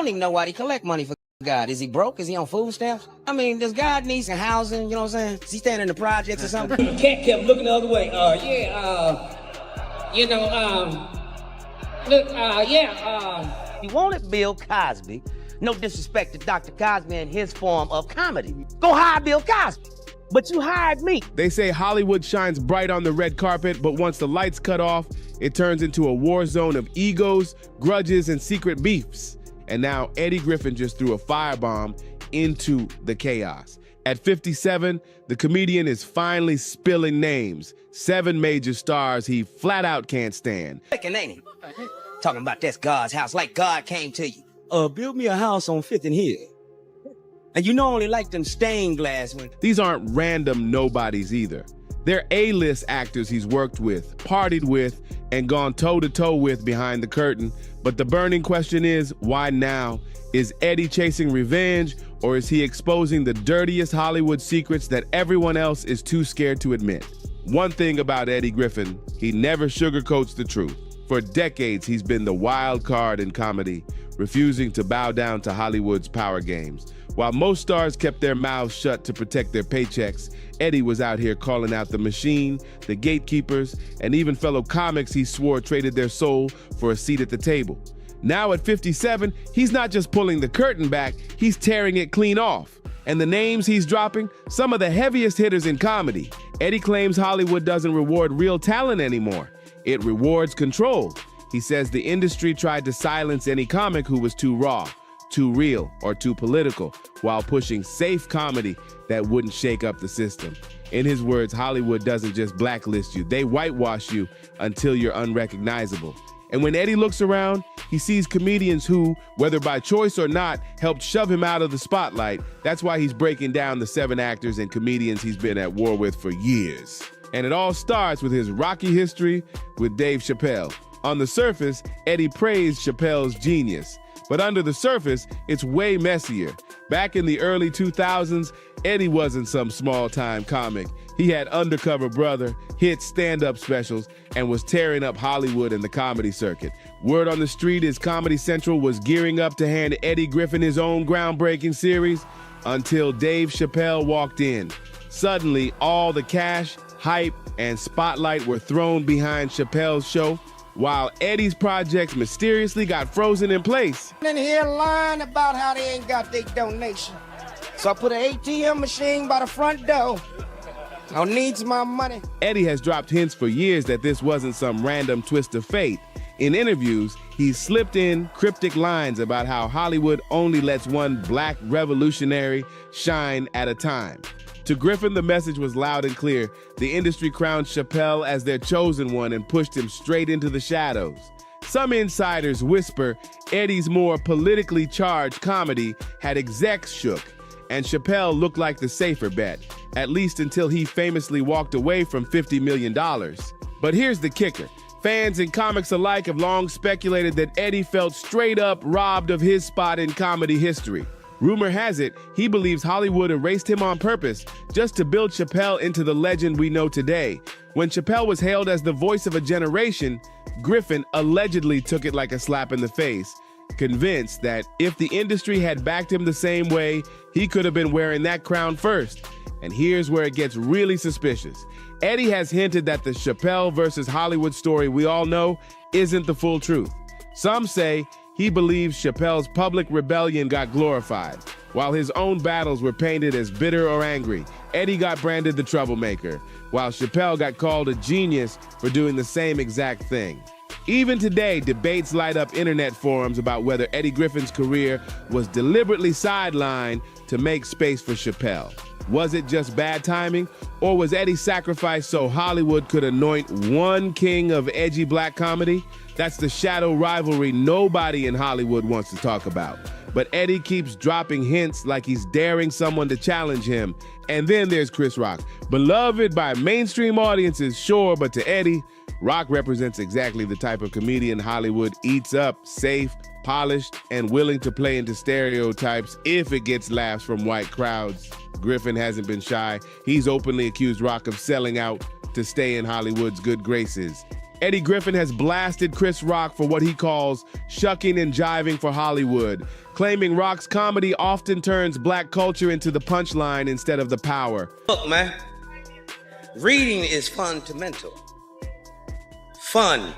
don't even know why he collect money for God. Is he broke? Is he on food stamps? I mean, does God need some housing? You know what I'm saying? Is he standing in the projects or something? The cat kept looking the other way. You wanted Bill Cosby. No disrespect to Dr. Cosby and his form of comedy. Go hire Bill Cosby. But you hired me. They say Hollywood shines bright on the red carpet, but once the lights cut off, it turns into a war zone of egos, grudges, and secret beefs. And now Eddie Griffin just threw a firebomb into the chaos. At 57, the comedian is finally spilling names. 7 major stars he flat out can't stand. Ain't he? Talking about that's God's house, like God came to you. Build me a house on 5th and Hill. And you know I only like them stained glass ones. These aren't random nobodies either. They're A-list actors he's worked with, partied with, and gone toe-to-toe with behind the curtain. But the burning question is, why now? Is Eddie chasing revenge, or is he exposing the dirtiest Hollywood secrets that everyone else is too scared to admit? One thing about Eddie Griffin, he never sugarcoats the truth. For decades, he's been the wild card in comedy, refusing to bow down to Hollywood's power games. While most stars kept their mouths shut to protect their paychecks, Eddie was out here calling out the machine, the gatekeepers, and even fellow comics he swore traded their soul for a seat at the table. Now at 57, he's not just pulling the curtain back, he's tearing it clean off. And the names he's dropping, some of the heaviest hitters in comedy. Eddie claims Hollywood doesn't reward real talent anymore. It rewards control. He says the industry tried to silence any comic who was too raw, too real, or too political, while pushing safe comedy that wouldn't shake up the system. In his words, Hollywood doesn't just blacklist you, they whitewash you until you're unrecognizable. And when Eddie looks around, he sees comedians who, whether by choice or not, helped shove him out of the spotlight. That's why he's breaking down the 7 actors and comedians he's been at war with for years. And it all starts with his rocky history with Dave Chappelle. On the surface, Eddie praised Chappelle's genius. But under the surface, it's way messier. Back in the early 2000s, Eddie wasn't some small-time comic. He had Undercover Brother, hit stand-up specials, and was tearing up Hollywood and the comedy circuit. Word on the street is Comedy Central was gearing up to hand Eddie Griffin his own groundbreaking series until Dave Chappelle walked in. Suddenly, all the cash, hype, and spotlight were thrown behind Chappelle's show, while Eddie's projects mysteriously got frozen in place. In here lying about how they ain't got their donation. So I put an ATM machine by the front door. I needs my money. Eddie has dropped hints for years that this wasn't some random twist of fate. In interviews, he's slipped in cryptic lines about how Hollywood only lets one black revolutionary shine at a time. To Griffin, the message was loud and clear. The industry crowned Chappelle as their chosen one and pushed him straight into the shadows. Some insiders whisper Eddie's more politically charged comedy had execs shook, and Chappelle looked like the safer bet, at least until he famously walked away from $50 million. But here's the kicker. Fans and comics alike have long speculated that Eddie felt straight up robbed of his spot in comedy history. Rumor has it, he believes Hollywood erased him on purpose just to build Chappelle into the legend we know today. When Chappelle was hailed as the voice of a generation, Griffin allegedly took it like a slap in the face, convinced that if the industry had backed him the same way, he could have been wearing that crown first. And here's where it gets really suspicious. Eddie has hinted that the Chappelle versus Hollywood story we all know isn't the full truth. Some say he believes Chappelle's public rebellion got glorified, while his own battles were painted as bitter or angry. Eddie got branded the troublemaker, while Chappelle got called a genius for doing the same exact thing. Even today, debates light up internet forums about whether Eddie Griffin's career was deliberately sidelined to make space for Chappelle. Was it just bad timing, or was Eddie sacrificed so Hollywood could anoint one king of edgy black comedy? That's the shadow rivalry nobody in Hollywood wants to talk about. But Eddie keeps dropping hints like he's daring someone to challenge him. And then there's Chris Rock. Beloved by mainstream audiences, sure, but to Eddie, Rock represents exactly the type of comedian Hollywood eats up, safe, polished, and willing to play into stereotypes if it gets laughs from white crowds. Griffin hasn't been shy. He's openly accused Rock of selling out to stay in Hollywood's good graces. Eddie Griffin has blasted Chris Rock for what he calls shucking and jiving for Hollywood, claiming Rock's comedy often turns black culture into the punchline instead of the power. Look, man, reading is fundamental. Fun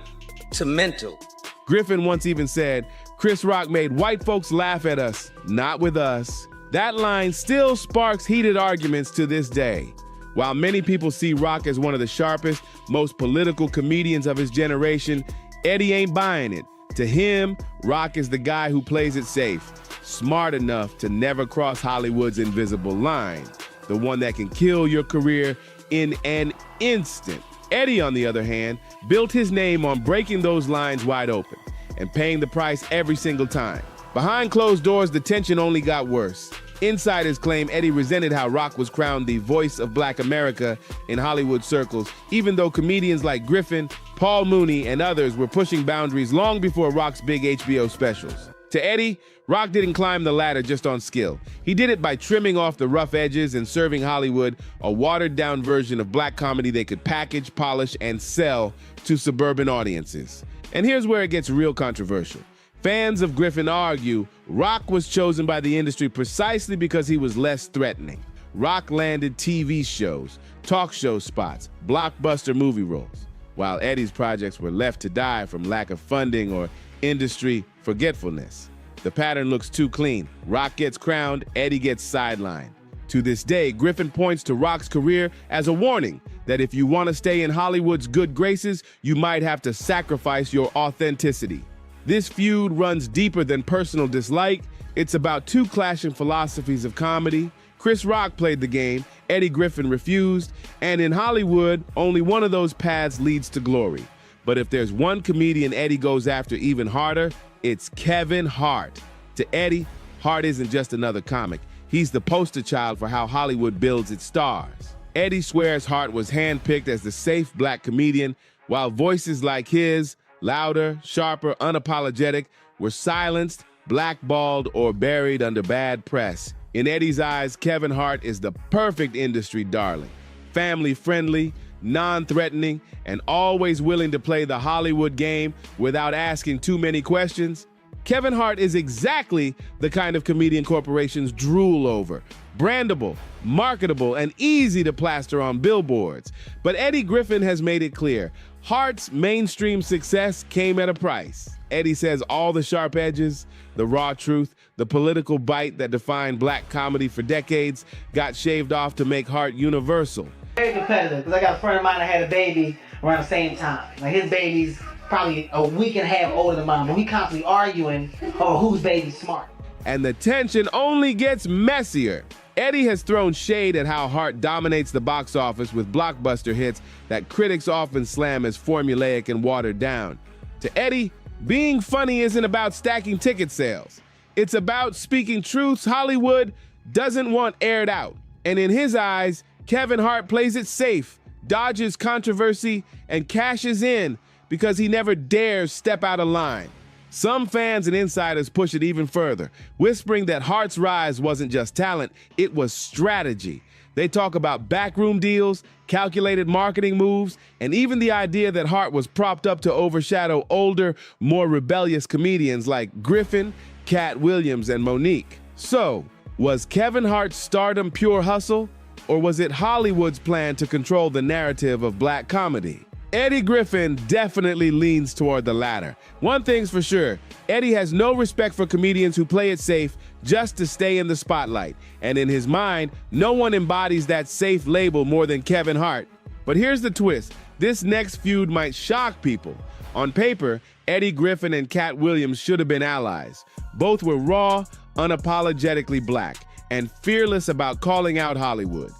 to mental. Griffin once even said, Chris Rock made white folks laugh at us, not with us. That line still sparks heated arguments to this day. While many people see Rock as one of the sharpest, most political comedians of his generation, Eddie ain't buying it. To him, Rock is the guy who plays it safe, smart enough to never cross Hollywood's invisible line, the one that can kill your career in an instant. Eddie, on the other hand, built his name on breaking those lines wide open and paying the price every single time. Behind closed doors, the tension only got worse. Insiders claim Eddie resented how Rock was crowned the voice of Black America in Hollywood circles, even though comedians like Griffin, Paul Mooney, and others were pushing boundaries long before Rock's big HBO specials. To Eddie, Rock didn't climb the ladder just on skill. He did it by trimming off the rough edges and serving Hollywood a watered-down version of black comedy they could package, polish, and sell to suburban audiences. And here's where it gets real controversial. Fans of Griffin argue Rock was chosen by the industry precisely because he was less threatening. Rock landed TV shows, talk show spots, blockbuster movie roles, while Eddie's projects were left to die from lack of funding or industry forgetfulness. The pattern looks too clean. Rock gets crowned, Eddie gets sidelined. To this day, Griffin points to Rock's career as a warning that if you want to stay in Hollywood's good graces, you might have to sacrifice your authenticity. This feud runs deeper than personal dislike. It's about two clashing philosophies of comedy. Chris Rock played the game, Eddie Griffin refused, and in Hollywood, only one of those paths leads to glory. But if there's one comedian Eddie goes after even harder, it's Kevin Hart. To Eddie, Hart isn't just another comic. He's the poster child for how Hollywood builds its stars. Eddie swears Hart was handpicked as the safe black comedian, while voices like his, louder, sharper, unapologetic, were silenced, blackballed, or buried under bad press. In Eddie's eyes, Kevin Hart is the perfect industry darling. Family-friendly, non-threatening, and always willing to play the Hollywood game without asking too many questions. Kevin Hart is exactly the kind of comedian corporations drool over. Brandable, marketable, and easy to plaster on billboards. But Eddie Griffin has made it clear, Hart's mainstream success came at a price. Eddie says all the sharp edges, the raw truth, the political bite that defined black comedy for decades got shaved off to make Hart universal. Very competitive, because I got a friend of mine that had a baby around the same time. Like his baby's probably a week and a half older than mine, but we constantly arguing over whose baby's smart. And the tension only gets messier. Eddie has thrown shade at how Hart dominates the box office with blockbuster hits that critics often slam as formulaic and watered down. To Eddie, being funny isn't about stacking ticket sales. It's about speaking truths Hollywood doesn't want aired out. And in his eyes, Kevin Hart plays it safe, dodges controversy, and cashes in because he never dares step out of line. Some fans and insiders push it even further, whispering that Hart's rise wasn't just talent, it was strategy. They talk about backroom deals, calculated marketing moves, and even the idea that Hart was propped up to overshadow older, more rebellious comedians like Griffin, Cat Williams, and Monique. So, was Kevin Hart's stardom pure hustle, or was it Hollywood's plan to control the narrative of black comedy? Eddie Griffin definitely leans toward the latter. One thing's for sure, Eddie has no respect for comedians who play it safe just to stay in the spotlight. And in his mind, no one embodies that safe label more than Kevin Hart. But here's the twist. This next feud might shock people. On paper, Eddie Griffin and Cat Williams should have been allies. Both were raw, unapologetically black, and fearless about calling out Hollywood.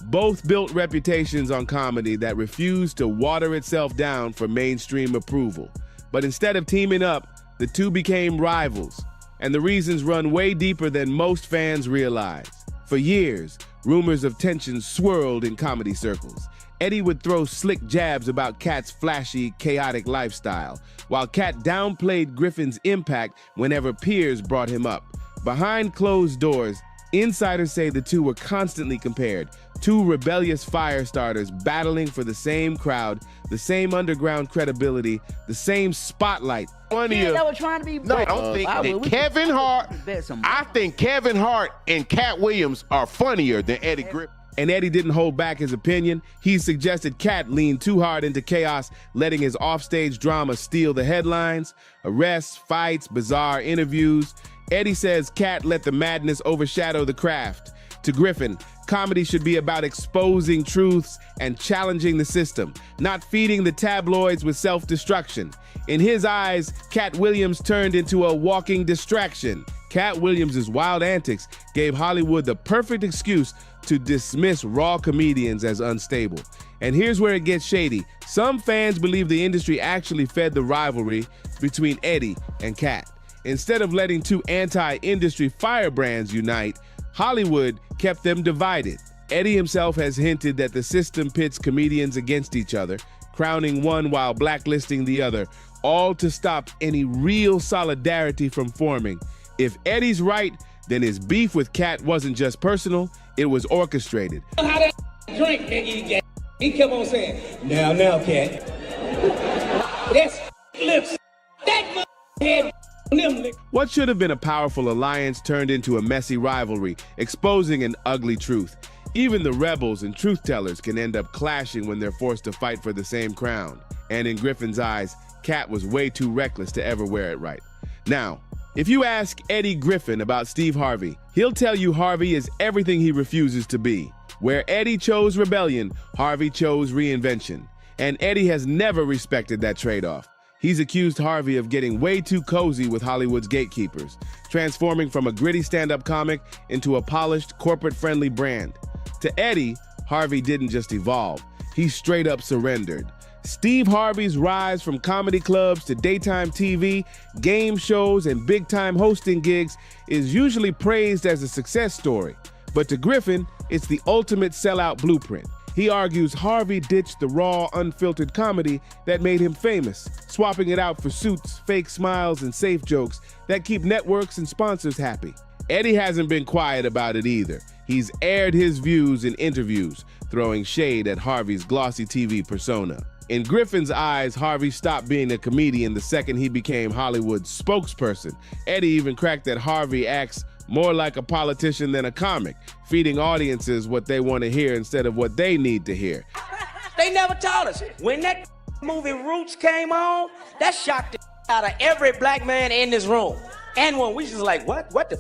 Both built reputations on comedy that refused to water itself down for mainstream approval. But instead of teaming up, the two became rivals. And the reasons run way deeper than most fans realize. For years, rumors of tension swirled in comedy circles. Eddie would throw slick jabs about Cat's flashy, chaotic lifestyle, while Cat downplayed Griffin's impact whenever peers brought him up. Behind closed doors, Insiders say the two were constantly compared, two rebellious fire starters battling for the same crowd, the same underground credibility, the same spotlight. Yeah, they were trying to be. No, I don't think that Kevin Hart. I think Kevin Hart and Cat Williams are funnier than Eddie Griffin. And Eddie didn't hold back his opinion. He suggested Cat lean too hard into chaos, letting his offstage drama steal the headlines. Arrests, fights, bizarre interviews. Eddie says Cat let the madness overshadow the craft. To Griffin, comedy should be about exposing truths and challenging the system, not feeding the tabloids with self-destruction. In his eyes, Cat Williams turned into a walking distraction. Cat Williams' wild antics gave Hollywood the perfect excuse to dismiss raw comedians as unstable. And here's where it gets shady. Some fans believe the industry actually fed the rivalry between Eddie and Cat. Instead of letting two anti-industry firebrands unite, Hollywood kept them divided. Eddie himself has hinted that the system pits comedians against each other, crowning one while blacklisting the other, all to stop any real solidarity from forming. If Eddie's right, then his beef with Cat wasn't just personal, it was orchestrated. How that drink, nigga, he kept on saying, now, Cat. That's lips. That head. What should have been a powerful alliance turned into a messy rivalry, exposing an ugly truth. Even the rebels and truth-tellers can end up clashing when they're forced to fight for the same crown. And in Griffin's eyes, Cat was way too reckless to ever wear it right. Now, if you ask Eddie Griffin about Steve Harvey, he'll tell you Harvey is everything he refuses to be. Where Eddie chose rebellion, Harvey chose reinvention. And Eddie has never respected that trade-off. He's accused Harvey of getting way too cozy with Hollywood's gatekeepers, transforming from a gritty stand-up comic into a polished, corporate-friendly brand. To Eddie, Harvey didn't just evolve, he straight up surrendered. Steve Harvey's rise from comedy clubs to daytime TV, game shows, and big-time hosting gigs is usually praised as a success story. But to Griffin, it's the ultimate sellout blueprint. He argues Harvey ditched the raw, unfiltered comedy that made him famous, swapping it out for suits, fake smiles, and safe jokes that keep networks and sponsors happy. Eddie hasn't been quiet about it either. He's aired his views in interviews, throwing shade at Harvey's glossy TV persona. In Griffin's eyes, Harvey stopped being a comedian the second he became Hollywood's spokesperson. Eddie even cracked that Harvey acts more like a politician than a comic, feeding audiences what they want to hear instead of what they need to hear. They never taught us. When that movie Roots came on, that shocked the out of every black man in this room. And when we just like, what the?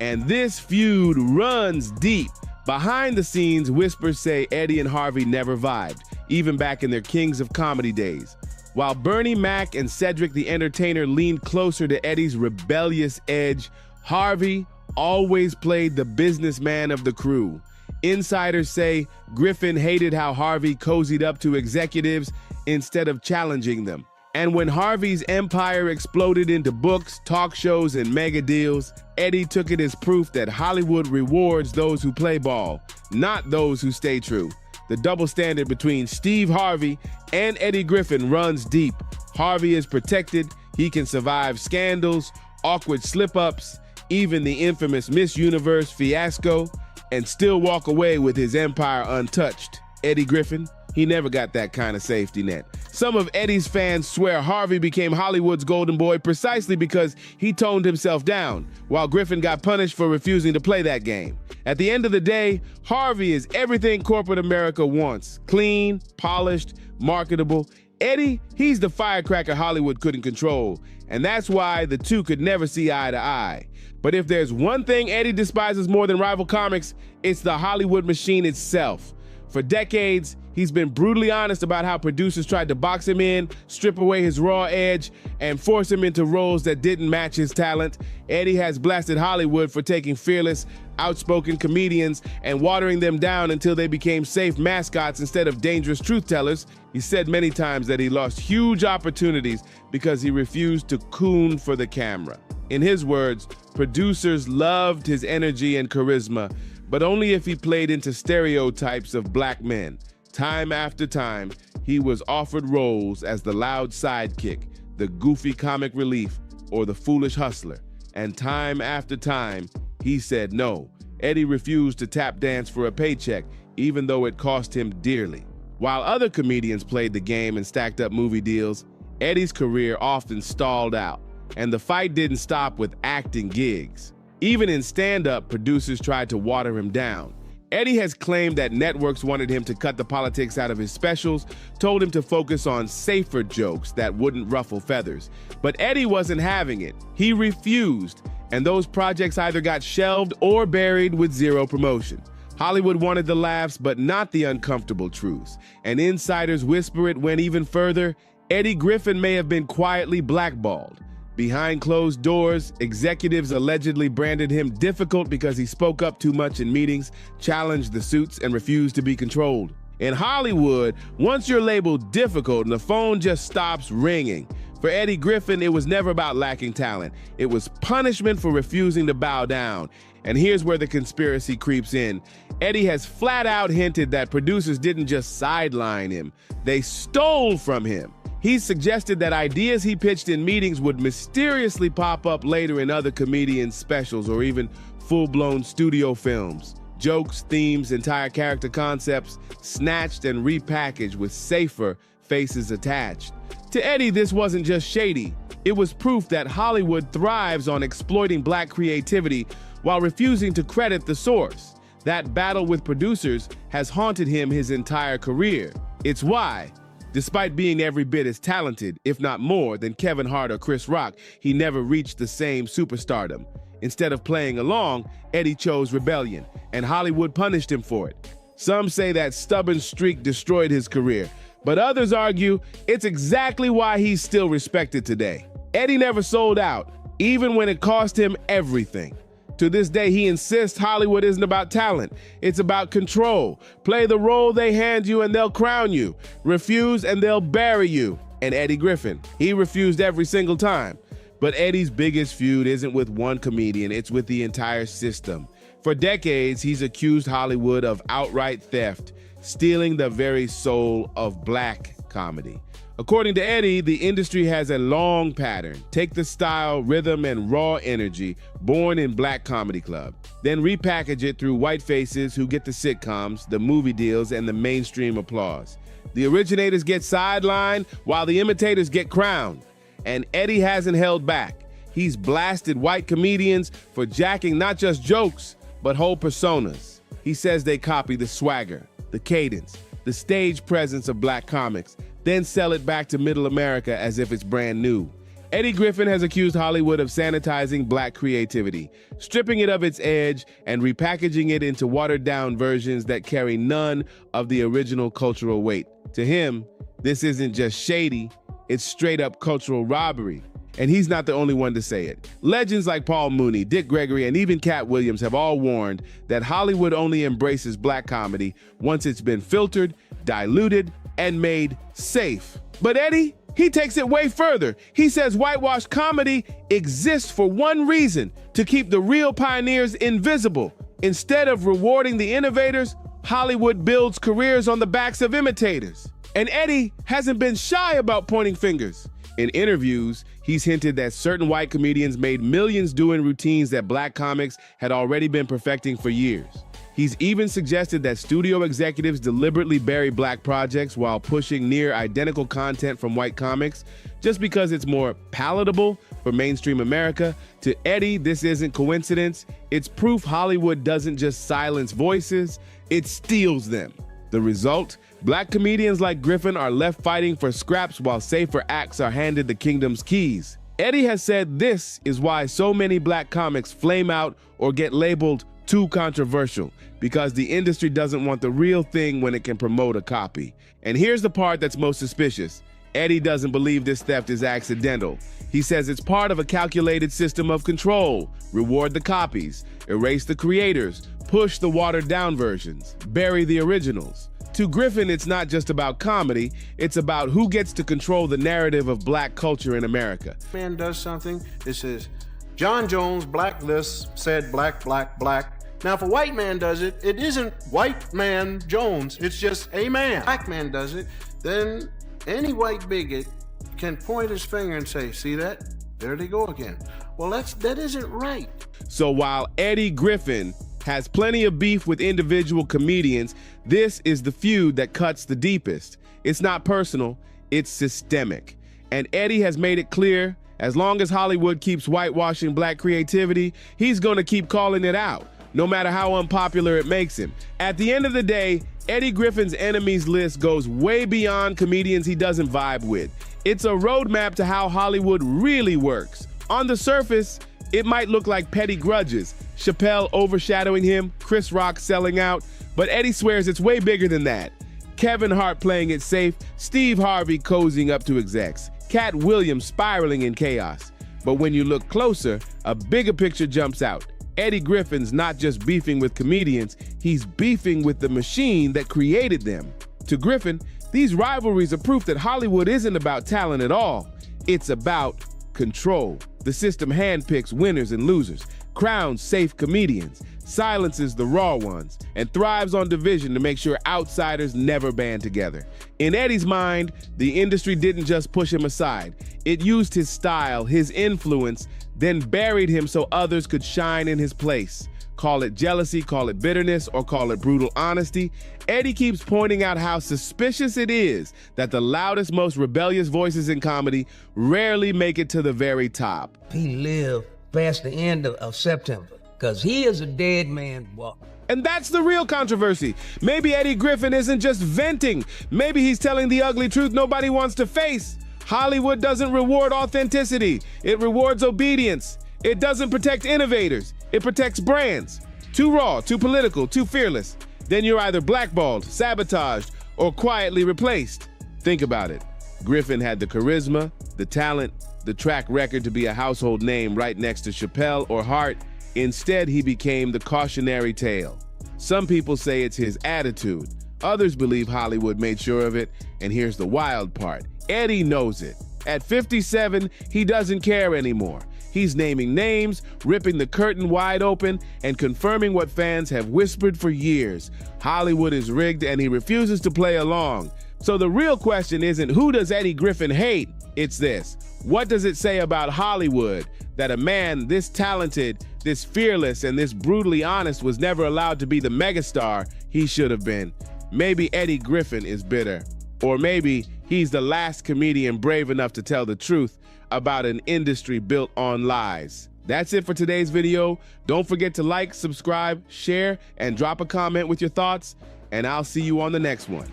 And this feud runs deep. Behind the scenes, whispers say Eddie and Harvey never vibed, even back in their Kings of Comedy days. While Bernie Mac and Cedric the Entertainer leaned closer to Eddie's rebellious edge, Harvey always played the businessman of the crew. Insiders say Griffin hated how Harvey cozied up to executives instead of challenging them. And when Harvey's empire exploded into books, talk shows, and mega deals, Eddie took it as proof that Hollywood rewards those who play ball, not those who stay true. The double standard between Steve Harvey and Eddie Griffin runs deep. Harvey is protected, he can survive scandals, awkward slip-ups, even the infamous Miss Universe fiasco, and still walk away with his empire untouched. Eddie Griffin, he never got that kind of safety net. Some of Eddie's fans swear Harvey became Hollywood's golden boy precisely because he toned himself down, while Griffin got punished for refusing to play that game. At the end of the day, Harvey is everything corporate America wants. Clean, polished, marketable. Eddie, he's the firecracker Hollywood couldn't control, and that's why the two could never see eye to eye. But if there's one thing Eddie despises more than rival comics, it's the Hollywood machine itself. For decades, he's been brutally honest about how producers tried to box him in, strip away his raw edge, and force him into roles that didn't match his talent. Eddie has blasted Hollywood for taking fearless, outspoken comedians and watering them down until they became safe mascots instead of dangerous truth-tellers. He said many times that he lost huge opportunities because he refused to coon for the camera. In his words, producers loved his energy and charisma, but only if he played into stereotypes of black men. Time after time, he was offered roles as the loud sidekick, the goofy comic relief, or the foolish hustler. And time after time, he said no, Eddie refused to tap dance for a paycheck, even though it cost him dearly. While other comedians played the game and stacked up movie deals, Eddie's career often stalled out, and the fight didn't stop with acting gigs. Even in stand-up, producers tried to water him down. Eddie has claimed that networks wanted him to cut the politics out of his specials, told him to focus on safer jokes that wouldn't ruffle feathers. But Eddie wasn't having it. He refused, and those projects either got shelved or buried with zero promotion. Hollywood wanted the laughs, but not the uncomfortable truths. And insiders whisper it went even further. Eddie Griffin may have been quietly blackballed. Behind closed doors, executives allegedly branded him difficult because he spoke up too much in meetings, challenged the suits, and refused to be controlled. In Hollywood, once you're labeled difficult, the phone just stops ringing. For Eddie Griffin, it was never about lacking talent. It was punishment for refusing to bow down. And here's where the conspiracy creeps in. Eddie has flat out hinted that producers didn't just sideline him, they stole from him. He suggested that ideas he pitched in meetings would mysteriously pop up later in other comedians' specials or even full-blown studio films. Jokes, themes, entire character concepts snatched and repackaged with safer faces attached. To Eddie, this wasn't just shady. It was proof that Hollywood thrives on exploiting black creativity while refusing to credit the source. That battle with producers has haunted him his entire career. It's why, despite being every bit as talented, if not more, than Kevin Hart or Chris Rock, he never reached the same superstardom. Instead of playing along, Eddie chose rebellion, and Hollywood punished him for it. Some say that stubborn streak destroyed his career, but others argue it's exactly why he's still respected today. Eddie never sold out, even when it cost him everything. To this day, he insists Hollywood isn't about talent. It's about control. Play the role they hand you and they'll crown you. Refuse and they'll bury you. And Eddie Griffin, he refused every single time. But Eddie's biggest feud isn't with one comedian, it's with the entire system. For decades, he's accused Hollywood of outright theft, stealing the very soul of black comedy. According to Eddie, the industry has a long pattern. Take the style, rhythm, and raw energy born in black comedy club, then repackage it through white faces who get the sitcoms, the movie deals, and the mainstream applause. The originators get sidelined while the imitators get crowned. And Eddie hasn't held back. He's blasted white comedians for jacking not just jokes, but whole personas. He says they copy the swagger, the cadence, the stage presence of black comics, then sell it back to middle America as if it's brand new. Eddie Griffin has accused Hollywood of sanitizing black creativity, stripping it of its edge and repackaging it into watered-down versions that carry none of the original cultural weight. To him, this isn't just shady, it's straight-up cultural robbery. And he's not the only one to say it. Legends like Paul Mooney, Dick Gregory, and even Cat Williams have all warned that Hollywood only embraces black comedy once it's been filtered, diluted, and made safe. But Eddie, he takes it way further. He says whitewash comedy exists for one reason: to keep the real pioneers invisible. Instead of rewarding the innovators, Hollywood builds careers on the backs of imitators. And Eddie hasn't been shy about pointing fingers. In interviews, he's hinted that certain white comedians made millions doing routines that black comics had already been perfecting for years. He's even suggested that studio executives deliberately bury black projects while pushing near identical content from white comics just because it's more palatable for mainstream America. To Eddie, this isn't coincidence. It's proof Hollywood doesn't just silence voices, it steals them. The result? Black comedians like Griffin are left fighting for scraps while safer acts are handed the kingdom's keys. Eddie has said this is why so many black comics flame out or get labeled too controversial, because the industry doesn't want the real thing when it can promote a copy. And here's the part that's most suspicious. Eddie doesn't believe this theft is accidental. He says it's part of a calculated system of control. Reward the copies, erase the creators, push the watered-down versions, bury the originals. To Griffin, it's not just about comedy, it's about who gets to control the narrative of black culture in America. Man does something, it says, John Jones, blacklist, said black, black, black. Now, if a white man does it, it isn't white man Jones, it's just a man. Black man does it, then any white bigot can point his finger and say, see that? There they go again. Well, that isn't right. So while Eddie Griffin has plenty of beef with individual comedians, this is the feud that cuts the deepest. It's not personal, it's systemic. And Eddie has made it clear, as long as Hollywood keeps whitewashing black creativity, he's going to keep calling it out, no matter how unpopular it makes him. At the end of the day, Eddie Griffin's enemies list goes way beyond comedians he doesn't vibe with. It's a roadmap to how Hollywood really works. On the surface, it might look like petty grudges, Chappelle overshadowing him, Chris Rock selling out, but Eddie swears it's way bigger than that. Kevin Hart playing it safe, Steve Harvey cozying up to execs, Cat Williams spiraling in chaos. But when you look closer, a bigger picture jumps out. Eddie Griffin's not just beefing with comedians, he's beefing with the machine that created them. To Griffin, these rivalries are proof that Hollywood isn't about talent at all. It's about control. The system handpicks winners and losers, crowns safe comedians, silences the raw ones, and thrives on division to make sure outsiders never band together. In Eddie's mind, the industry didn't just push him aside. It used his style, his influence, then buried him so others could shine in his place. Call it jealousy, call it bitterness, or call it brutal honesty. Eddie keeps pointing out how suspicious it is that the loudest, most rebellious voices in comedy rarely make it to the very top. He lived past the end of September, because he is a dead man walking. And that's the real controversy. Maybe Eddie Griffin isn't just venting. Maybe he's telling the ugly truth nobody wants to face. Hollywood doesn't reward authenticity. It rewards obedience. It doesn't protect innovators. It protects brands. Too raw, too political, too fearless. Then you're either blackballed, sabotaged, or quietly replaced. Think about it. Griffin had the charisma, the talent, the track record to be a household name right next to Chappelle or Hart. Instead, he became the cautionary tale. Some people say it's his attitude. Others believe Hollywood made sure of it. And here's the wild part. Eddie knows it. At 57, he doesn't care anymore. He's naming names, ripping the curtain wide open, and confirming what fans have whispered for years. Hollywood is rigged, and he refuses to play along. So the real question isn't who does Eddie Griffin hate? It's this. What does it say about Hollywood that a man this talented, this fearless, and this brutally honest was never allowed to be the megastar he should have been? Maybe Eddie Griffin is bitter. Or maybe he's the last comedian brave enough to tell the truth about an industry built on lies. That's it for today's video. Don't forget to like, subscribe, share, and drop a comment with your thoughts, and I'll see you on the next one.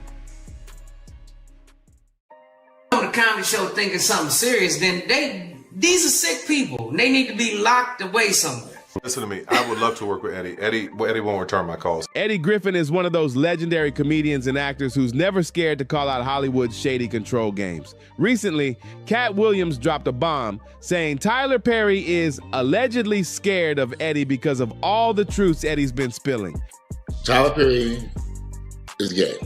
On a comedy show thinking something serious, then these are sick people. They need to be locked away somewhere. Listen to me. I would love to work with Eddie. Eddie won't return my calls. Eddie Griffin is one of those legendary comedians and actors who's never scared to call out Hollywood's shady control games. Recently, Cat Williams dropped a bomb saying Tyler Perry is allegedly scared of Eddie because of all the truths Eddie's been spilling. Tyler Perry is gay.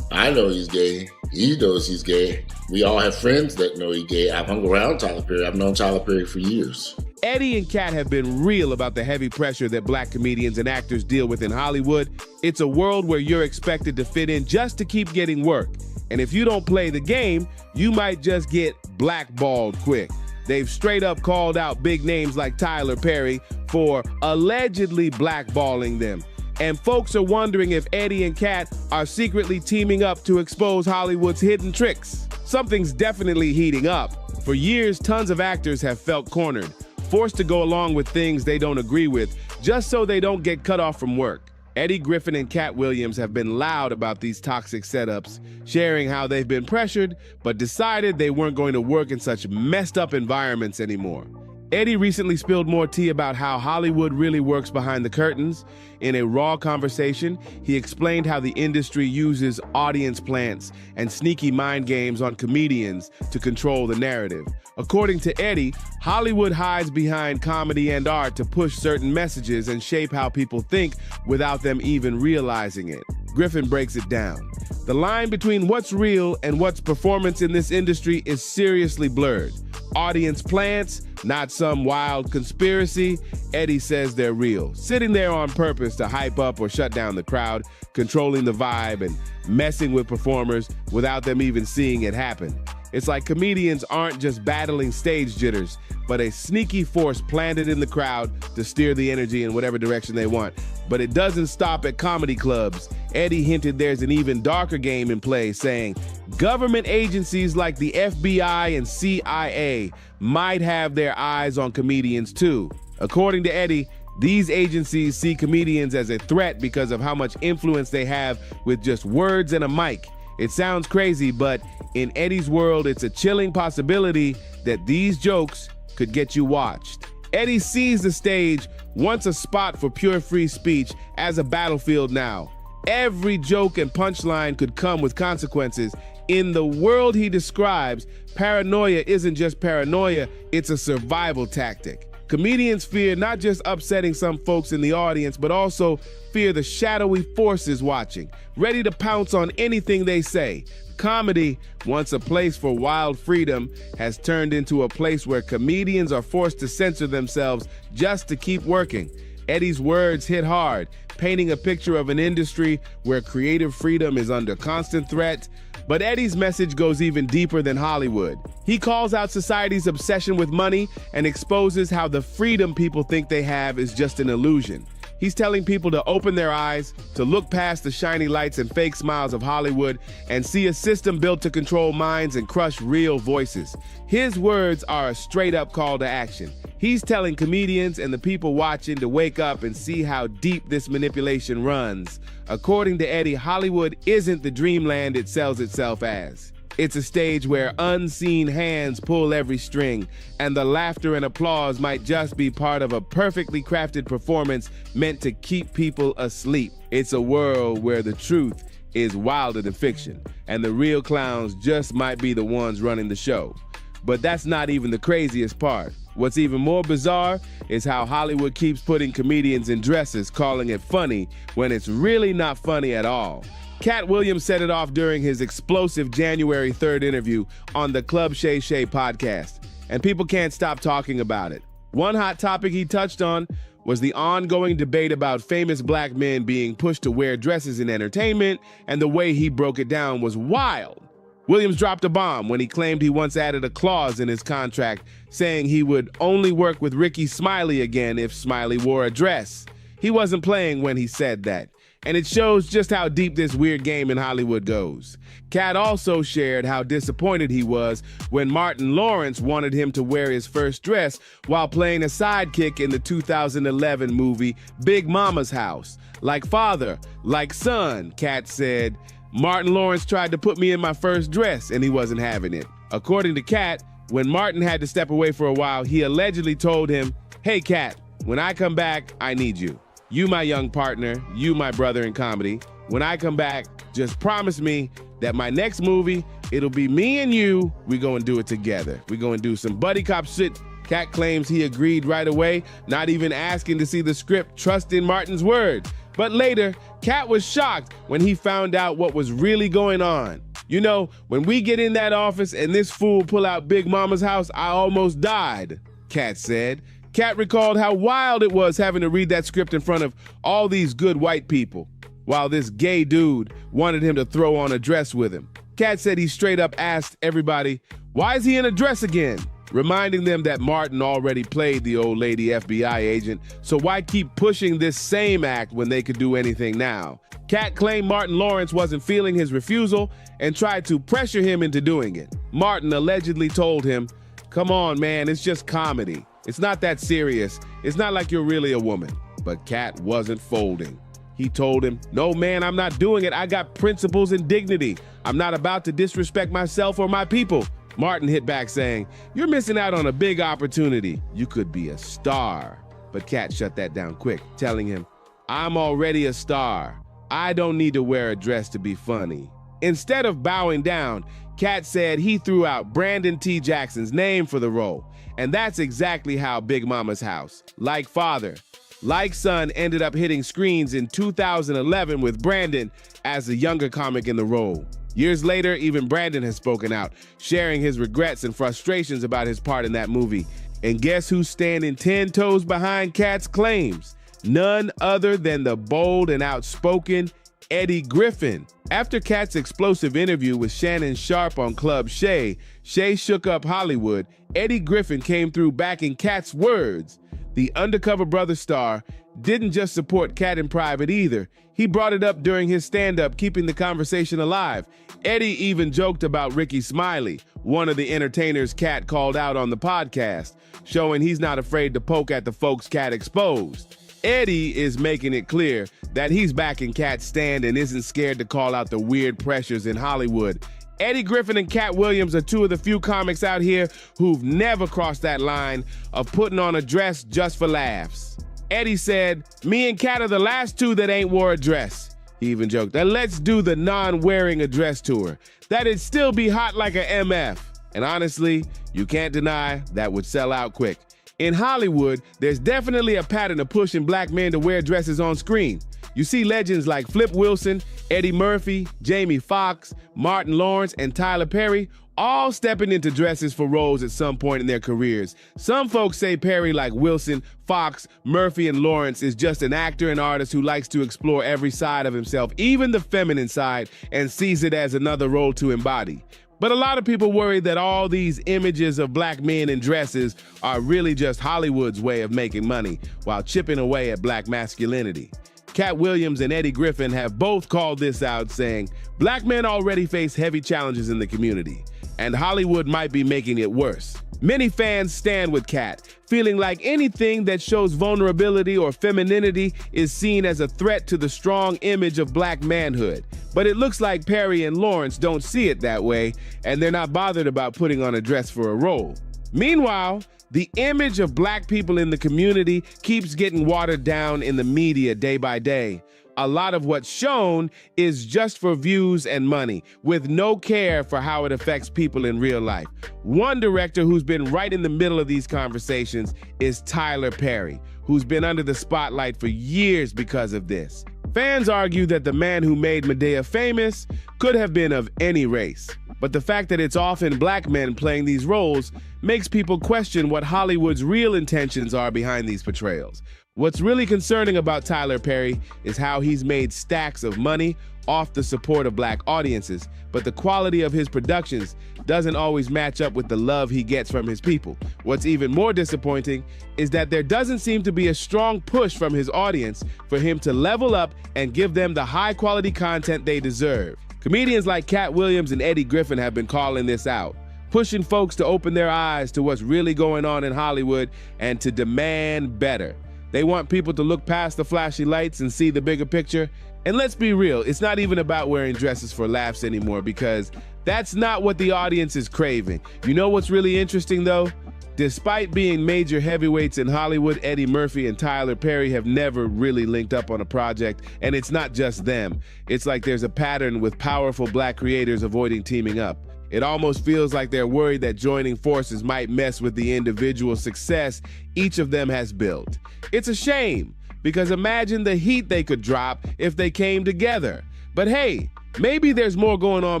I know he's gay. He knows he's gay. We all have friends that know he's gay. I've hung around Tyler Perry. I've known Tyler Perry for years. Eddie and Cat have been real about the heavy pressure that black comedians and actors deal with in Hollywood. It's a world where you're expected to fit in just to keep getting work. And if you don't play the game, you might just get blackballed quick. They've straight up called out big names like Tyler Perry for allegedly blackballing them. And folks are wondering if Eddie and Cat are secretly teaming up to expose Hollywood's hidden tricks. Something's definitely heating up. For years, tons of actors have felt cornered, forced to go along with things they don't agree with, just so they don't get cut off from work. Eddie Griffin and Cat Williams have been loud about these toxic setups, sharing how they've been pressured, but decided they weren't going to work in such messed up environments anymore. Eddie recently spilled more tea about how Hollywood really works behind the curtains. In a raw conversation, he explained how the industry uses audience plants and sneaky mind games on comedians to control the narrative. According to Eddie, Hollywood hides behind comedy and art to push certain messages and shape how people think without them even realizing it. Griffin breaks it down. The line between what's real and what's performance in this industry is seriously blurred. Audience plants, not some wild conspiracy. Eddie says they're real, sitting there on purpose to hype up or shut down the crowd, controlling the vibe and messing with performers without them even seeing it happen. It's like comedians aren't just battling stage jitters, but a sneaky force planted in the crowd to steer the energy in whatever direction they want. But it doesn't stop at comedy clubs. Eddie hinted there's an even darker game in play, saying government agencies like the FBI and CIA might have their eyes on comedians too. According to Eddie, these agencies see comedians as a threat because of how much influence they have with just words and a mic. It sounds crazy, but in Eddie's world, it's a chilling possibility that these jokes could get you watched. Eddie sees the stage, once a spot for pure free speech, as a battlefield now. Every joke and punchline could come with consequences. In the world he describes, paranoia isn't just paranoia, it's a survival tactic. Comedians fear not just upsetting some folks in the audience, but also fear the shadowy forces watching, ready to pounce on anything they say. Comedy, once a place for wild freedom, has turned into a place where comedians are forced to censor themselves just to keep working. Eddie's words hit hard, painting a picture of an industry where creative freedom is under constant threat. But Eddie's message goes even deeper than Hollywood. He calls out society's obsession with money and exposes how the freedom people think they have is just an illusion. He's telling people to open their eyes, to look past the shiny lights and fake smiles of Hollywood and see a system built to control minds and crush real voices. His words are a straight-up call to action. He's telling comedians and the people watching to wake up and see how deep this manipulation runs. According to Eddie, Hollywood isn't the dreamland it sells itself as. It's a stage where unseen hands pull every string, and the laughter and applause might just be part of a perfectly crafted performance meant to keep people asleep. It's a world where the truth is wilder than fiction, and the real clowns just might be the ones running the show. But that's not even the craziest part. What's even more bizarre is how Hollywood keeps putting comedians in dresses, calling it funny, when it's really not funny at all. Cat Williams set it off during his explosive January 3rd interview on the Club Shay Shay podcast, and people can't stop talking about it. One hot topic he touched on was the ongoing debate about famous black men being pushed to wear dresses in entertainment, and the way he broke it down was wild. Williams dropped a bomb when he claimed he once added a clause in his contract saying he would only work with Ricky Smiley again if Smiley wore a dress. He wasn't playing when he said that, and it shows just how deep this weird game in Hollywood goes. Cat also shared how disappointed he was when Martin Lawrence wanted him to wear his first dress while playing a sidekick in the 2011 movie Big Mama's House. Like father, like son, Cat said, Martin Lawrence tried to put me in my first dress and he wasn't having it. According to Cat, when Martin had to step away for a while, he allegedly told him, "Hey Cat, when I come back, I need you. You my young partner, you my brother in comedy. When I come back, just promise me that my next movie, it'll be me and you, we go and do it together. We go and do some buddy cop shit." Cat claims he agreed right away, not even asking to see the script, trusting Martin's word. But later, Cat was shocked when he found out what was really going on. "You know, when we get in that office and this fool pull out Big Mama's House, I almost died," Cat said. Cat recalled how wild it was having to read that script in front of all these good white people, while this gay dude wanted him to throw on a dress with him. Cat said he straight up asked everybody, "Why is he in a dress again?" reminding them that Martin already played the old lady FBI agent, so why keep pushing this same act when they could do anything now? Cat claimed Martin Lawrence wasn't feeling his refusal and tried to pressure him into doing it. Martin allegedly told him, "Come on, man, it's just comedy. It's not that serious. It's not like you're really a woman." But Cat wasn't folding. He told him, "No, man, I'm not doing it. I got principles and dignity. I'm not about to disrespect myself or my people." Martin hit back saying, "You're missing out on a big opportunity. You could be a star." But Cat shut that down quick, telling him, "I'm already a star. I don't need to wear a dress to be funny." Instead of bowing down, Cat said he threw out Brandon T. Jackson's name for the role. And that's exactly how Big Mama's House, like father, like son, ended up hitting screens in 2011 with Brandon as the younger comic in the role. Years later, even Brandon has spoken out, sharing his regrets and frustrations about his part in that movie. And guess who's standing 10 toes behind Cat's claims? None other than the bold and outspoken Eddie Griffin. After Kat's explosive interview with Shannon Sharpe on Club Shay shook up Hollywood, Eddie Griffin came through backing Kat's words. The Undercover Brother star didn't just support Kat in private either. He brought it up during his stand-up, keeping the conversation alive. Eddie even joked about Ricky Smiley, one of the entertainers Kat called out on the podcast, showing he's not afraid to poke at the folks Kat exposed. Eddie is making it clear that he's backing Kat's stand and isn't scared to call out the weird pressures in Hollywood. Eddie Griffin and Kat Williams are two of the few comics out here who've never crossed that line of putting on a dress just for laughs. Eddie said, "Me and Kat are the last two that ain't wore a dress." He even joked that let's do the non-wearing a dress tour. That'd still be hot like a MF. And honestly, you can't deny that would sell out quick. In Hollywood, there's definitely a pattern of pushing black men to wear dresses on screen. You see legends like Flip Wilson, Eddie Murphy, Jamie Foxx, Martin Lawrence, and Tyler Perry all stepping into dresses for roles at some point in their careers. Some folks say Perry, like Wilson, Fox, Murphy, and Lawrence, is just an actor and artist who likes to explore every side of himself, even the feminine side, and sees it as another role to embody. But a lot of people worry that all these images of black men in dresses are really just Hollywood's way of making money while chipping away at black masculinity. Kat Williams and Eddie Griffin have both called this out, saying black men already face heavy challenges in the community, and Hollywood might be making it worse. Many fans stand with Kat, feeling like anything that shows vulnerability or femininity is seen as a threat to the strong image of black manhood. But it looks like Perry and Lawrence don't see it that way, and they're not bothered about putting on a dress for a role. Meanwhile, the image of black people in the community keeps getting watered down in the media day by day. A lot of what's shown is just for views and money, with no care for how it affects people in real life. One director who's been right in the middle of these conversations is Tyler Perry, who's been under the spotlight for years because of this. Fans argue that the man who made Madea famous could have been of any race. But the fact that it's often black men playing these roles makes people question what Hollywood's real intentions are behind these portrayals. What's really concerning about Tyler Perry is how he's made stacks of money off the support of black audiences, but the quality of his productions doesn't always match up with the love he gets from his people. What's even more disappointing is that there doesn't seem to be a strong push from his audience for him to level up and give them the high-quality content they deserve. Comedians like Kat Williams and Eddie Griffin have been calling this out, pushing folks to open their eyes to what's really going on in Hollywood and to demand better. They want people to look past the flashy lights and see the bigger picture. And let's be real, it's not even about wearing dresses for laughs anymore, because that's not what the audience is craving. You know what's really interesting though? Despite being major heavyweights in Hollywood, Eddie Murphy and Tyler Perry have never really linked up on a project, and it's not just them. It's like there's a pattern with powerful black creators avoiding teaming up. It almost feels like they're worried that joining forces might mess with the individual success each of them has built. It's a shame, because imagine the heat they could drop if they came together. But hey, maybe there's more going on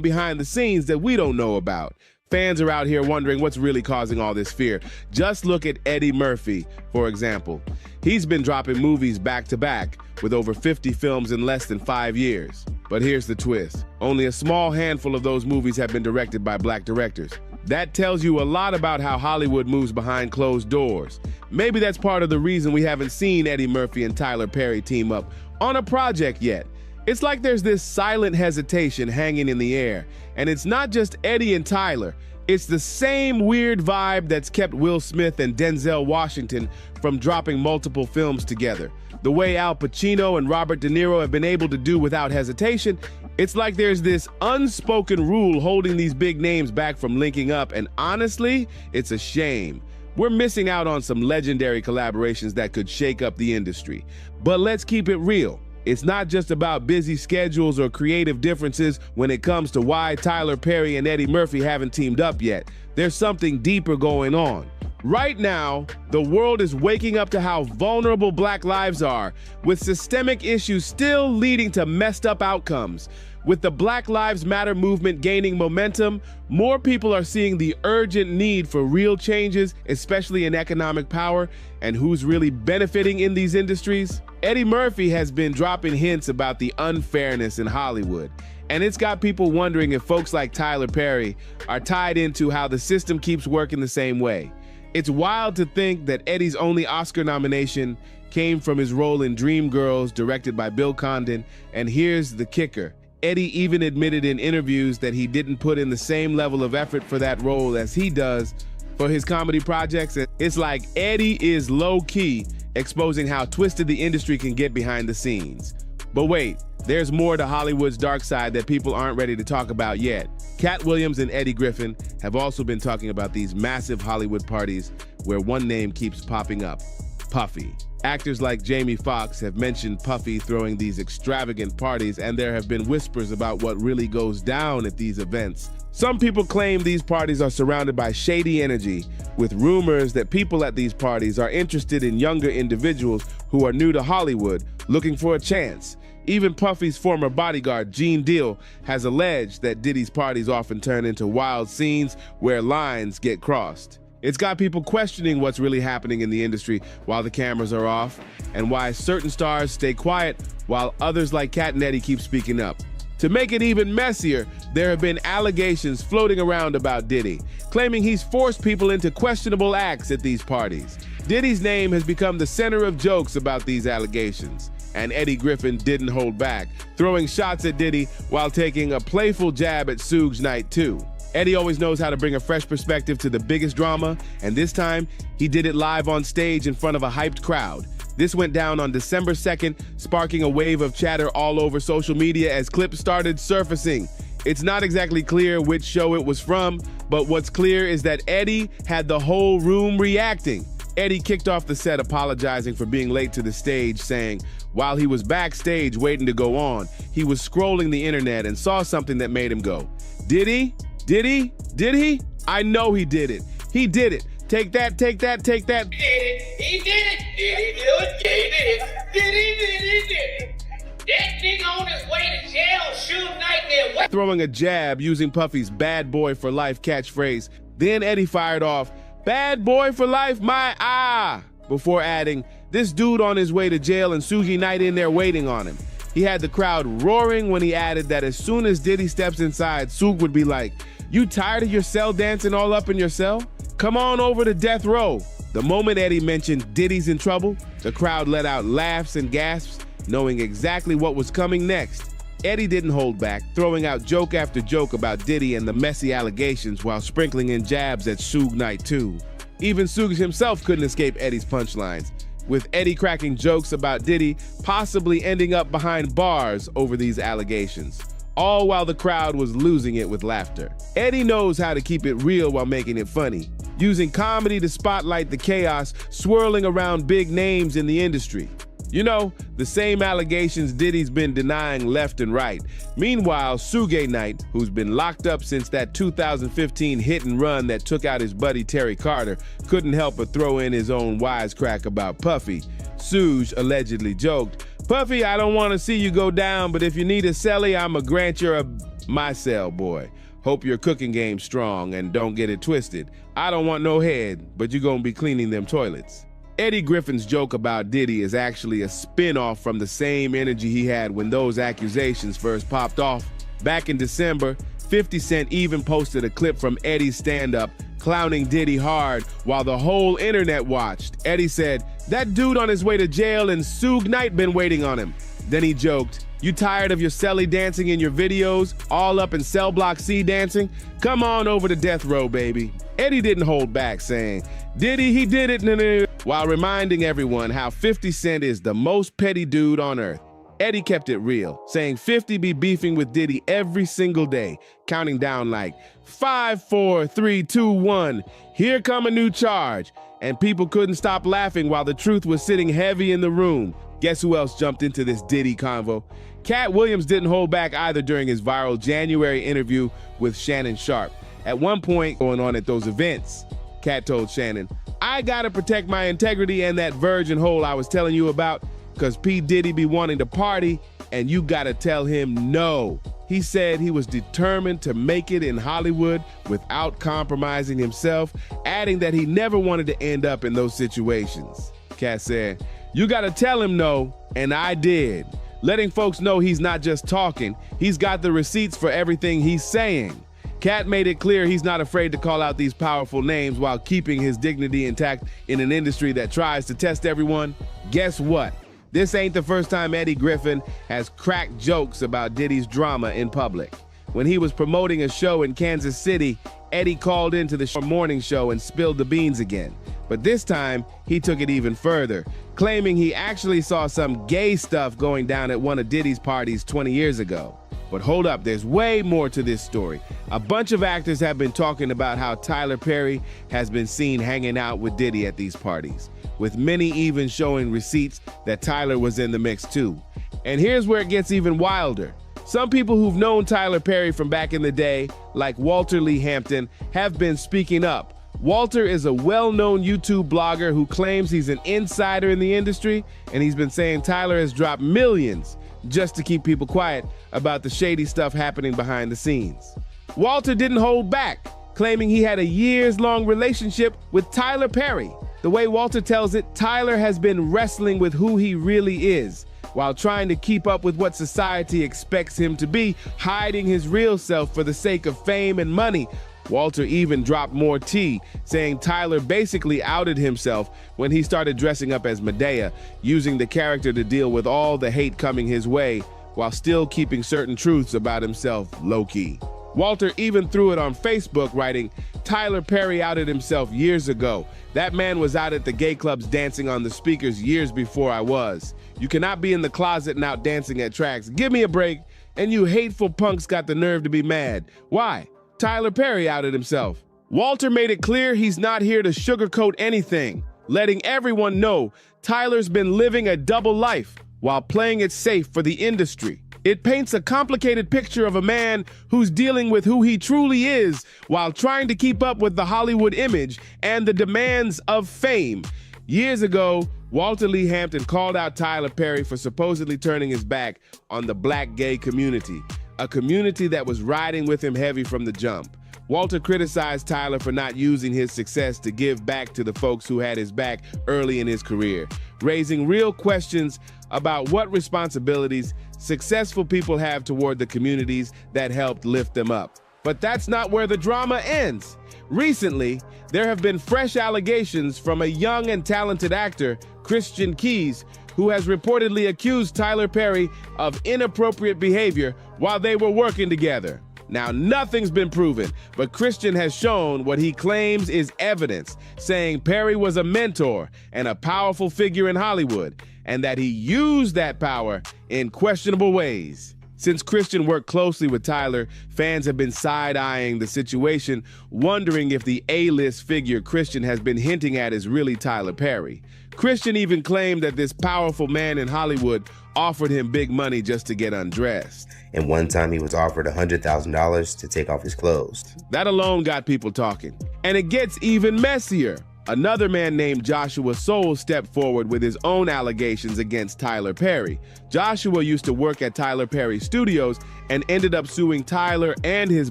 behind the scenes that we don't know about. Fans are out here wondering what's really causing all this fear. Just look at Eddie Murphy, for example. He's been dropping movies back to back with over 50 films in less than 5 years. But here's the twist. Only a small handful of those movies have been directed by black directors. That tells you a lot about how Hollywood moves behind closed doors. Maybe that's part of the reason we haven't seen Eddie Murphy and Tyler Perry team up on a project yet. It's like there's this silent hesitation hanging in the air. And it's not just Eddie and Tyler. It's the same weird vibe that's kept Will Smith and Denzel Washington from dropping multiple films together. The way Al Pacino and Robert De Niro have been able to do without hesitation, it's like there's this unspoken rule holding these big names back from linking up, and honestly, it's a shame. We're missing out on some legendary collaborations that could shake up the industry. But let's keep it real. It's not just about busy schedules or creative differences when it comes to why Tyler Perry and Eddie Murphy haven't teamed up yet. There's something deeper going on. Right now, the world is waking up to how vulnerable black lives are, with systemic issues still leading to messed up outcomes. With the Black Lives Matter movement gaining momentum, more people are seeing the urgent need for real changes, especially in economic power. And who's really benefiting in these industries? Eddie Murphy has been dropping hints about the unfairness in Hollywood, and it's got people wondering if folks like Tyler Perry are tied into how the system keeps working the same way. It's wild to think that Eddie's only Oscar nomination came from his role in Dreamgirls, directed by Bill Condon, and here's the kicker. Eddie even admitted in interviews that he didn't put in the same level of effort for that role as he does for his comedy projects. It's like Eddie is low-key exposing how twisted the industry can get behind the scenes. But wait, there's more to Hollywood's dark side that people aren't ready to talk about yet. Cat Williams and Eddie Griffin have also been talking about these massive Hollywood parties where one name keeps popping up: Puffy. Actors like Jamie Foxx have mentioned Puffy throwing these extravagant parties, and there have been whispers about what really goes down at these events. Some people claim these parties are surrounded by shady energy, with rumors that people at these parties are interested in younger individuals who are new to Hollywood, looking for a chance. Even Puffy's former bodyguard, Gene Deal, has alleged that Diddy's parties often turn into wild scenes where lines get crossed. It's got people questioning what's really happening in the industry while the cameras are off, and why certain stars stay quiet while others like Cat and Eddie keep speaking up. To make it even messier, there have been allegations floating around about Diddy, claiming he's forced people into questionable acts at these parties. Diddy's name has become the center of jokes about these allegations, and Eddie Griffin didn't hold back, throwing shots at Diddy while taking a playful jab at Suge Knight too. Eddie always knows how to bring a fresh perspective to the biggest drama, and this time, he did it live on stage in front of a hyped crowd. This went down on December 2nd, sparking a wave of chatter all over social media as clips started surfacing. It's not exactly clear which show it was from, but what's clear is that Eddie had the whole room reacting. Eddie kicked off the set apologizing for being late to the stage, saying while he was backstage waiting to go on, he was scrolling the internet and saw something that made him go, "Did he? Did he? Did he? I know he did it. He did it. Take that, take that, take that." He did it. He did it. Did he do it? Did he did it? Did he did it? Did it? That nigga on his way to jail, Suge Knight there. What? Throwing a jab using Puffy's "bad boy for life" catchphrase. Then Eddie fired off, "Bad boy for life, my ah," before adding, "This dude on his way to jail and Suge Knight in there waiting on him." He had the crowd roaring when he added that as soon as Diddy steps inside, Suge would be like, "You tired of your cell dancing all up in your cell? Come on over to death row." The moment Eddie mentioned Diddy's in trouble, the crowd let out laughs and gasps, knowing exactly what was coming next. Eddie didn't hold back, throwing out joke after joke about Diddy and the messy allegations while sprinkling in jabs at Suge Knight too. Even Suge himself couldn't escape Eddie's punchlines, with Eddie cracking jokes about Diddy possibly ending up behind bars over these allegations, all while the crowd was losing it with laughter. Eddie knows how to keep it real while making it funny, using comedy to spotlight the chaos swirling around big names in the industry. You know, the same allegations Diddy's been denying left and right. Meanwhile, Suge Knight, who's been locked up since that 2015 hit and run that took out his buddy Terry Carter, couldn't help but throw in his own wisecrack about Puffy. Suge allegedly joked, "Puffy, I don't want to see you go down, but if you need a celly, I'ma grant you my cell, boy. Hope your cooking game's strong and don't get it twisted. I don't want no head, but you gonna be cleaning them toilets." Eddie Griffin's joke about Diddy is actually a spin-off from the same energy he had when those accusations first popped off. Back in December, 50 Cent even posted a clip from Eddie's stand-up clowning Diddy hard while the whole internet watched. Eddie said, "That dude on his way to jail and Suge Knight been waiting on him." Then he joked, "You tired of your celly dancing in your videos, all up in Cell Block C dancing? Come on over to death row, baby." Eddie didn't hold back, saying, "Diddy, he did it," while reminding everyone how 50 Cent is the most petty dude on earth. Eddie kept it real, saying 50 be beefing with Diddy every single day, counting down like 5, 4, 3, 2, 1, here come a new charge. And people couldn't stop laughing while the truth was sitting heavy in the room. Guess who else jumped into this Diddy convo? Cat Williams didn't hold back either during his viral January interview with Shannon Sharpe. At one point going on at those events, Cat told Shannon, "I gotta protect my integrity and that virgin hole I was telling you about, cause P. Diddy be wanting to party and you gotta tell him no." He said he was determined to make it in Hollywood without compromising himself, adding that he never wanted to end up in those situations. Cat said, You gotta tell him no, and I did. Letting folks know he's not just talking, he's got the receipts for everything he's saying. Cat made it clear he's not afraid to call out these powerful names while keeping his dignity intact in an industry that tries to test everyone. Guess what? This ain't the first time Eddie Griffin has cracked jokes about Diddy's drama in public. When he was promoting a show in Kansas City, Eddie called into the morning show and spilled the beans again. But this time, he took it even further, claiming he actually saw some gay stuff going down at one of Diddy's parties 20 years ago. But hold up, there's way more to this story. A bunch of actors have been talking about how Tyler Perry has been seen hanging out with Diddy at these parties, with many even showing receipts that Tyler was in the mix too. And here's where it gets even wilder. Some people who've known Tyler Perry from back in the day, like Walter Lee Hampton, have been speaking up. Walter is a well-known YouTube blogger who claims he's an insider in the industry, and he's been saying Tyler has dropped millions just to keep people quiet about the shady stuff happening behind the scenes. Walter didn't hold back, claiming he had a years-long relationship with Tyler Perry. The way Walter tells it, Tyler has been wrestling with who he really is, while trying to keep up with what society expects him to be, hiding his real self for the sake of fame and money. Walter even dropped more tea, saying Tyler basically outed himself when he started dressing up as Medea, using the character to deal with all the hate coming his way, while still keeping certain truths about himself low-key. Walter even threw it on Facebook, writing, "Tyler Perry outed himself years ago. That man was out at the gay clubs dancing on the speakers years before I was. You cannot be in the closet and out dancing at tracks. Give me a break. And you hateful punks got the nerve to be mad. Why? Tyler Perry outed himself." Walter made it clear he's not here to sugarcoat anything, letting everyone know Tyler's been living a double life while playing it safe for the industry. It paints a complicated picture of a man who's dealing with who he truly is while trying to keep up with the Hollywood image and the demands of fame. Years ago, Walter Lee Hampton called out Tyler Perry for supposedly turning his back on the black gay community, a community that was riding with him heavy from the jump. Walter criticized Tyler for not using his success to give back to the folks who had his back early in his career, raising real questions about what responsibilities successful people have toward the communities that helped lift them up. But that's not where the drama ends. Recently, there have been fresh allegations from a young and talented actor, Christian Keys, who has reportedly accused Tyler Perry of inappropriate behavior while they were working together. Now, nothing's been proven, but Christian has shown what he claims is evidence, saying Perry was a mentor and a powerful figure in Hollywood, and that he used that power in questionable ways. Since Christian worked closely with Tyler, fans have been side-eyeing the situation, wondering if the A-list figure Christian has been hinting at is really Tyler Perry. Christian even claimed that this powerful man in Hollywood offered him big money just to get undressed. And one time he was offered $100,000 to take off his clothes. That alone got people talking. And it gets even messier. Another man named Joshua Soul stepped forward with his own allegations against Tyler Perry. Joshua used to work at Tyler Perry Studios and ended up suing Tyler and his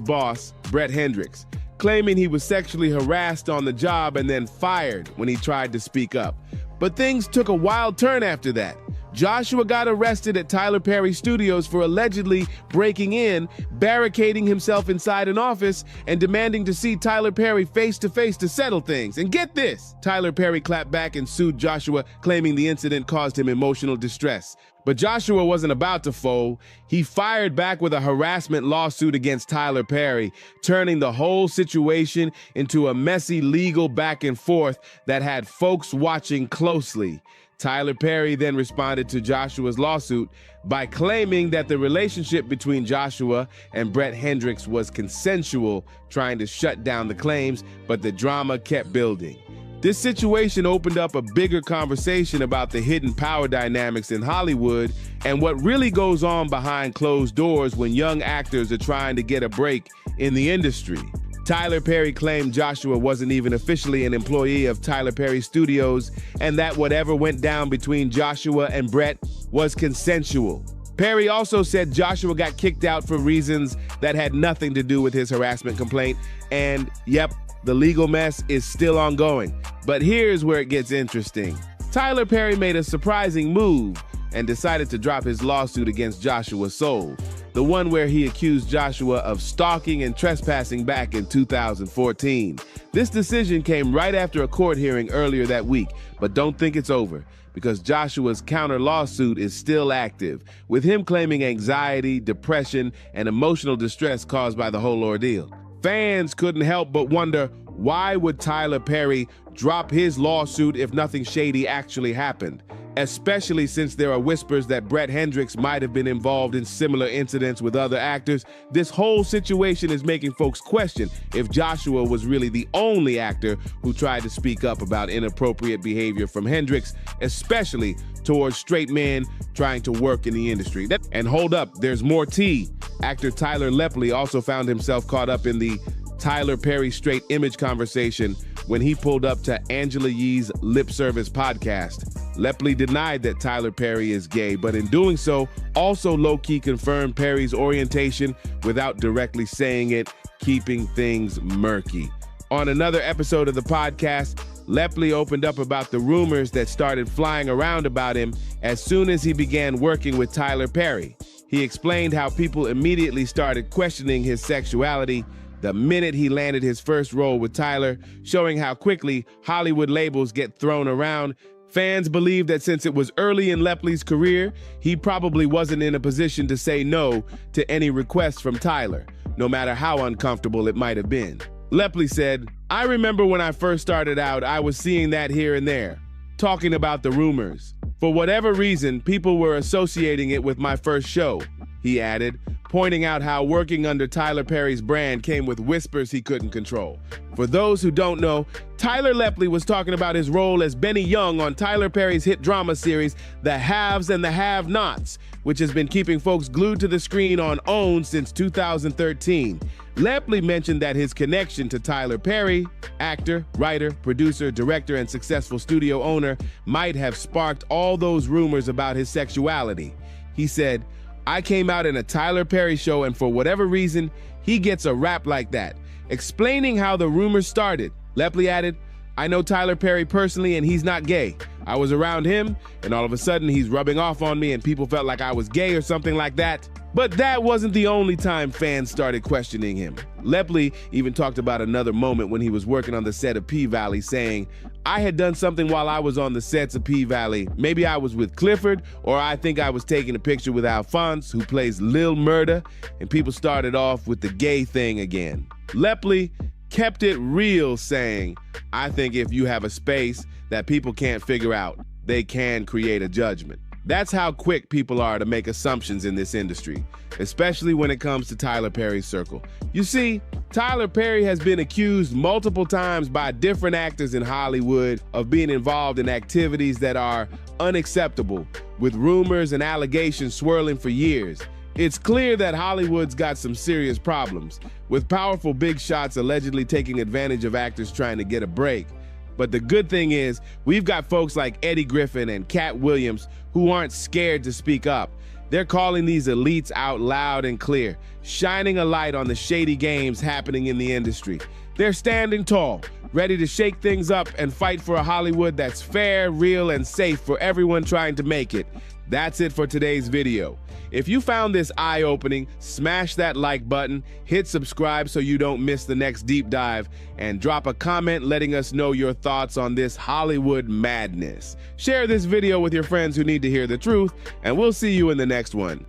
boss, Brett Hendricks, claiming he was sexually harassed on the job and then fired when he tried to speak up. But things took a wild turn after that. Joshua got arrested at Tyler Perry Studios for allegedly breaking in, barricading himself inside an office, and demanding to see Tyler Perry face-to-face to settle things. And get this, Tyler Perry clapped back and sued Joshua, claiming the incident caused him emotional distress. But Joshua wasn't about to fold. He fired back with a harassment lawsuit against Tyler Perry, turning the whole situation into a messy legal back and forth that had folks watching closely. Tyler Perry then responded to Joshua's lawsuit by claiming that the relationship between Joshua and Brett Hendricks was consensual, trying to shut down the claims, but the drama kept building. This situation opened up a bigger conversation about the hidden power dynamics in Hollywood and what really goes on behind closed doors when young actors are trying to get a break in the industry. Tyler Perry claimed Joshua wasn't even officially an employee of Tyler Perry Studios and that whatever went down between Joshua and Brett was consensual. Perry also said Joshua got kicked out for reasons that had nothing to do with his harassment complaint, and yep, the legal mess is still ongoing. But here's where it gets interesting. Tyler Perry made a surprising move and decided to drop his lawsuit against Joshua Soul, the one where he accused Joshua of stalking and trespassing back in 2014. This decision came right after a court hearing earlier that week, but don't think it's over, because Joshua's counter lawsuit is still active, with him claiming anxiety, depression, and emotional distress caused by the whole ordeal. Fans couldn't help but wonder, why would Tyler Perry drop his lawsuit if nothing shady actually happened? Especially since there are whispers that Brett Hendricks might have been involved in similar incidents with other actors. This whole situation is making folks question if Joshua was really the only actor who tried to speak up about inappropriate behavior from Hendricks, especially towards straight men trying to work in the industry. And hold up, there's more tea. Actor Tyler Lepley also found himself caught up in the Tyler Perry straight image conversation when he pulled up to Angela Yee's Lip Service podcast. Lepley denied that Tyler Perry is gay, but in doing so, also low-key confirmed Perry's orientation without directly saying it, keeping things murky. On another episode of the podcast, Lepley opened up about the rumors that started flying around about him as soon as he began working with Tyler Perry. He explained how people immediately started questioning his sexuality the minute he landed his first role with Tyler, showing how quickly Hollywood labels get thrown around. Fans believe that since it was early in Lepley's career, he probably wasn't in a position to say no to any requests from Tyler, no matter how uncomfortable it might have been. Lepley said, "I remember when I first started out, I was seeing that here and there, talking about the rumors. For whatever reason, people were associating it with my first show," he added, pointing out how working under Tyler Perry's brand came with whispers he couldn't control. For those who don't know, Tyler Lepley was talking about his role as Benny Young on Tyler Perry's hit drama series, The Haves and the Have-Nots, which has been keeping folks glued to the screen on OWN since 2013. Lepley mentioned that his connection to Tyler Perry, actor, writer, producer, director, and successful studio owner, might have sparked all those rumors about his sexuality. He said, "I came out in a Tyler Perry show, and for whatever reason, he gets a rap like that." Explaining how the rumors started, Lepley added, "I know Tyler Perry personally, and he's not gay. I was around him, and all of a sudden he's rubbing off on me, and people felt like I was gay or something like that." But that wasn't the only time fans started questioning him. Lepley even talked about another moment when he was working on the set of P-Valley, saying, "I had done something while I was on the sets of P-Valley. Maybe I was with Clifford, or I think I was taking a picture with Alphonse, who plays Lil Murda, and people started off with the gay thing again." Lepley kept it real, saying, "I think if you have a space that people can't figure out, they can create a judgment." That's how quick people are to make assumptions in this industry, especially when it comes to Tyler Perry's circle. You see, Tyler Perry has been accused multiple times by different actors in Hollywood of being involved in activities that are unacceptable, with rumors and allegations swirling for years. It's clear that Hollywood's got some serious problems, with powerful big shots allegedly taking advantage of actors trying to get a break. But the good thing is, we've got folks like Eddie Griffin and Cat Williams who aren't scared to speak up. They're calling these elites out loud and clear, shining a light on the shady games happening in the industry. They're standing tall, ready to shake things up and fight for a Hollywood that's fair, real, and safe for everyone trying to make it. That's it for today's video. If you found this eye-opening, smash that like button, hit subscribe so you don't miss the next deep dive, and drop a comment letting us know your thoughts on this Hollywood madness. Share this video with your friends who need to hear the truth, and we'll see you in the next one.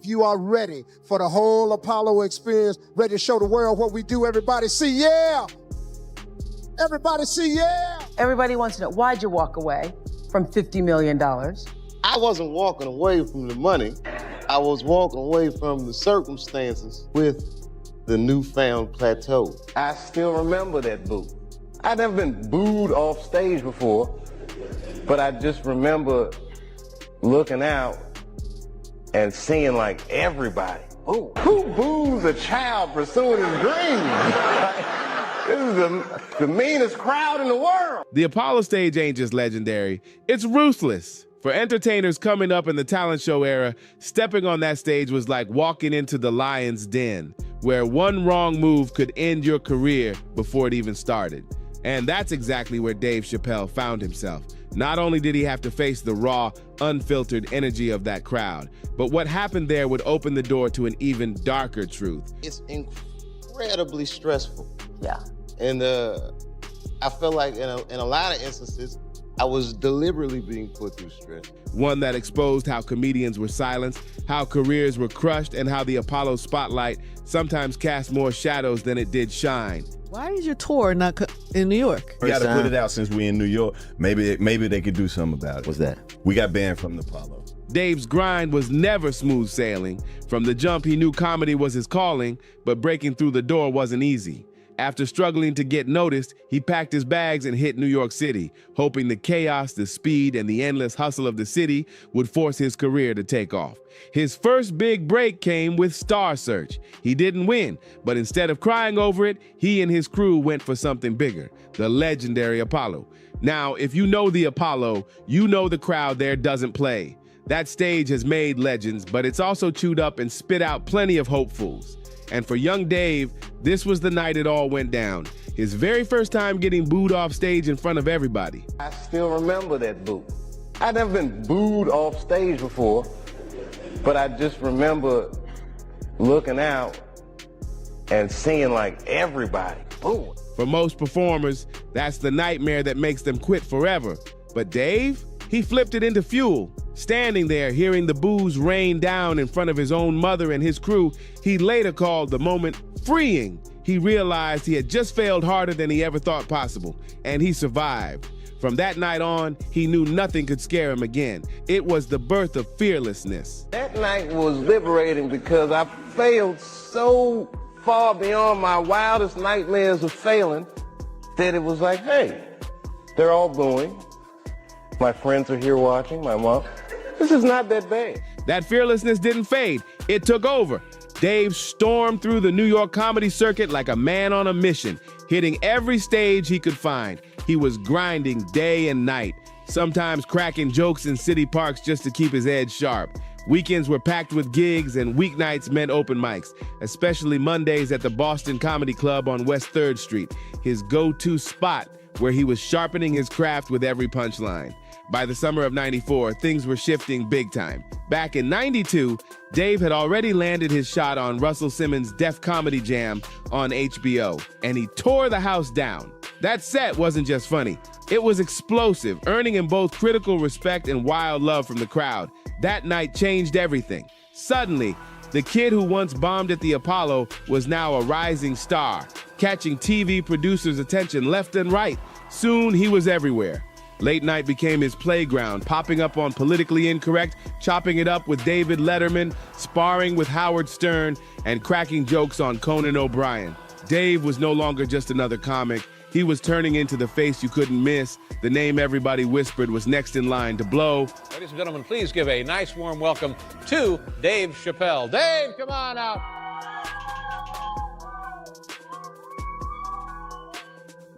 If you are ready for the whole Apollo experience, ready to show the world what we do, everybody see yeah! Everybody see yeah! Everybody wants to know, why'd you walk away from $50 million? I wasn't walking away from the money. I was walking away from the circumstances with the newfound plateau. I still remember that boo. I'd never been booed off stage before, but I just remember looking out and seeing like everybody. Oh, who boos a child pursuing his dreams? This is the meanest crowd in the world. The Apollo stage ain't just legendary, it's ruthless. For entertainers coming up in the talent show era, stepping on that stage was like walking into the lion's den, where one wrong move could end your career before it even started. And that's exactly where Dave Chappelle found himself. Not only did he have to face the raw, unfiltered energy of that crowd, but what happened there would open the door to an even darker truth. It's incredibly stressful. Yeah. And I feel like in a lot of instances, I was deliberately being put through stress. One that exposed how comedians were silenced, how careers were crushed, and how the Apollo spotlight sometimes cast more shadows than it did shine. Why is your tour not in New York? We got to put it out since we're in New York. Maybe they could do something about it. What's that? We got banned from the Apollo. Dave's grind was never smooth sailing. From the jump, he knew comedy was his calling, but breaking through the door wasn't easy. After struggling to get noticed, he packed his bags and hit New York City, hoping the chaos, the speed, and the endless hustle of the city would force his career to take off. His first big break came with Star Search. He didn't win, but instead of crying over it, he and his crew went for something bigger, the legendary Apollo. Now, if you know the Apollo, you know the crowd there doesn't play. That stage has made legends, but it's also chewed up and spit out plenty of hopefuls. And for young Dave, this was the night it all went down. His very first time getting booed off stage in front of everybody. I still remember that boo. I'd never been booed off stage before, but I just remember looking out and seeing like everybody booing. For most performers, that's the nightmare that makes them quit forever. But Dave, he flipped it into fuel. Standing there, hearing the boos rain down in front of his own mother and his crew, he later called the moment freeing. He realized he had just failed harder than he ever thought possible, and he survived. From that night on, he knew nothing could scare him again. It was the birth of fearlessness. That night was liberating because I failed so far beyond my wildest nightmares of failing that it was like, hey, they're all booing. My friends are here watching, my mom. This is not that bad. That fearlessness didn't fade. It took over. Dave stormed through the New York comedy circuit like a man on a mission, hitting every stage he could find. He was grinding day and night, sometimes cracking jokes in city parks just to keep his edge sharp. Weekends were packed with gigs and weeknights meant open mics, especially Mondays at the Boston Comedy Club on West 3rd Street, his go-to spot where he was sharpening his craft with every punchline. By the summer of '94, things were shifting big time. Back in '92, Dave had already landed his shot on Russell Simmons' Def Comedy Jam on HBO, and he tore the house down. That set wasn't just funny. It was explosive, earning him both critical respect and wild love from the crowd. That night changed everything. Suddenly, the kid who once bombed at the Apollo was now a rising star, catching TV producers' attention left and right. Soon, he was everywhere. Late night became his playground, popping up on Politically Incorrect, chopping it up with David Letterman, sparring with Howard Stern, and cracking jokes on Conan O'Brien. Dave was no longer just another comic. He was turning into the face you couldn't miss. The name everybody whispered was next in line to blow. Ladies and gentlemen, please give a nice warm welcome to Dave Chappelle. Dave, come on out.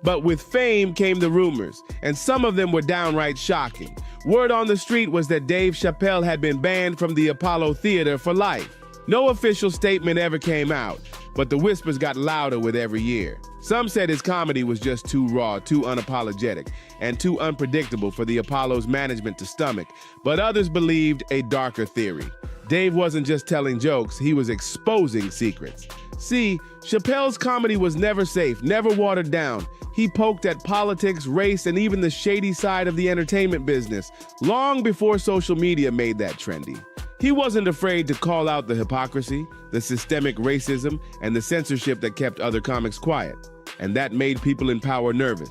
But with fame came the rumors, and some of them were downright shocking. Word on the street was that Dave Chappelle had been banned from the Apollo Theater for life. No official statement ever came out, but the whispers got louder with every year. Some said his comedy was just too raw, too unapologetic, and too unpredictable for the Apollo's management to stomach, but others believed a darker theory. Dave wasn't just telling jokes, he was exposing secrets. See, Chappelle's comedy was never safe, never watered down. He poked at politics, race, and even the shady side of the entertainment business, long before social media made that trendy. He wasn't afraid to call out the hypocrisy, the systemic racism, and the censorship that kept other comics quiet. And that made people in power nervous,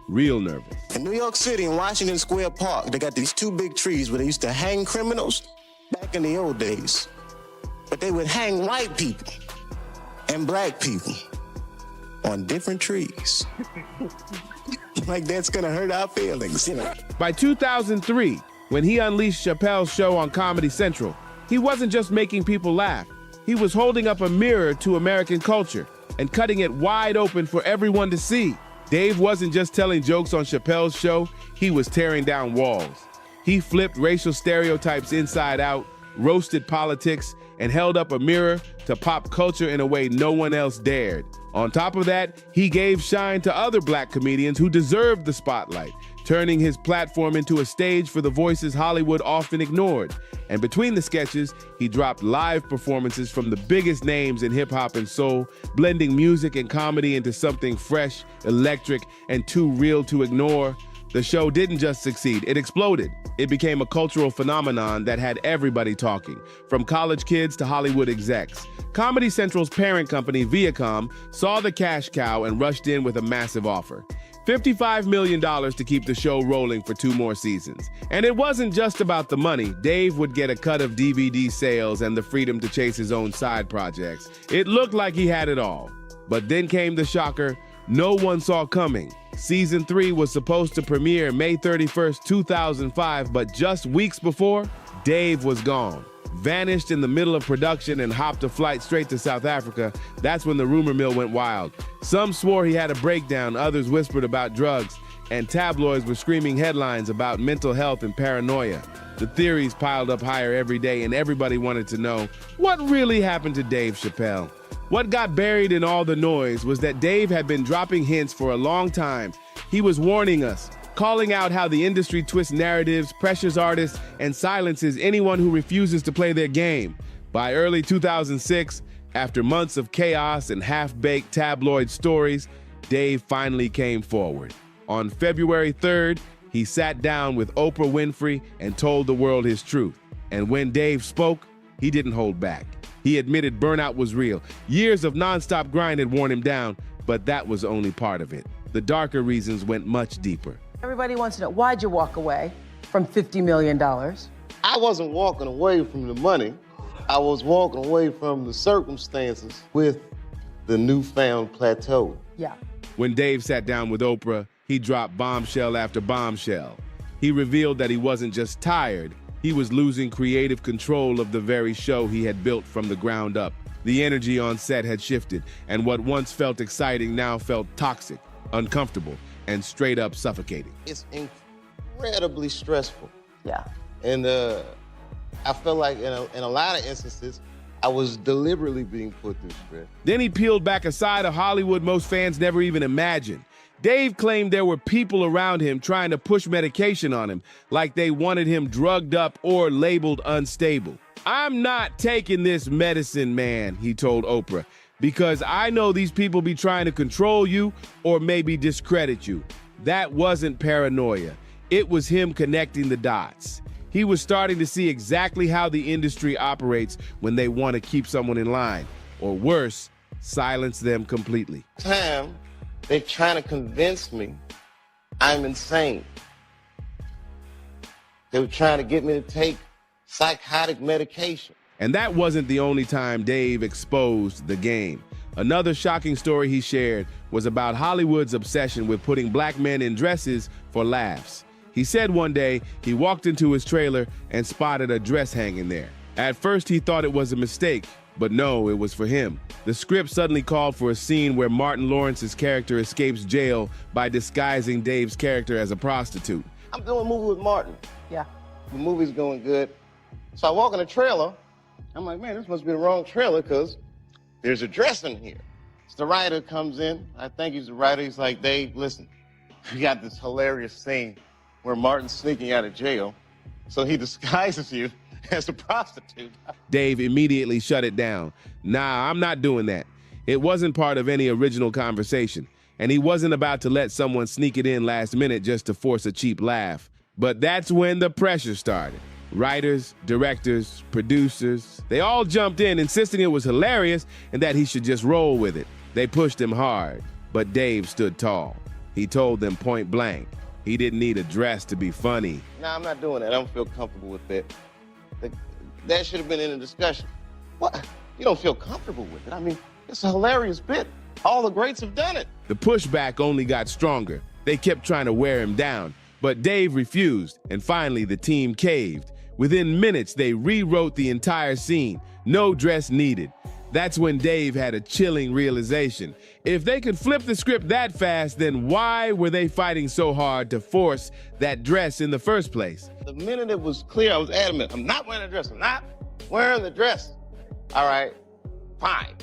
real nervous. In New York City, in Washington Square Park, they got these two big trees where they used to hang criminals back in the old days. But they would hang white people and black people on different trees. Like that's gonna hurt our feelings, you know. By 2003, when he unleashed Chappelle's show on Comedy Central, he wasn't just making people laugh. He was holding up a mirror to American culture and cutting it wide open for everyone to see. Dave wasn't just telling jokes on Chappelle's show, he was tearing down walls. He flipped racial stereotypes inside out, roasted politics, and held up a mirror to pop culture in a way no one else dared. On top of that, he gave shine to other black comedians who deserved the spotlight, turning his platform into a stage for the voices Hollywood often ignored. And between the sketches, he dropped live performances from the biggest names in hip-hop and soul, blending music and comedy into something fresh, electric, and too real to ignore. The show didn't just succeed, it exploded. It became a cultural phenomenon that had everybody talking, from college kids to Hollywood execs. Comedy Central's parent company, Viacom, saw the cash cow and rushed in with a massive offer. $55 million to keep the show rolling for 2 more seasons. And it wasn't just about the money. Dave would get a cut of DVD sales and the freedom to chase his own side projects. It looked like he had it all. But then came the shocker no one saw coming. Season 3 was supposed to premiere May 31st, 2005, but just weeks before, Dave was gone. Vanished in the middle of production and hopped a flight straight to South Africa. That's when the rumor mill went wild. Some swore he had a breakdown, others whispered about drugs, and tabloids were screaming headlines about mental health and paranoia. The theories piled up higher every day, and everybody wanted to know what really happened to Dave Chappelle. What got buried in all the noise was that Dave had been dropping hints for a long time. He was warning us, calling out how the industry twists narratives, pressures artists, and silences anyone who refuses to play their game. By early 2006, after months of chaos and half-baked tabloid stories, Dave finally came forward. On February 3rd, he sat down with Oprah Winfrey and told the world his truth. And when Dave spoke, he didn't hold back. He admitted burnout was real. Years of nonstop grind had worn him down, but that was only part of it. The darker reasons went much deeper. Everybody wants to know, why'd you walk away from $50 million? I wasn't walking away from the money. I was walking away from the circumstances with the newfound plateau. Yeah. When Dave sat down with Oprah, he dropped bombshell after bombshell. He revealed that he wasn't just tired, he was losing creative control of the very show he had built from the ground up. The energy on set had shifted, and what once felt exciting now felt toxic, uncomfortable, and straight up suffocating. It's incredibly stressful. Yeah. And I feel like in a lot of instances, I was deliberately being put through stress. Then he peeled back a side of Hollywood most fans never even imagined. Dave claimed there were people around him trying to push medication on him, like they wanted him drugged up or labeled unstable. "I'm not taking this medicine, man," he told Oprah, "because I know these people be trying to control you or maybe discredit you." That wasn't paranoia. It was him connecting the dots. He was starting to see exactly how the industry operates when they want to keep someone in line, or worse, silence them completely. They're trying to convince me I'm insane. They were trying to get me to take psychotic medication. And that wasn't the only time Dave exposed the game. Another shocking story he shared was about Hollywood's obsession with putting black men in dresses for laughs. He said one day he walked into his trailer and spotted a dress hanging there. At first he thought it was a mistake, but no, it was for him. The script suddenly called for a scene where Martin Lawrence's character escapes jail by disguising Dave's character as a prostitute. I'm doing a movie with Martin. Yeah. The movie's going good. So I walk in the trailer. I'm like, man, this must be the wrong trailer because there's a dress in here. So the writer comes in. I think he's the writer. He's like, Dave, listen, we got this hilarious scene where Martin's sneaking out of jail. So he disguises you as a prostitute. Dave immediately shut it down. "Nah, I'm not doing that." It wasn't part of any original conversation, and he wasn't about to let someone sneak it in last minute just to force a cheap laugh. But that's when the pressure started. Writers, directors, producers, they all jumped in, insisting it was hilarious and that he should just roll with it. They pushed him hard, but Dave stood tall. He told them point blank, he didn't need a dress to be funny. Nah, I'm not doing that. I don't feel comfortable with that. That should have been in a discussion. What? You don't feel comfortable with it? I mean, it's a hilarious bit. All the greats have done it. The pushback only got stronger. They kept trying to wear him down, but Dave refused, and finally the team caved. Within minutes, they rewrote the entire scene. No dress needed. That's when Dave had a chilling realization. If they could flip the script that fast, then why were they fighting so hard to force that dress in the first place? The minute it was clear, I was adamant. I'm not wearing a dress. I'm not wearing the dress. All right, fine.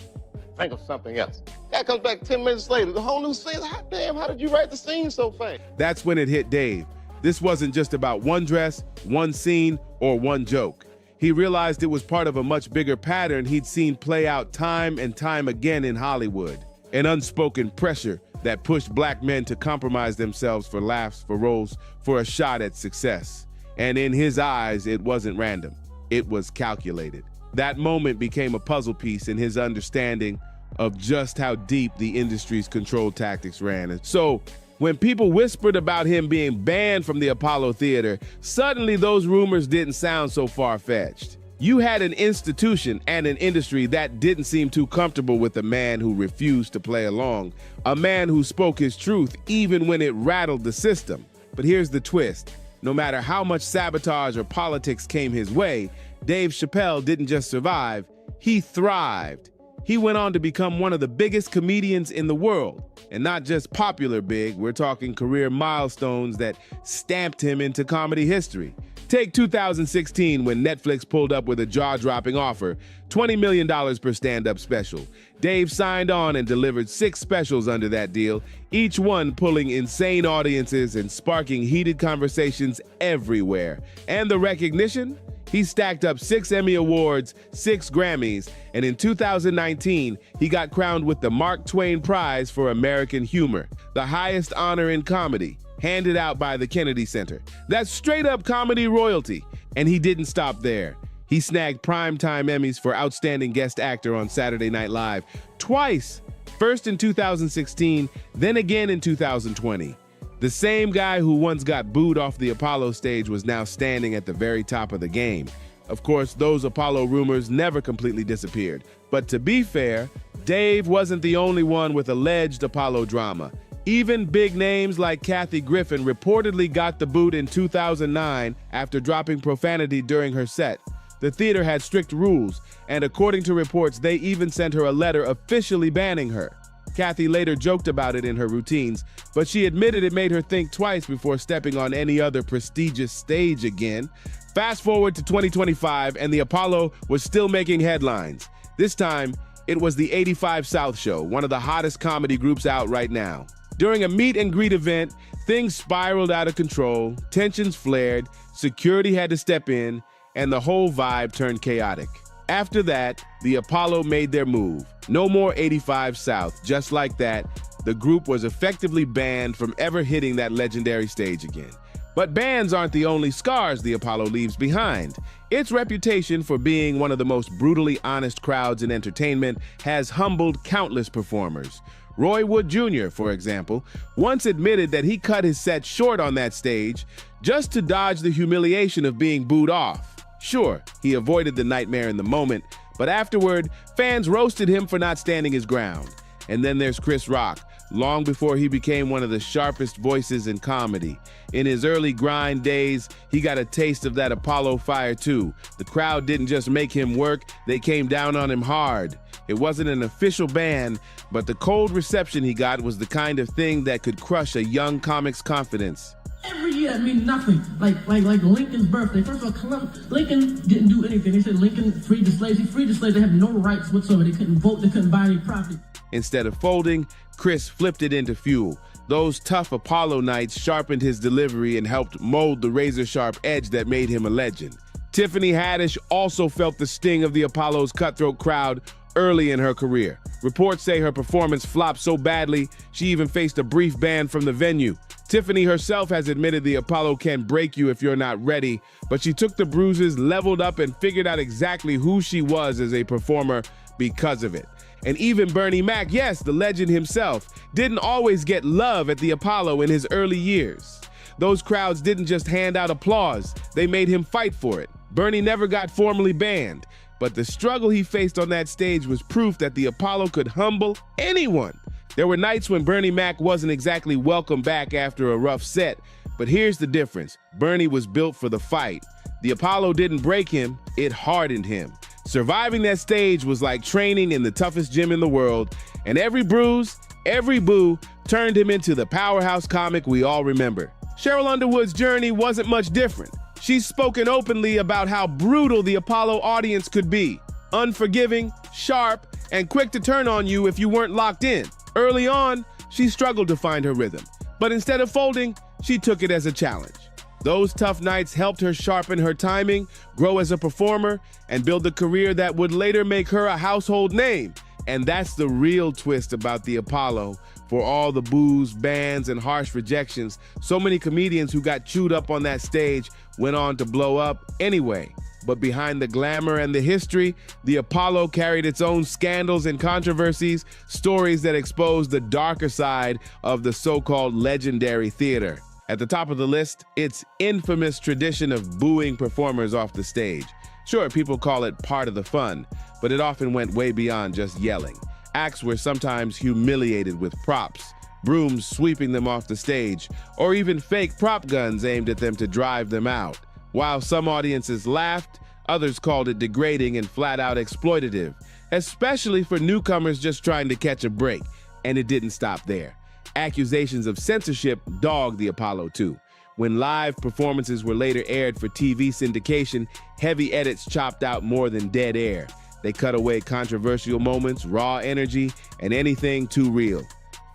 Think of something else. Guy comes back 10 minutes later, the whole new scene. Hot damn, how did you write the scene so fast? That's when it hit Dave. This wasn't just about one dress, one scene, or one joke. He realized it was part of a much bigger pattern he'd seen play out time and time again in Hollywood. An unspoken pressure that pushed black men to compromise themselves for laughs, for roles, for a shot at success. And in his eyes, it wasn't random. It was calculated. That moment became a puzzle piece in his understanding of just how deep the industry's control tactics ran. And so, when people whispered about him being banned from the Apollo Theater, suddenly those rumors didn't sound so far-fetched. You had an institution and an industry that didn't seem too comfortable with a man who refused to play along, a man who spoke his truth even when it rattled the system. But here's the twist. No matter how much sabotage or politics came his way, Dave Chappelle didn't just survive, he thrived. He went on to become one of the biggest comedians in the world. And not just popular big, we're talking career milestones that stamped him into comedy history. Take 2016 when Netflix pulled up with a jaw-dropping offer, $20 million per stand-up special. Dave signed on and delivered 6 specials under that deal, each one pulling insane audiences and sparking heated conversations everywhere. And the recognition? He stacked up 6 Emmy Awards, 6 Grammys, and in 2019, he got crowned with the Mark Twain Prize for American Humor, the highest honor in comedy, handed out by the Kennedy Center. That's straight-up comedy royalty. And he didn't stop there. He snagged Primetime Emmys for Outstanding Guest Actor on Saturday Night Live twice, first in 2016, then again in 2020. The same guy who once got booed off the Apollo stage was now standing at the very top of the game. Of course, those Apollo rumors never completely disappeared. But to be fair, Dave wasn't the only one with alleged Apollo drama. Even big names like Kathy Griffin reportedly got the boot in 2009 after dropping profanity during her set. The theater had strict rules, and according to reports, they even sent her a letter officially banning her. Kathy later joked about it in her routines, but she admitted it made her think twice before stepping on any other prestigious stage again. Fast forward to 2025, and the Apollo was still making headlines. This time, it was the 85 South Show, one of the hottest comedy groups out right now. During a meet and greet event, things spiraled out of control, tensions flared, security had to step in, and the whole vibe turned chaotic. After that, the Apollo made their move. No more 85 South. Just like that, the group was effectively banned from ever hitting that legendary stage again. But bans aren't the only scars the Apollo leaves behind. Its reputation for being one of the most brutally honest crowds in entertainment has humbled countless performers. Roy Wood Jr., for example, once admitted that he cut his set short on that stage just to dodge the humiliation of being booed off. Sure, he avoided the nightmare in the moment, but afterward, fans roasted him for not standing his ground. And then there's Chris Rock, long before he became one of the sharpest voices in comedy. In his early grind days, he got a taste of that Apollo fire too. The crowd didn't just make him work, they came down on him hard. It wasn't an official ban, but the cold reception he got was the kind of thing that could crush a young comic's confidence. Every year, I mean nothing. Like Lincoln's birthday. First of all, Lincoln didn't do anything. They said Lincoln freed the slaves. He freed the slaves. They had no rights whatsoever. They couldn't vote. They couldn't buy any property. Instead of folding, Chris flipped it into fuel. Those tough Apollo nights sharpened his delivery and helped mold the razor-sharp edge that made him a legend. Tiffany Haddish also felt the sting of the Apollo's cutthroat crowd early in her career. Reports say her performance flopped so badly, she even faced a brief ban from the venue. Tiffany herself has admitted the Apollo can break you if you're not ready, but she took the bruises, leveled up, and figured out exactly who she was as a performer because of it. And even Bernie Mac, yes, the legend himself, didn't always get love at the Apollo in his early years. Those crowds didn't just hand out applause, they made him fight for it. Bernie never got formally banned, but the struggle he faced on that stage was proof that the Apollo could humble anyone. There were nights when Bernie Mac wasn't exactly welcome back after a rough set, but here's the difference. Bernie was built for the fight. The Apollo didn't break him, it hardened him. Surviving that stage was like training in the toughest gym in the world, and every bruise, every boo turned him into the powerhouse comic we all remember. Cheryl Underwood's journey wasn't much different. She's spoken openly about how brutal the Apollo audience could be. unforgiving, sharp, and quick to turn on you if you weren't locked in. Early on, she struggled to find her rhythm, but instead of folding, she took it as a challenge. Those tough nights helped her sharpen her timing, grow as a performer, and build a career that would later make her a household name. And that's the real twist about the Apollo. For all the boos, bans, and harsh rejections, so many comedians who got chewed up on that stage went on to blow up anyway. But behind the glamour and the history, the Apollo carried its own scandals and controversies, stories that exposed the darker side of the so-called legendary theater. At the top of the list, its infamous tradition of booing performers off the stage. Sure, people call it part of the fun, but it often went way beyond just yelling. Acts were sometimes humiliated with props, brooms sweeping them off the stage, or even fake prop guns aimed at them to drive them out. While some audiences laughed, others called it degrading and flat-out exploitative, especially for newcomers just trying to catch a break. And it didn't stop there. Accusations of censorship dogged the Apollo too. When live performances were later aired for TV syndication, heavy edits chopped out more than dead air. They cut away controversial moments, raw energy, and anything too real.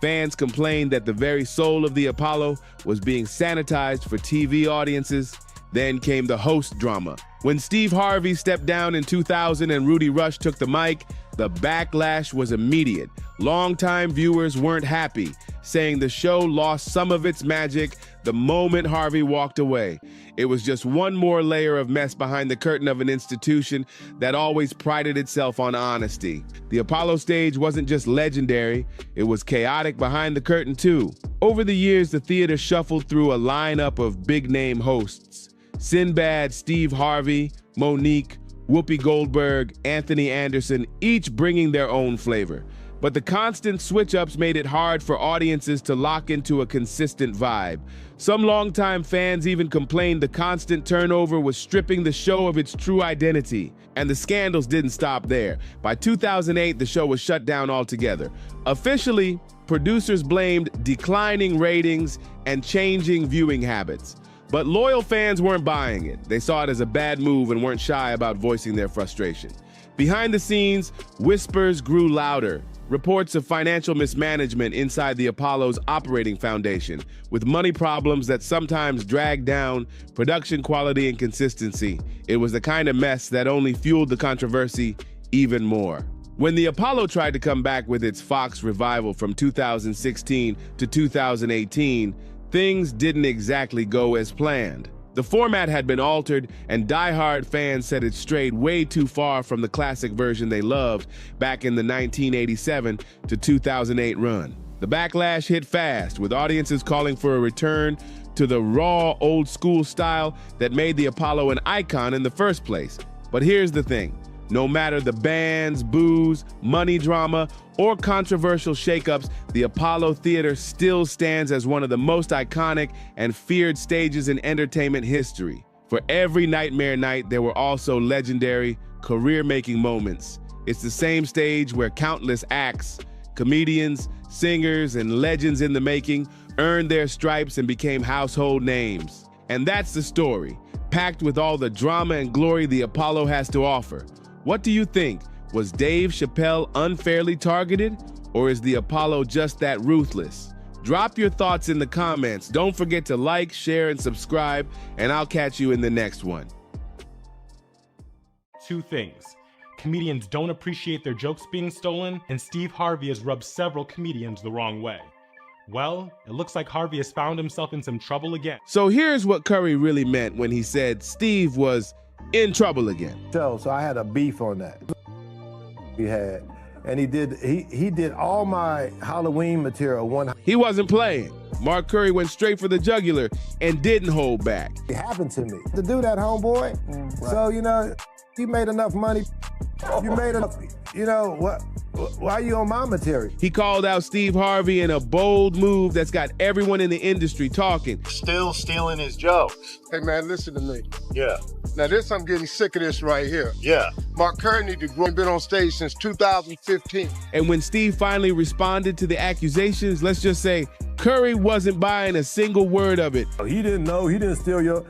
Fans complained that the very soul of the Apollo was being sanitized for TV audiences. Then came the host drama. When Steve Harvey stepped down in 2000 and Rudy Rush took the mic, the backlash was immediate. Longtime viewers weren't happy, saying the show lost some of its magic the moment Harvey walked away. It was just one more layer of mess behind the curtain of an institution that always prided itself on honesty. The Apollo stage wasn't just legendary, it was chaotic behind the curtain too. Over the years, the theater shuffled through a lineup of big-name hosts. Sinbad, Steve Harvey, Monique, Whoopi Goldberg, Anthony Anderson, each bringing their own flavor. But the constant switch-ups made it hard for audiences to lock into a consistent vibe. Some longtime fans even complained the constant turnover was stripping the show of its true identity. And the scandals didn't stop there. By 2008, the show was shut down altogether. Officially, producers blamed declining ratings and changing viewing habits. But loyal fans weren't buying it. They saw it as a bad move and weren't shy about voicing their frustration. Behind the scenes, whispers grew louder. Reports of financial mismanagement inside the Apollo's operating foundation, with money problems that sometimes dragged down production quality and consistency. It was the kind of mess that only fueled the controversy even more. When the Apollo tried to come back with its Fox revival from 2016 to 2018, things didn't exactly go as planned. The format had been altered, and diehard fans said it strayed way too far from the classic version they loved back in the 1987 to 2008 run. The backlash hit fast, with audiences calling for a return to the raw, old-school style that made the Apollo an icon in the first place. But here's the thing. No matter the bans, boos, money drama, or controversial shakeups, the Apollo Theater still stands as one of the most iconic and feared stages in entertainment history. For every nightmare night, there were also legendary, career-making moments. It's the same stage where countless acts, comedians, singers, and legends in the making earned their stripes and became household names. And that's the story, packed with all the drama and glory the Apollo has to offer. What do you think? Was Dave Chappelle unfairly targeted? Or is the Apollo just that ruthless? Drop your thoughts in the comments. Don't forget to like, share, and subscribe, and I'll catch you in the next one. Two things. Comedians don't appreciate their jokes being stolen, and Steve Harvey has rubbed several comedians the wrong way. Well, it looks like Harvey has found himself in some trouble again. So here's what Curry really meant when he said Steve was in trouble again. So I had a beef on that. He had, and he did all my Halloween material. He wasn't playing. Mark Curry went straight for the jugular and didn't hold back. It happened to me to do that, homeboy. Right. So you made enough money. You made enough. What? Why are you on my material? He called out Steve Harvey in a bold move that's got everyone in the industry talking. Still stealing his jokes. Hey man, listen to me. Yeah. Now I'm getting sick of this right here. Yeah. Mark Curry need to grow. Been on stage since 2015. And when Steve finally responded to the accusations, let's just say Curry wasn't buying a single word of it. He didn't know. He didn't steal your.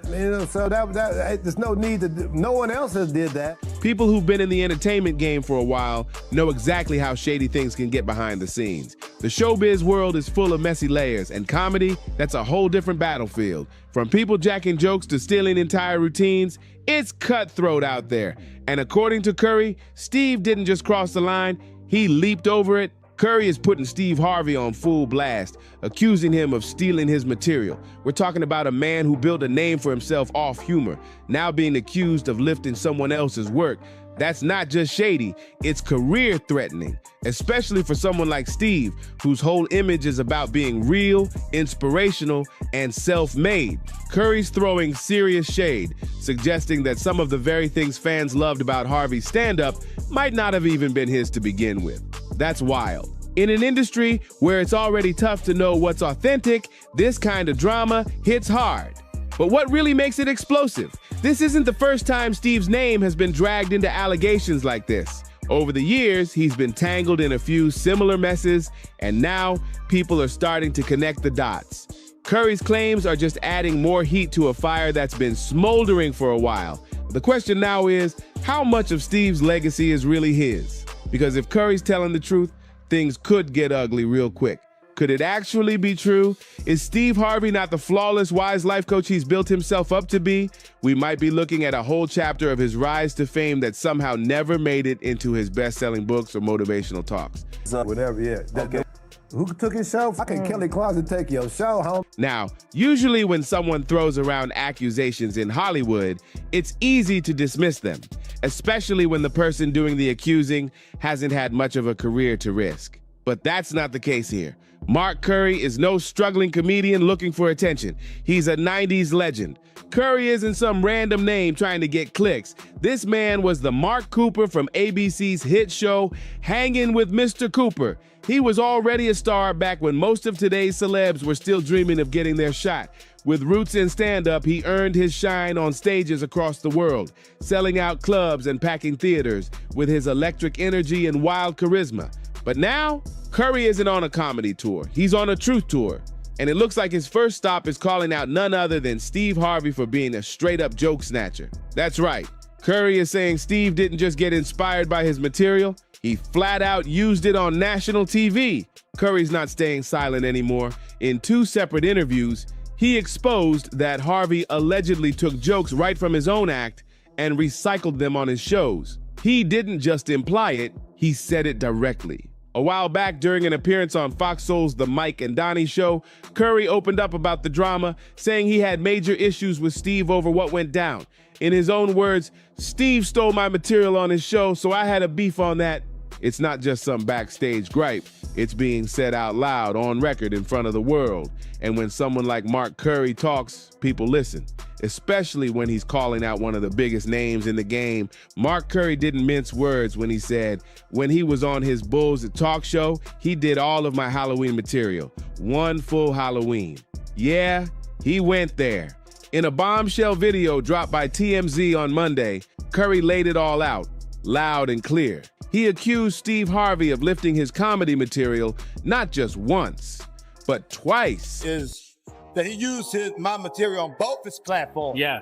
So there's no need to. No one else has did that. People who've been in the entertainment game for a while know exactly how shady things can get behind the scenes. The showbiz world is full of messy layers, and comedy, that's a whole different battlefield. From people jacking jokes to stealing entire routines, it's cutthroat out there. And according to Curry, Steve didn't just cross the line, he leaped over it. Curry is putting Steve Harvey on full blast, accusing him of stealing his material. We're talking about a man who built a name for himself off humor, now being accused of lifting someone else's work. That's not just shady, it's career-threatening, especially for someone like Steve, whose whole image is about being real, inspirational, and self-made. Curry's throwing serious shade, suggesting that some of the very things fans loved about Harvey's stand-up might not have even been his to begin with. That's wild. In an industry where it's already tough to know what's authentic, this kind of drama hits hard. But what really makes it explosive? This isn't the first time Steve's name has been dragged into allegations like this. Over the years, he's been tangled in a few similar messes, and now people are starting to connect the dots. Curry's claims are just adding more heat to a fire that's been smoldering for a while. The question now is, how much of Steve's legacy is really his? Because if Curry's telling the truth, things could get ugly real quick. Could it actually be true? Is Steve Harvey not the flawless, wise life coach he's built himself up to be? We might be looking at a whole chapter of his rise to fame that somehow never made it into his best-selling books or motivational talks. Whatever, yeah. Okay. Who took his show? I can Kelly Clarkson take your show, home. Now, usually when someone throws around accusations in Hollywood, it's easy to dismiss them, especially when the person doing the accusing hasn't had much of a career to risk. But that's not the case here. Mark Curry is no struggling comedian looking for attention. He's a 90s legend. Curry isn't some random name trying to get clicks. This man was the Mark Cooper from ABC's hit show, Hangin' with Mr. Cooper. He was already a star back when most of today's celebs were still dreaming of getting their shot. With roots in stand-up, he earned his shine on stages across the world, selling out clubs and packing theaters with his electric energy and wild charisma. But now, Curry isn't on a comedy tour. He's on a truth tour. And it looks like his first stop is calling out none other than Steve Harvey for being a straight-up joke snatcher. That's right. Curry is saying Steve didn't just get inspired by his material, he flat out used it on national TV. Curry's not staying silent anymore. In 2 separate interviews, he exposed that Harvey allegedly took jokes right from his own act and recycled them on his shows. He didn't just imply it, he said it directly. A while back, during an appearance on Fox Soul's The Mike and Donnie Show, Curry opened up about the drama, saying he had major issues with Steve over what went down. In his own words, Steve stole my material on his show, so I had a beef on that. It's not just some backstage gripe. It's being said out loud, on record, in front of the world. And when someone like Mark Curry talks, people listen, especially when he's calling out one of the biggest names in the game. Mark Curry didn't mince words when he said, when he was on his Bulls talk show, he did all of my Halloween material. 1 full Halloween. Yeah, he went there. In a bombshell video dropped by TMZ on Monday, Curry laid it all out, loud and clear. He accused Steve Harvey of lifting his comedy material not just once, but twice. Is that he used my material on both his platforms. Yeah.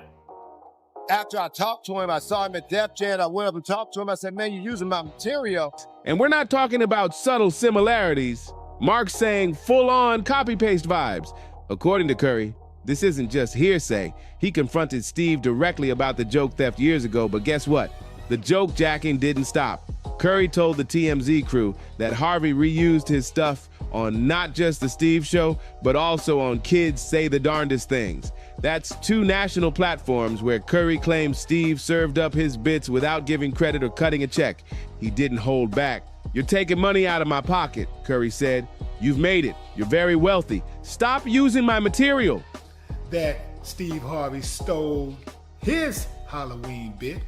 After I talked to him, I saw him at Def Jam. I went up and talked to him. I said, man, you're using my material. And we're not talking about subtle similarities. Mark's saying full-on copy-paste vibes. According to Curry, this isn't just hearsay. He confronted Steve directly about the joke theft years ago, but guess what? The joke jacking didn't stop. Curry told the TMZ crew that Harvey reused his stuff on not just the Steve Show, but also on Kids Say the Darndest Things. That's 2 national platforms where Curry claims Steve served up his bits without giving credit or cutting a check. He didn't hold back. You're taking money out of my pocket, Curry said. You've made it. You're very wealthy. Stop using my material. That Steve Harvey stole his Halloween bit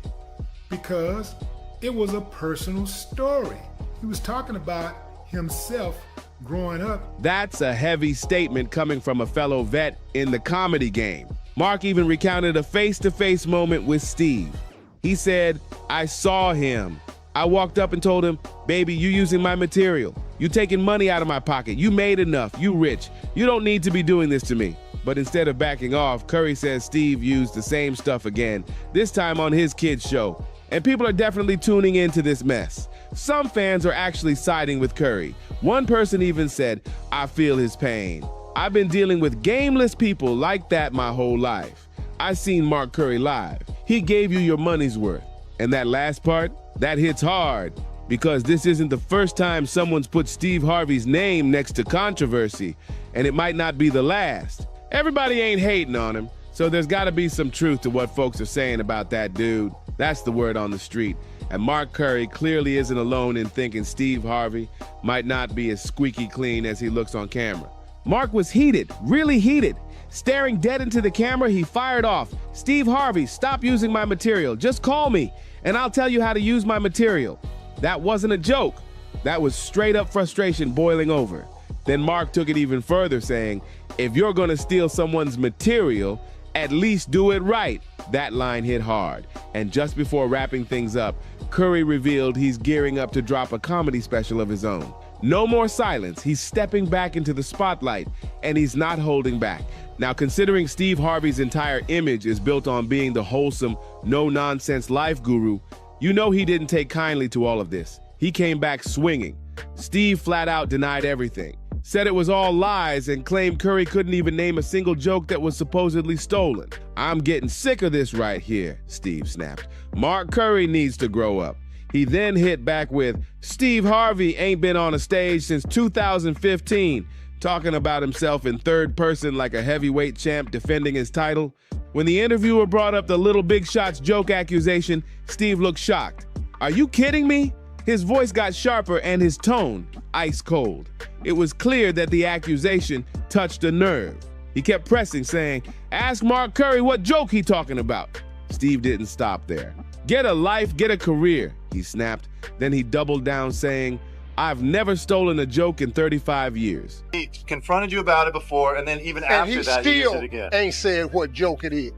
because it was a personal story. He was talking about himself growing up. That's a heavy statement coming from a fellow vet in the comedy game. Mark even recounted a face-to-face moment with Steve. He said, I saw him. I walked up and told him, baby, you using my material. You taking money out of my pocket. You made enough. You rich. You don't need to be doing this to me. But instead of backing off, Curry says Steve used the same stuff again, this time on his kids' show. And people are definitely tuning into this mess. Some fans are actually siding with Curry. One person even said, I feel his pain. I've been dealing with gameless people like that my whole life. I seen Mark Curry live. He gave you your money's worth. And that last part, that hits hard, because this isn't the first time someone's put Steve Harvey's name next to controversy, and it might not be the last. Everybody ain't hating on him, so there's gotta be some truth to what folks are saying about that dude. That's the word on the street. And Mark Curry clearly isn't alone in thinking Steve Harvey might not be as squeaky clean as he looks on camera. Mark was heated, really heated. Staring dead into the camera, he fired off. Steve Harvey, stop using my material. Just call me, and I'll tell you how to use my material. That wasn't a joke. That was straight up frustration boiling over. Then Mark took it even further, saying, if you're gonna steal someone's material, at least do it right. That line hit hard. And just before wrapping things up, Curry revealed he's gearing up to drop a comedy special of his own. No more silence. He's stepping back into the spotlight, and he's not holding back. Now, considering Steve Harvey's entire image is built on being the wholesome, no-nonsense life guru, you know he didn't take kindly to all of this. He came back swinging. Steve flat out denied everything, said it was all lies, and claimed Curry couldn't even name a single joke that was supposedly stolen. I'm getting sick of this right here, Steve snapped. Mark Curry needs to grow up. He then hit back with, Steve Harvey ain't been on a stage since 2015, talking about himself in third person like a heavyweight champ defending his title. When the interviewer brought up the Little Big Shots joke accusation, Steve looked shocked. Are you kidding me? His voice got sharper and his tone ice cold. It was clear that the accusation touched a nerve. He kept pressing, saying, ask Mark Curry what joke he talking about. Steve didn't stop there. Get a life, get a career, he snapped. Then he doubled down, saying, I've never stolen a joke in 35 years. He confronted you about it before, and then even after that, he used it again. And he still ain't said what joke it is.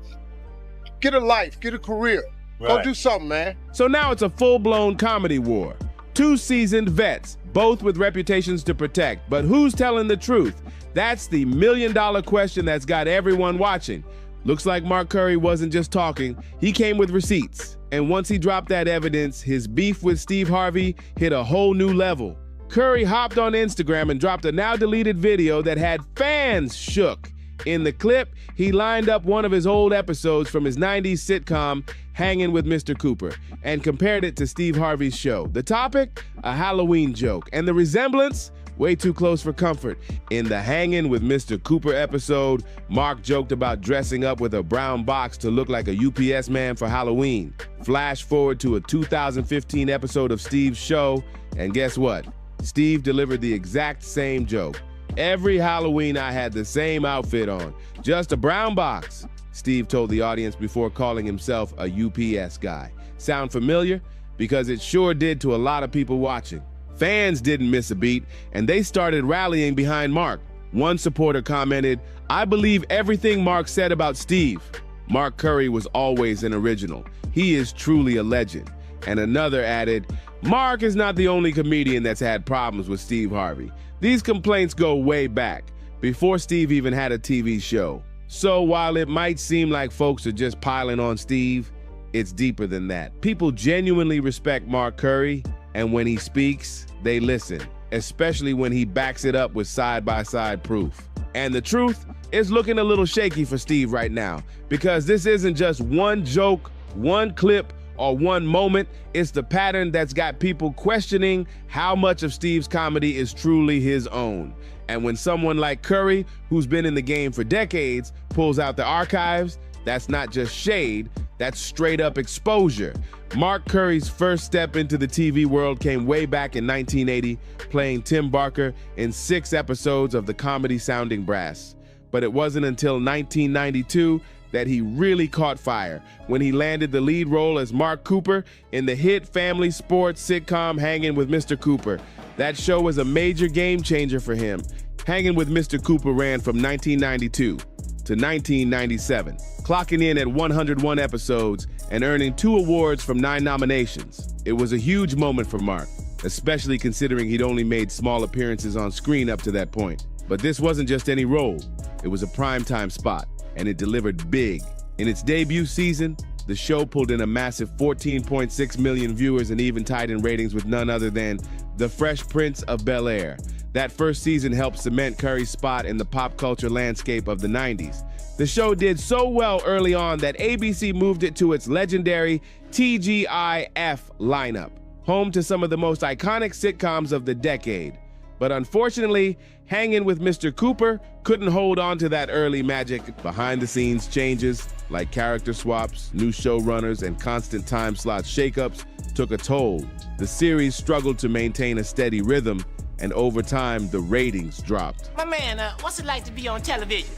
Get a life, get a career. Right. Go do something, man. So now it's a full-blown comedy war. Two seasoned vets, both with reputations to protect. But who's telling the truth? That's the million-dollar question that's got everyone watching. Looks like Mark Curry wasn't just talking, he came with receipts. And once he dropped that evidence, his beef with Steve Harvey hit a whole new level. Curry hopped on Instagram and dropped a now-deleted video that had fans shook. In the clip, he lined up one of his old episodes from his 90s sitcom, Hanging with Mr. Cooper, and compared it to Steve Harvey's show. The topic? A Halloween joke. And the resemblance? Way too close for comfort. In the Hanging with Mr. Cooper episode, Mark joked about dressing up with a brown box to look like a UPS man for Halloween. Flash forward to a 2015 episode of Steve's show, and guess what? Steve delivered the exact same joke. Every Halloween I had the same outfit on, just a brown box, Steve told the audience before calling himself a UPS guy. Sound familiar? Because it sure did to a lot of people watching. Fans didn't miss a beat, and they started rallying behind Mark. One supporter commented, I believe everything Mark said about Steve. Mark Curry was always an original. He is truly a legend. And another added, Mark is not the only comedian that's had problems with Steve Harvey. These complaints go way back, before Steve even had a TV show. So while it might seem like folks are just piling on Steve, it's deeper than that. People genuinely respect Mark Curry, and when he speaks, they listen, especially when he backs it up with side-by-side proof. And the truth is looking a little shaky for Steve right now, because this isn't just one joke, one clip, or one moment. It's the pattern that's got people questioning how much of Steve's comedy is truly his own. And when someone like Curry, who's been in the game for decades, pulls out the archives, that's not just shade, that's straight up exposure. Mark Curry's first step into the TV world came way back in 1980, playing Tim Barker in 6 episodes of the comedy Sounding Brass. But it wasn't until 1992 that he really caught fire, when he landed the lead role as Mark Cooper in the hit family sports sitcom Hanging with Mr. Cooper. That show was a major game changer for him. Hanging with Mr. Cooper ran from 1992 to 1997, clocking in at 101 episodes and earning 2 awards from 9 nominations. It was a huge moment for Mark. especially considering he'd only made small appearances on screen up to that point. But this wasn't just any role. It was a primetime spot, and it delivered big. In its debut season, the show pulled in a massive 14.6 million viewers and even tied in ratings with none other than The Fresh Prince of Bel-Air. That first season helped cement Curry's spot in the pop culture landscape of the 90s. The show did so well early on that ABC moved it to its legendary TGIF lineup, home to some of the most iconic sitcoms of the decade. But unfortunately, Hanging with Mr. Cooper couldn't hold on to that early magic. Behind-the-scenes changes, like character swaps, new showrunners, and constant time slot shakeups, took a toll. The series struggled to maintain a steady rhythm, and over time, the ratings dropped. My man, what's it like to be on television?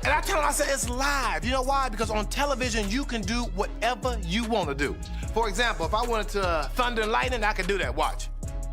And I tell him, I said, it's live. You know why? Because on television, you can do whatever you want to do. For example, if I wanted to thunder and lightning, I could do that. Watch.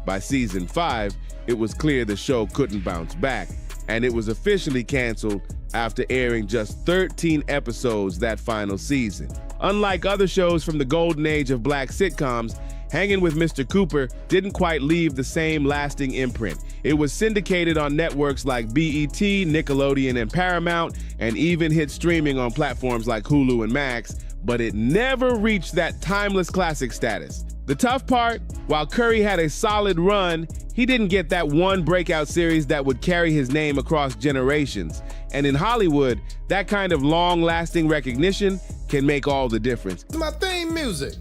By season 5, it was clear the show couldn't bounce back, and it was officially canceled after airing just 13 episodes that final season. Unlike other shows from the golden age of black sitcoms, Hanging with Mr. Cooper didn't quite leave the same lasting imprint. It was syndicated on networks like BET, Nickelodeon, and Paramount, and even hit streaming on platforms like Hulu and Max, but it never reached that timeless classic status. The tough part, while Curry had a solid run, he didn't get that one breakout series that would carry his name across generations. And in Hollywood, that kind of long-lasting recognition can make all the difference. My theme music.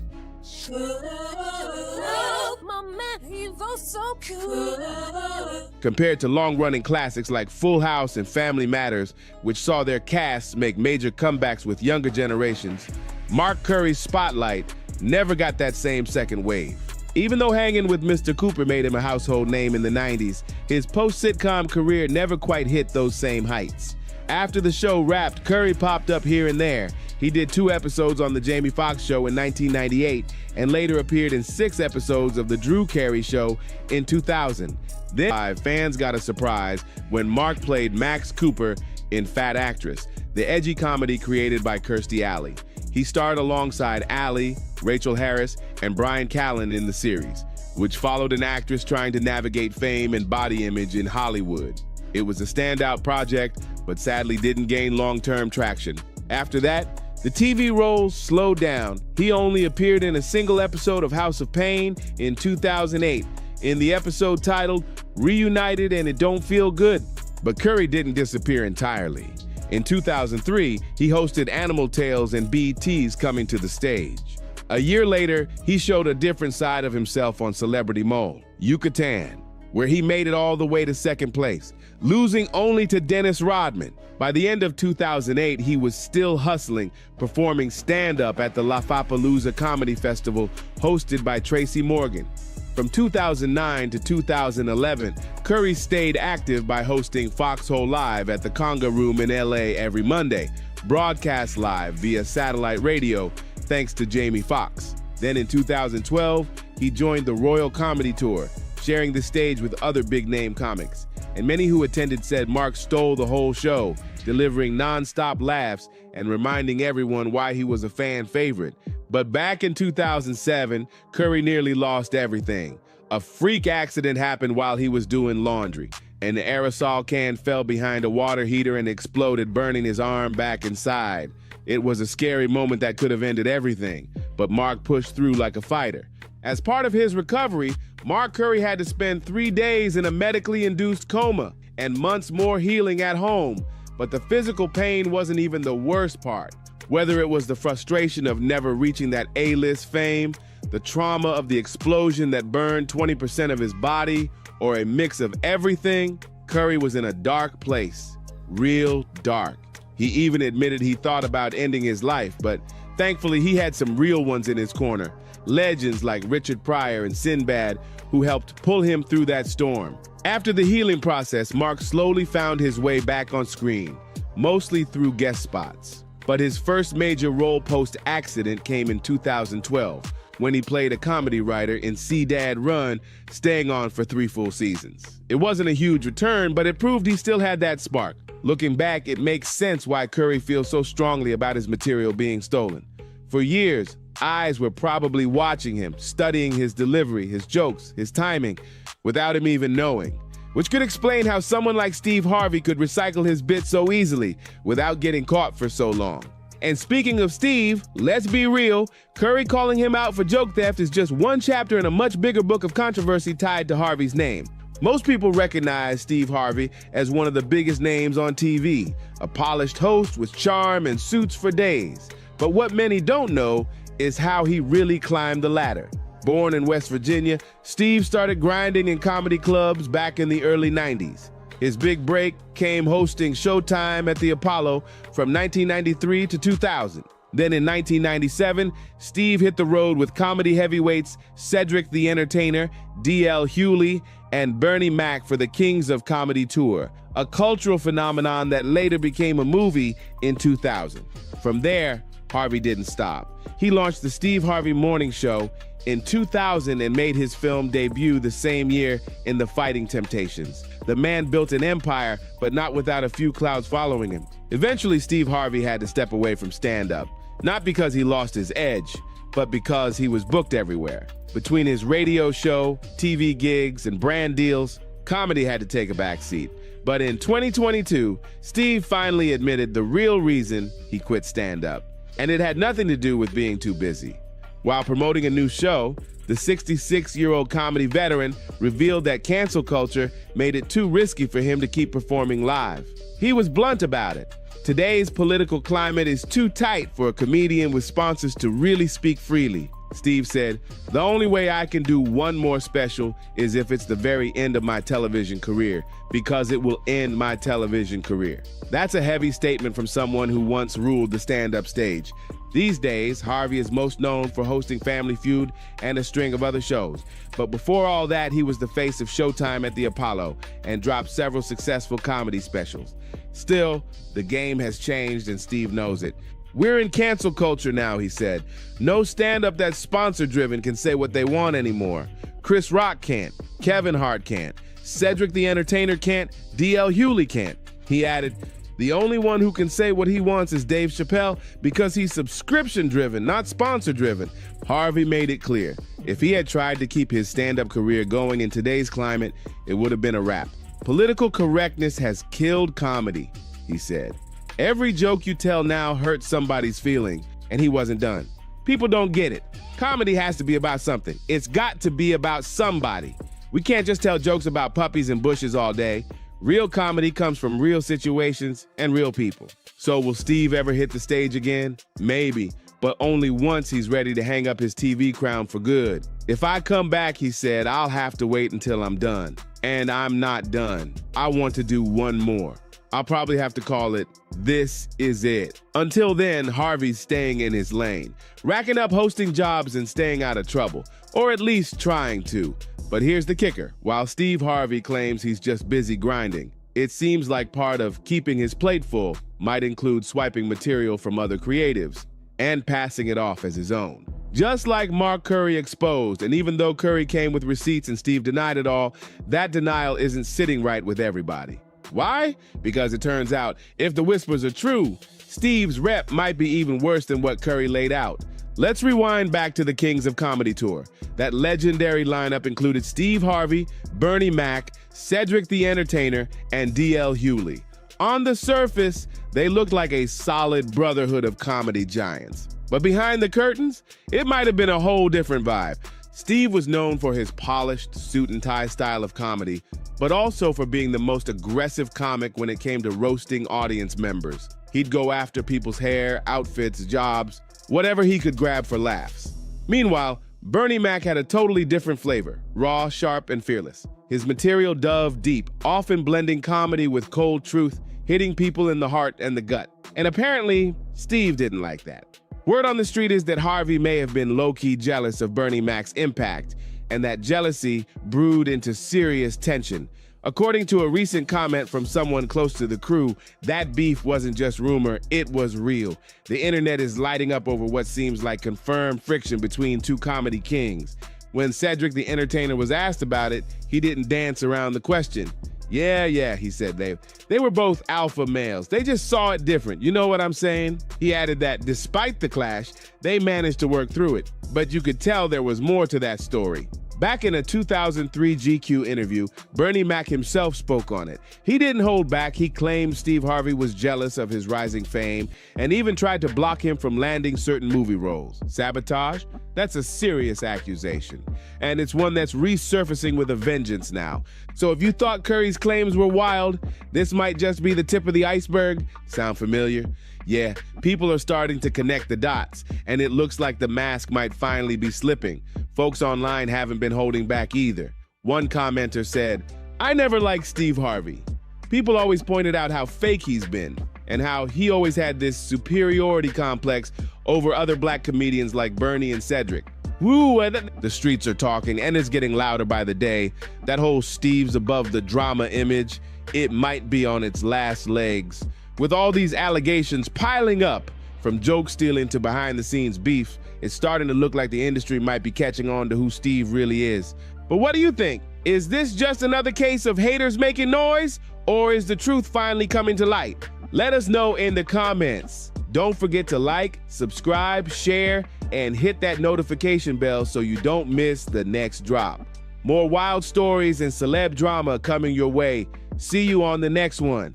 Compared to long-running classics like Full House and Family Matters, which saw their casts make major comebacks with younger generations, Mark Curry's spotlight never got that same second wave. Even though Hanging with Mr. Cooper made him a household name in the 90s, his post-sitcom career never quite hit those same heights. After the show wrapped, Curry popped up here and there. He did 2 episodes on The Jamie Foxx Show in 1998 and later appeared in 6 episodes of The Drew Carey Show in 2000. Then fans got a surprise when Mark played Max Cooper in Fat Actress, the edgy comedy created by Kirstie Alley. He starred alongside Alley, Rachel Harris, and Bryan Callen in the series, which followed an actress trying to navigate fame and body image in Hollywood. It was a standout project, but sadly didn't gain long-term traction. After that, the TV roles slowed down. He only appeared in a single episode of House of Pain in 2008, in the episode titled Reunited and It Don't Feel Good. But Curry didn't disappear entirely. In 2003, he hosted Animal Tales and BET's Coming to the Stage. A year later, he showed a different side of himself on Celebrity Mole, Yucatan, where he made it all the way to second place, losing only to Dennis Rodman. By the end of 2008, he was still hustling, performing stand-up at the Lollapalooza Comedy Festival hosted by Tracy Morgan. From 2009 to 2011, Curry stayed active by hosting Foxhole Live at the Conga Room in LA every Monday, broadcast live via satellite radio thanks to Jamie Foxx. Then in 2012, he joined the Royal Comedy Tour, sharing the stage with other big-name comics. And many who attended said Mark stole the whole show, delivering non-stop laughs and reminding everyone why he was a fan favorite. But back in 2007, Curry nearly lost everything. A freak accident happened while he was doing laundry. An aerosol can fell behind a water heater and exploded, burning his arm back inside. It was a scary moment that could have ended everything, but Mark pushed through like a fighter. As part of his recovery, Mark Curry had to spend 3 days in a medically induced coma and months more healing at home. But the physical pain wasn't even the worst part. Whether it was the frustration of never reaching that A-list fame, the trauma of the explosion that burned 20% of his body, or a mix of everything, Curry was in a dark place, real dark. He even admitted he thought about ending his life, but thankfully he had some real ones in his corner. Legends like Richard Pryor and Sinbad who helped pull him through that storm. After the healing process, Mark slowly found his way back on screen, mostly through guest spots. But his first major role post-accident came in 2012, when he played a comedy writer in See Dad Run, staying on for 3 full seasons. It wasn't a huge return, but it proved he still had that spark. Looking back, it makes sense why Curry feels so strongly about his material being stolen. For years, Eyes were probably watching him, studying his delivery, his jokes, his timing, without him even knowing. Which could explain how someone like Steve Harvey could recycle his bits so easily without getting caught for so long. And speaking of Steve, let's be real, Curry calling him out for joke theft is just one chapter in a much bigger book of controversy tied to Harvey's name. Most people recognize Steve Harvey as one of the biggest names on TV, a polished host with charm and suits for days. But what many don't know is how he really climbed the ladder. Born in West Virginia, Steve started grinding in comedy clubs back in the early 90s. His big break came hosting Showtime at the Apollo from 1993 to 2000. Then in 1997, Steve hit the road with comedy heavyweights Cedric the Entertainer, D.L. Hewley, and Bernie Mac for the Kings of Comedy Tour, a cultural phenomenon that later became a movie in 2000. From there, Harvey didn't stop. He launched the Steve Harvey Morning Show in 2000 and made his film debut the same year in The Fighting Temptations. The man built an empire, but not without a few clouds following him. Eventually, Steve Harvey had to step away from stand-up, not because he lost his edge, but because he was booked everywhere. Between his radio show, TV gigs, and brand deals, comedy had to take a back seat. But in 2022, Steve finally admitted the real reason he quit stand-up. And it had nothing to do with being too busy. While promoting a new show, the 66-year-old comedy veteran revealed that cancel culture made it too risky for him to keep performing live. He was blunt about it. Today's political climate is too tight for a comedian with sponsors to really speak freely. Steve said, "The only way I can do one more special is if it's the very end of my television career, because it will end my television career." That's a heavy statement from someone who once ruled the stand-up stage. These days, Harvey is most known for hosting Family Feud and a string of other shows. But before all that, he was the face of Showtime at the Apollo and dropped several successful comedy specials. Still, the game has changed and Steve knows it. "We're in cancel culture now," he said. "No stand-up that's sponsor-driven can say what they want anymore. Chris Rock can't. Kevin Hart can't. Cedric the Entertainer can't. D.L. Hewley can't." He added, "The only one who can say what he wants is Dave Chappelle because he's subscription-driven, not sponsor-driven." Harvey made it clear. If he had tried to keep his stand-up career going in today's climate, it would have been a wrap. "Political correctness has killed comedy," he said. "Every joke you tell now hurts somebody's feeling," and he wasn't done. "People don't get it. Comedy has to be about something. It's got to be about somebody. We can't just tell jokes about puppies and bushes all day. Real comedy comes from real situations and real people." So will Steve ever hit the stage again? Maybe, but only once he's ready to hang up his TV crown for good. "If I come back," he said, "I'll have to wait until I'm done. And I'm not done. I want to do one more. I'll probably have to call it This Is It." Until then, Harvey's staying in his lane, racking up hosting jobs and staying out of trouble, or at least trying to. But here's the kicker. While Steve Harvey claims he's just busy grinding, it seems like part of keeping his plate full might include swiping material from other creatives and passing it off as his own. Just like Mark Curry exposed, and even though Curry came with receipts and Steve denied it all, that denial isn't sitting right with everybody. Why? Because it turns out, if the whispers are true, Steve's rep might be even worse than what Curry laid out. Let's rewind back to the Kings of Comedy Tour. That legendary lineup included Steve Harvey, Bernie Mac, Cedric the Entertainer, and D.L. Hewley. On the surface, they looked like a solid brotherhood of comedy giants. But behind the curtains, it might have been a whole different vibe. Steve was known for his polished suit and tie style of comedy, but also for being the most aggressive comic when it came to roasting audience members. He'd go after people's hair, outfits, jobs, whatever he could grab for laughs. Meanwhile, Bernie Mac had a totally different flavor, raw, sharp, and fearless. His material dove deep, often blending comedy with cold truth, hitting people in the heart and the gut. And apparently, Steve didn't like that. Word on the street is that Harvey may have been low-key jealous of Bernie Mac's impact, and that jealousy brewed into serious tension. According to a recent comment from someone close to the crew, that beef wasn't just rumor, it was real. The internet is lighting up over what seems like confirmed friction between two comedy kings. When Cedric the Entertainer was asked about it, he didn't dance around the question. Yeah, he said they were both alpha males. They just saw it different. You know what I'm saying? He added that despite the clash, they managed to work through it. But you could tell there was more to that story. Back in a 2003 GQ interview, Bernie Mac himself spoke on it. He didn't hold back. He claimed Steve Harvey was jealous of his rising fame and even tried to block him from landing certain movie roles. Sabotage? That's a serious accusation. And it's one that's resurfacing with a vengeance now. So if you thought Curry's claims were wild, this might just be the tip of the iceberg. Sound familiar? Yeah, people are starting to connect the dots, and it looks like the mask might finally be slipping. Folks online haven't been holding back either. One commenter said, "I never liked Steve Harvey. People always pointed out how fake he's been, and how he always had this superiority complex over other black comedians like Bernie and Cedric. Woo, the streets are talking, and it's getting louder by the day. That whole Steve's above the drama image, it might be on its last legs. With all these allegations piling up, from joke stealing to behind-the-scenes beef, it's starting to look like the industry might be catching on to who Steve really is. But what do you think? Is this just another case of haters making noise, or is the truth finally coming to light? Let us know in the comments. Don't forget to like, subscribe, share, and hit that notification bell so you don't miss the next drop. More wild stories and celeb drama coming your way. See you on the next one.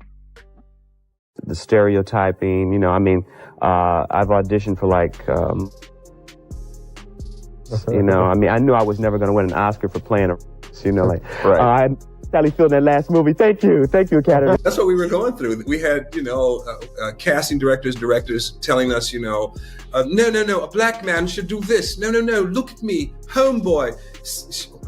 The stereotyping, you know, I mean, I've auditioned for you know, I mean, I knew I was never going to win an Oscar for playing right. Sally Field in that last movie. Thank you, Academy. That's what we were going through. We had, casting directors telling us, no, a black man should do this. No, look at me, homeboy.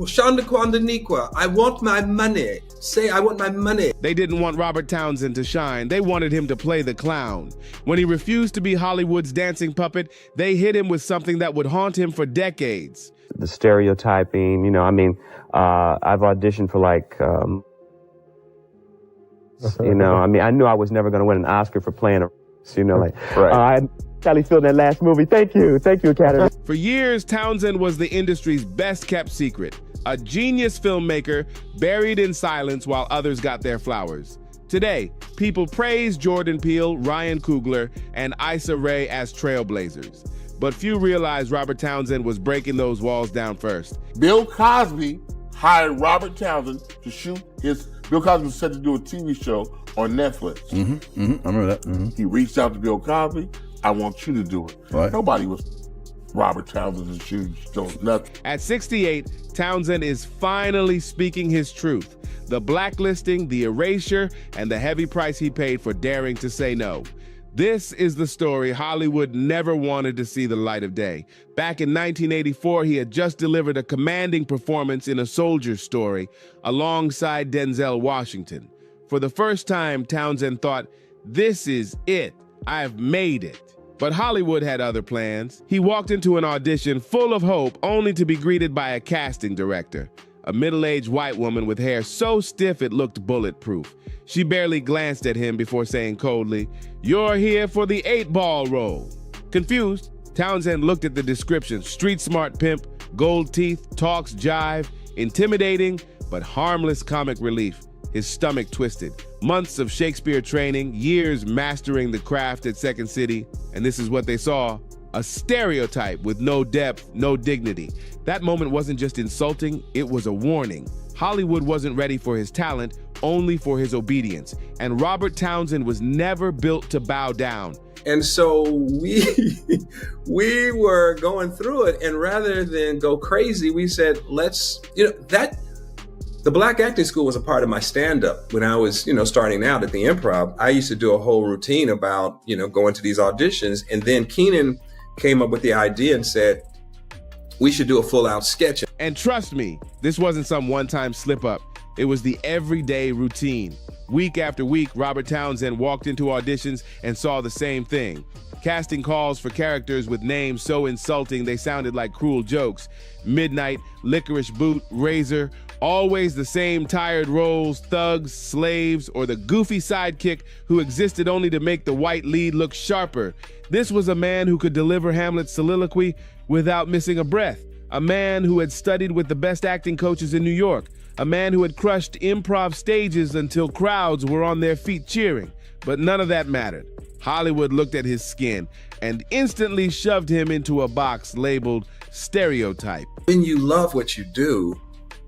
Shanda Kwanda Nikwa, I want my money. Say, I want my money. They didn't want Robert Townsend to shine. They wanted him to play the clown. When he refused to be Hollywood's dancing puppet, they hit him with something that would haunt him for decades. The stereotyping, you know, I mean, I've auditioned for you know, I mean, I knew I was never going to win an Oscar for playing right. Sally Field in that last movie. Thank you, Academy. For years, Townsend was the industry's best-kept secret, a genius filmmaker buried in silence while others got their flowers. Today, people praise Jordan Peele, Ryan Coogler, and Issa Rae as trailblazers. But few realize Robert Townsend was breaking those walls down first. Bill Cosby hired Robert Townsend to shoot Bill Cosby was set to do a TV show on Netflix. I remember that. He reached out to Bill Cosby, I want you to do it. Right. Nobody was Robert Townsend's shoes, nothing. At 68, Townsend is finally speaking his truth. The blacklisting, the erasure, and the heavy price he paid for daring to say no. This is the story Hollywood never wanted to see the light of day. Back in 1984, he had just delivered a commanding performance in A Soldier Story alongside Denzel Washington. For the first time, Townsend thought, this is it. I've made it. But Hollywood had other plans. He walked into an audition full of hope, only to be greeted by a casting director, a middle-aged white woman with hair so stiff it looked bulletproof. She barely glanced at him before saying coldly, "You're here for the 8-ball role." Confused, Townsend looked at the description: street-smart pimp, gold teeth, talks jive, intimidating, but harmless comic relief. His stomach twisted. Months of Shakespeare training, years mastering the craft at Second City, and this is what they saw: a stereotype with no depth, no dignity. That moment wasn't just insulting, it was a warning. Hollywood wasn't ready for his talent, only for his obedience. And Robert Townsend was never built to bow down. And so we were going through it, and rather than go crazy, we said, the Black Acting School was a part of my stand-up when I was, starting out at the Improv. I used to do a whole routine about, going to these auditions. And then Keenan came up with the idea and said, we should do a full-out sketch. And trust me, this wasn't some one-time slip-up. It was the everyday routine. Week after week, Robert Townsend walked into auditions and saw the same thing. Casting calls for characters with names so insulting they sounded like cruel jokes. Midnight, Licorice Boot, Razor, always the same tired roles: thugs, slaves, or the goofy sidekick who existed only to make the white lead look sharper. This was a man who could deliver Hamlet's soliloquy without missing a breath. A man who had studied with the best acting coaches in New York. a man who had crushed improv stages until crowds were on their feet cheering. But none of that mattered. Hollywood looked at his skin and instantly shoved him into a box labeled stereotype. When you love what you do,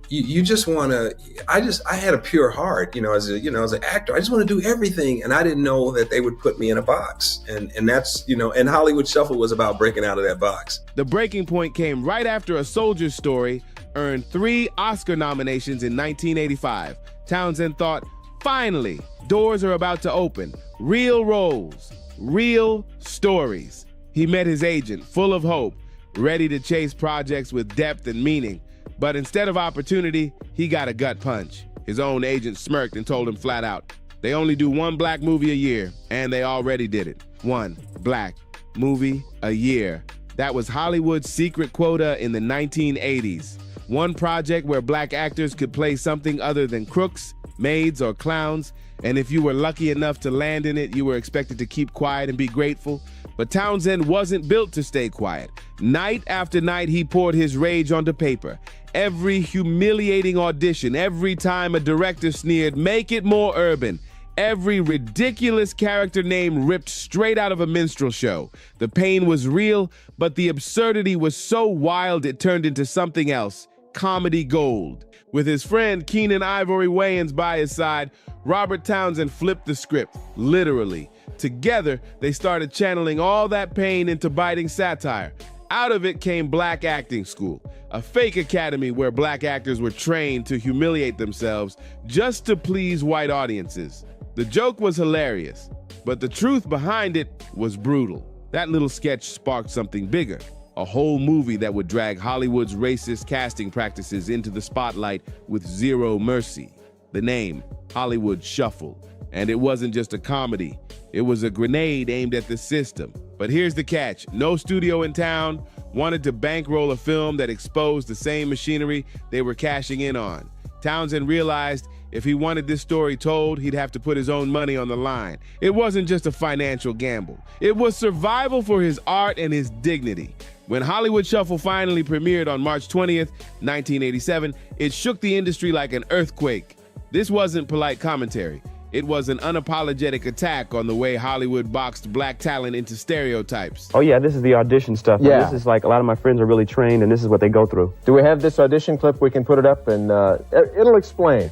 you just want to, I had a pure heart, as an actor. I just want to do everything. And I didn't know that they would put me in a box. And that's, and Hollywood Shuffle was about breaking out of that box. The breaking point came right after A Soldier Story earned 3 Oscar nominations in 1985. Townsend thought, finally, doors are about to open. Real roles, real stories. He met his agent, full of hope, ready to chase projects with depth and meaning. But instead of opportunity, he got a gut punch. His own agent smirked and told him flat out, they only do 1 black movie a year, and they already did it. 1 black movie a year. That was Hollywood's secret quota in the 1980s. 1 project where black actors could play something other than crooks, maids, or clowns, and if you were lucky enough to land in it, you were expected to keep quiet and be grateful. But Townsend wasn't built to stay quiet. Night after night, he poured his rage onto paper. Every humiliating audition, every time a director sneered, make it more urban. Every ridiculous character name ripped straight out of a minstrel show. The pain was real, but the absurdity was so wild it turned into something else, comedy gold. With his friend Keenan Ivory Wayans by his side, Robert Townsend flipped the script, literally. Together, they started channeling all that pain into biting satire. Out of it came Black Acting School, a fake academy where black actors were trained to humiliate themselves just to please white audiences. The joke was hilarious, but the truth behind it was brutal. That little sketch sparked something bigger, a whole movie that would drag Hollywood's racist casting practices into the spotlight with zero mercy. The name, Hollywood Shuffle. And it wasn't just a comedy, it was a grenade aimed at the system. But here's the catch, no studio in town wanted to bankroll a film that exposed the same machinery they were cashing in on. Townsend realized if he wanted this story told, he'd have to put his own money on the line. It wasn't just a financial gamble. It was survival for his art and his dignity. When Hollywood Shuffle finally premiered on March 20th, 1987, it shook the industry like an earthquake. This wasn't polite commentary. It was an unapologetic attack on the way Hollywood boxed black talent into stereotypes. Oh yeah, this is the audition stuff. Yeah. This is like a lot of my friends are really trained and this is what they go through. Do we have this audition clip? We can put it up and it'll explain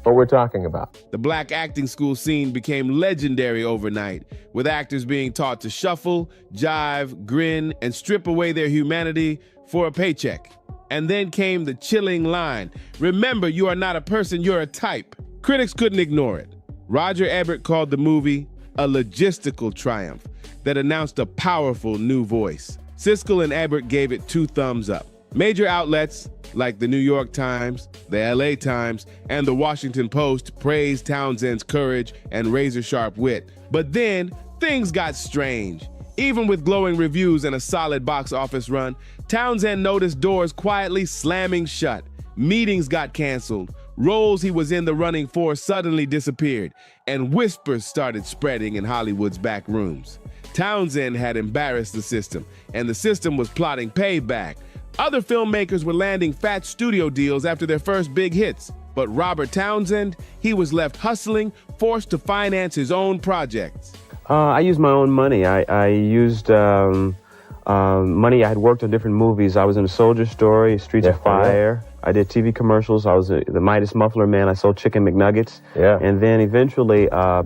what we're talking about. The black acting school scene became legendary overnight, with actors being taught to shuffle, jive, grin, and strip away their humanity for a paycheck. And then came the chilling line, remember, you are not a person, you're a type. Critics couldn't ignore it. Roger Ebert called the movie a logistical triumph that announced a powerful new voice. Siskel and Ebert gave it 2 thumbs up. Major outlets like the New York Times, the LA Times, and the Washington Post praised Townsend's courage and razor-sharp wit. But then, things got strange. Even with glowing reviews and a solid box office run, Townsend noticed doors quietly slamming shut. Meetings got canceled. Roles he was in the running for suddenly disappeared, and whispers started spreading in Hollywood's back rooms. Townsend had embarrassed the system, and the system was plotting payback. Other filmmakers were landing fat studio deals after their first big hits, but Robert Townsend, he was left hustling, forced to finance his own projects. I used my own money. I used money. I had worked on different movies. I was in A Soldier Story, Streets of Fire. I did TV commercials. I was the Midas Muffler Man. I sold chicken McNuggets. Yeah. And then eventually, I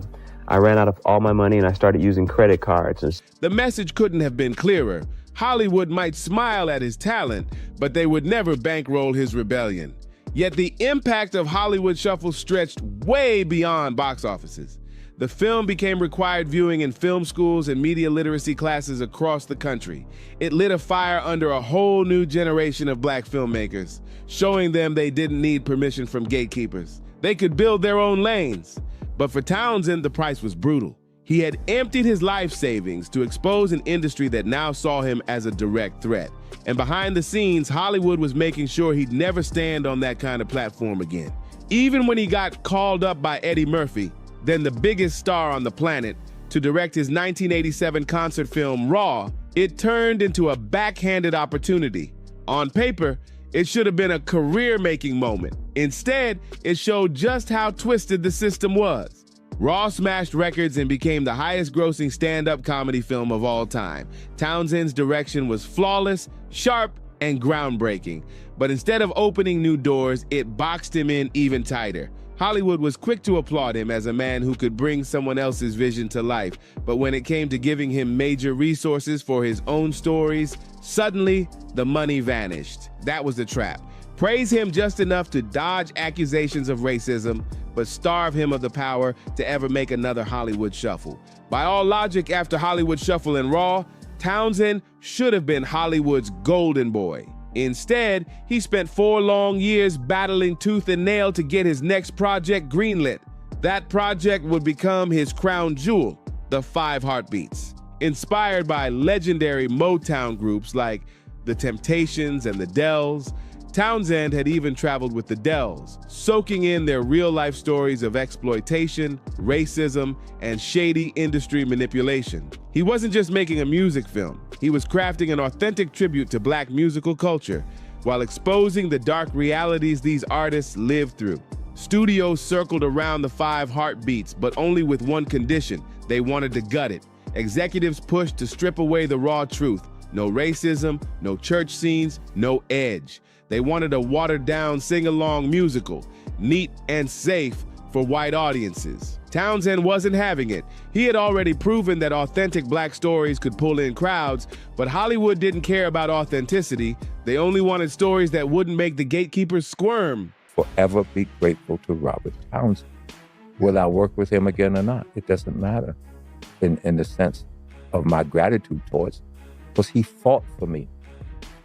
ran out of all my money and I started using credit cards. The message couldn't have been clearer. Hollywood might smile at his talent, but they would never bankroll his rebellion. Yet the impact of Hollywood Shuffle stretched way beyond box offices. The film became required viewing in film schools and media literacy classes across the country. It lit a fire under a whole new generation of black filmmakers, showing them they didn't need permission from gatekeepers. They could build their own lanes. But for Townsend, the price was brutal. He had emptied his life savings to expose an industry that now saw him as a direct threat. And behind the scenes, Hollywood was making sure he'd never stand on that kind of platform again. Even when he got called up by Eddie Murphy, then the biggest star on the planet, to direct his 1987 concert film Raw, it turned into a backhanded opportunity. On paper, It should have been a career-making moment. Instead, it showed just how twisted the system was. Raw smashed records and became the highest-grossing stand-up comedy film of all time. Townsend's direction was flawless, sharp, and groundbreaking. But instead of opening new doors, it boxed him in even tighter. Hollywood was quick to applaud him as a man who could bring someone else's vision to life. But when it came to giving him major resources for his own stories, suddenly the money vanished. That was the trap. Praise him just enough to dodge accusations of racism, but starve him of the power to ever make another Hollywood Shuffle. By all logic, after Hollywood Shuffle and Raw, Townsend should have been Hollywood's golden boy. Instead, he spent 4 long years battling tooth and nail to get his next project greenlit. That project would become his crown jewel, The 5 Heartbeats. Inspired by legendary Motown groups like The Temptations and the Dells, Townsend had even traveled with the Dells, soaking in their real-life stories of exploitation, racism, and shady industry manipulation. He wasn't just making a music film. He was crafting an authentic tribute to Black musical culture while exposing the dark realities these artists lived through. Studios circled around the 5 Heartbeats, but only with one condition: they wanted to gut it. Executives pushed to strip away the raw truth. No racism, no church scenes, no edge. They wanted a watered-down sing-along musical, neat and safe for white audiences. Townsend wasn't having it. He had already proven that authentic Black stories could pull in crowds, but Hollywood didn't care about authenticity. They only wanted stories that wouldn't make the gatekeepers squirm. Forever be grateful to Robert Townsend. Will I work with him again or not? It doesn't matter in the sense of my gratitude towards him, because he fought for me.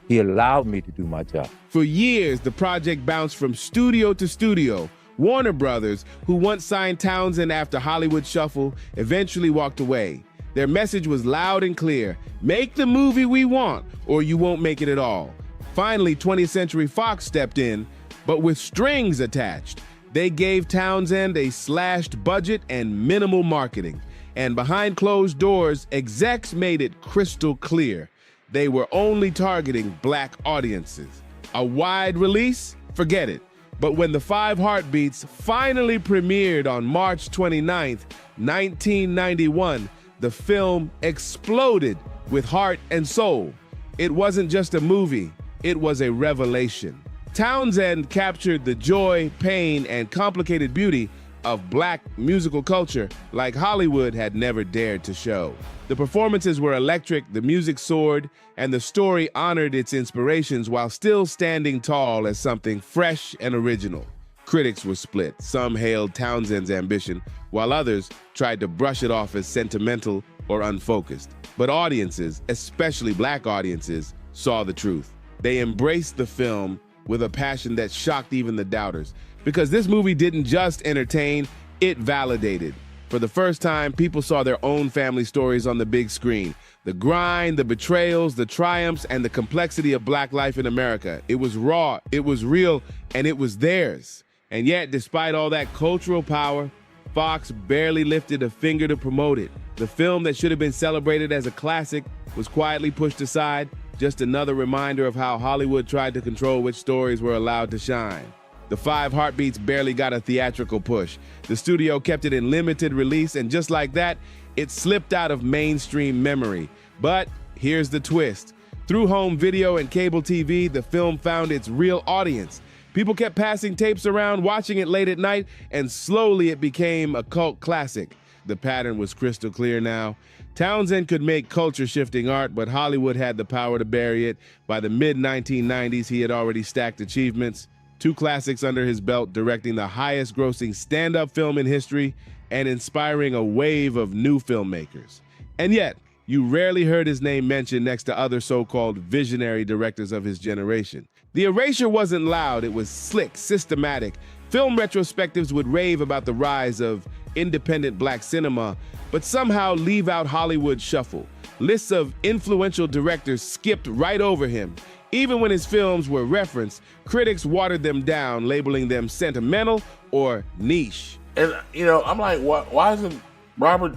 He allowed me to do my job. For years, the project bounced from studio to studio. Warner Brothers, who once signed Townsend after Hollywood Shuffle, eventually walked away. Their message was loud and clear: make the movie we want, or you won't make it at all. Finally, 20th Century Fox stepped in, but with strings attached. They gave Townsend a slashed budget and minimal marketing. And behind closed doors, execs made it crystal clear: they were only targeting Black audiences. A wide release? Forget it. But when The 5 Heartbeats finally premiered on March 29th, 1991, the film exploded with heart and soul. It wasn't just a movie, it was a revelation. Townsend captured the joy, pain, and complicated beauty of Black musical culture like Hollywood had never dared to show. The performances were electric, the music soared, and the story honored its inspirations while still standing tall as something fresh and original. Critics were split. Some hailed Townsend's ambition, while others tried to brush it off as sentimental or unfocused. But audiences, especially Black audiences, saw the truth. They embraced the film with a passion that shocked even the doubters. Because this movie didn't just entertain, it validated. For the first time, people saw their own family stories on the big screen. The grind, the betrayals, the triumphs, and the complexity of Black life in America. It was raw, it was real, and it was theirs. And yet, despite all that cultural power, Fox barely lifted a finger to promote it. The film that should have been celebrated as a classic was quietly pushed aside, just another reminder of how Hollywood tried to control which stories were allowed to shine. The 5 Heartbeats barely got a theatrical push. The studio kept it in limited release, and just like that, it slipped out of mainstream memory. But here's the twist. Through home video and cable TV, the film found its real audience. People kept passing tapes around, watching it late at night, and slowly it became a cult classic. The pattern was crystal clear now. Townsend could make culture-shifting art, but Hollywood had the power to bury it. By the mid-1990s, he had already stacked achievements. 2 classics under his belt, directing the highest-grossing stand-up film in history and inspiring a wave of new filmmakers. And yet, you rarely heard his name mentioned next to other so-called visionary directors of his generation. The erasure wasn't loud, it was slick, systematic. Film retrospectives would rave about the rise of independent Black cinema, but somehow leave out Hollywood Shuffle. Lists of influential directors skipped right over him. Even when his films were referenced, critics watered them down, labeling them sentimental or niche. And, I'm like, why isn't Robert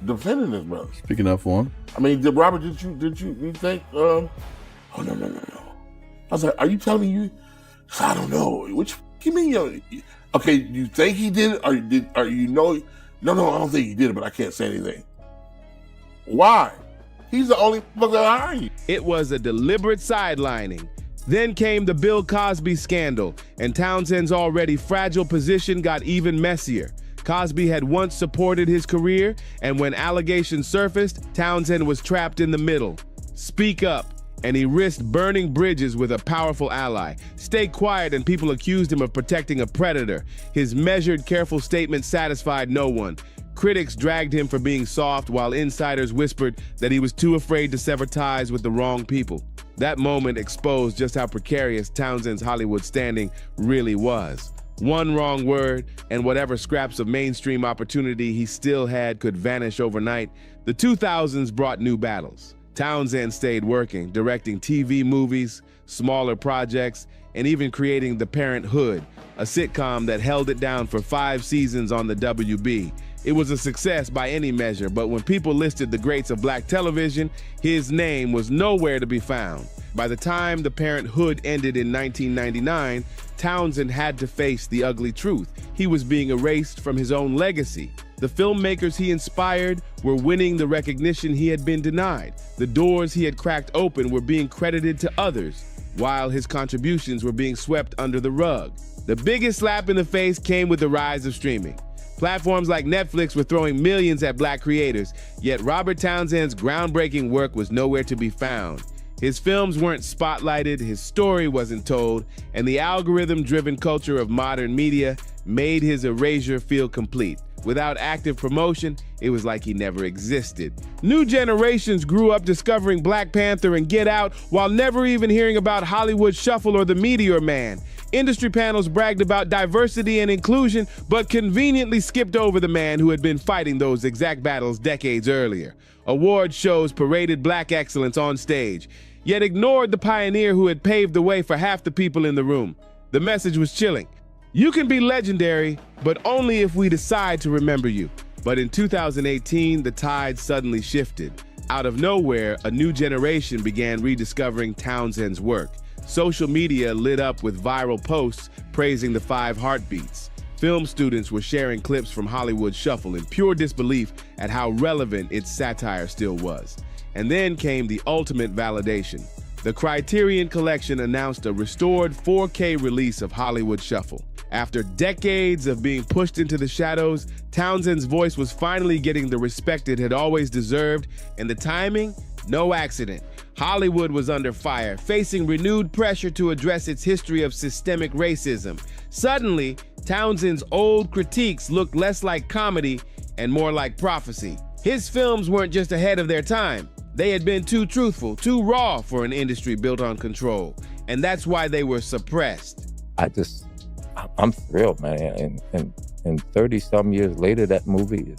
defending his brother? Speaking up for him. I mean, Robert, did you think, no. I was like, are you telling me you? I don't know. Which you mean? Okay, you think he did it, or you know? No, I don't think he did it, but I can't say anything. Why? He's the only motherfucker that hired you. It was a deliberate sidelining. Then came the Bill Cosby scandal, and Townsend's already fragile position got even messier. Cosby had once supported his career, and when allegations surfaced, Townsend was trapped in the middle. Speak up, and he risked burning bridges with a powerful ally. Stay quiet, and people accused him of protecting a predator. His measured, careful statement satisfied no one. Critics dragged him for being soft, while insiders whispered that he was too afraid to sever ties with the wrong people. That moment exposed just how precarious Townsend's Hollywood standing really was. One wrong word, and whatever scraps of mainstream opportunity he still had could vanish overnight. The 2000s brought new battles. Townsend stayed working, directing TV movies, smaller projects, and even creating The Parent 'Hood, a sitcom that held it down for 5 seasons on the WB. It was a success by any measure, but when people listed the greats of black television, his name was nowhere to be found. By the time The Parent 'Hood ended in 1999, Townsend had to face the ugly truth. He was being erased from his own legacy. The filmmakers he inspired were winning the recognition he had been denied. The doors he had cracked open were being credited to others, while his contributions were being swept under the rug. The biggest slap in the face came with the rise of streaming. Platforms like Netflix were throwing millions at black creators, yet Robert Townsend's groundbreaking work was nowhere to be found. His films weren't spotlighted, his story wasn't told, and the algorithm-driven culture of modern media made his erasure feel complete. Without active promotion, it was like he never existed. New generations grew up discovering Black Panther and Get Out while never even hearing about Hollywood Shuffle or The Meteor Man. Industry panels bragged about diversity and inclusion, but conveniently skipped over the man who had been fighting those exact battles decades earlier. Award shows paraded black excellence on stage, yet ignored the pioneer who had paved the way for half the people in the room. The message was chilling. You can be legendary, but only if we decide to remember you. But in 2018, the tide suddenly shifted. Out of nowhere, a new generation began rediscovering Townsend's work. Social media lit up with viral posts praising the 5 heartbeats. Film students were sharing clips from Hollywood Shuffle in pure disbelief at how relevant its satire still was. And then came the ultimate validation. The Criterion Collection announced a restored 4K release of Hollywood Shuffle. After decades of being pushed into the shadows, Townsend's voice was finally getting the respect it had always deserved, and the timing? No accident. Hollywood was under fire, facing renewed pressure to address its history of systemic racism. Suddenly, Townsend's old critiques looked less like comedy and more like prophecy. His films weren't just ahead of their time. They had been too truthful, too raw for an industry built on control, and that's why they were suppressed. I'm thrilled, man, and 30-some years later, that movie is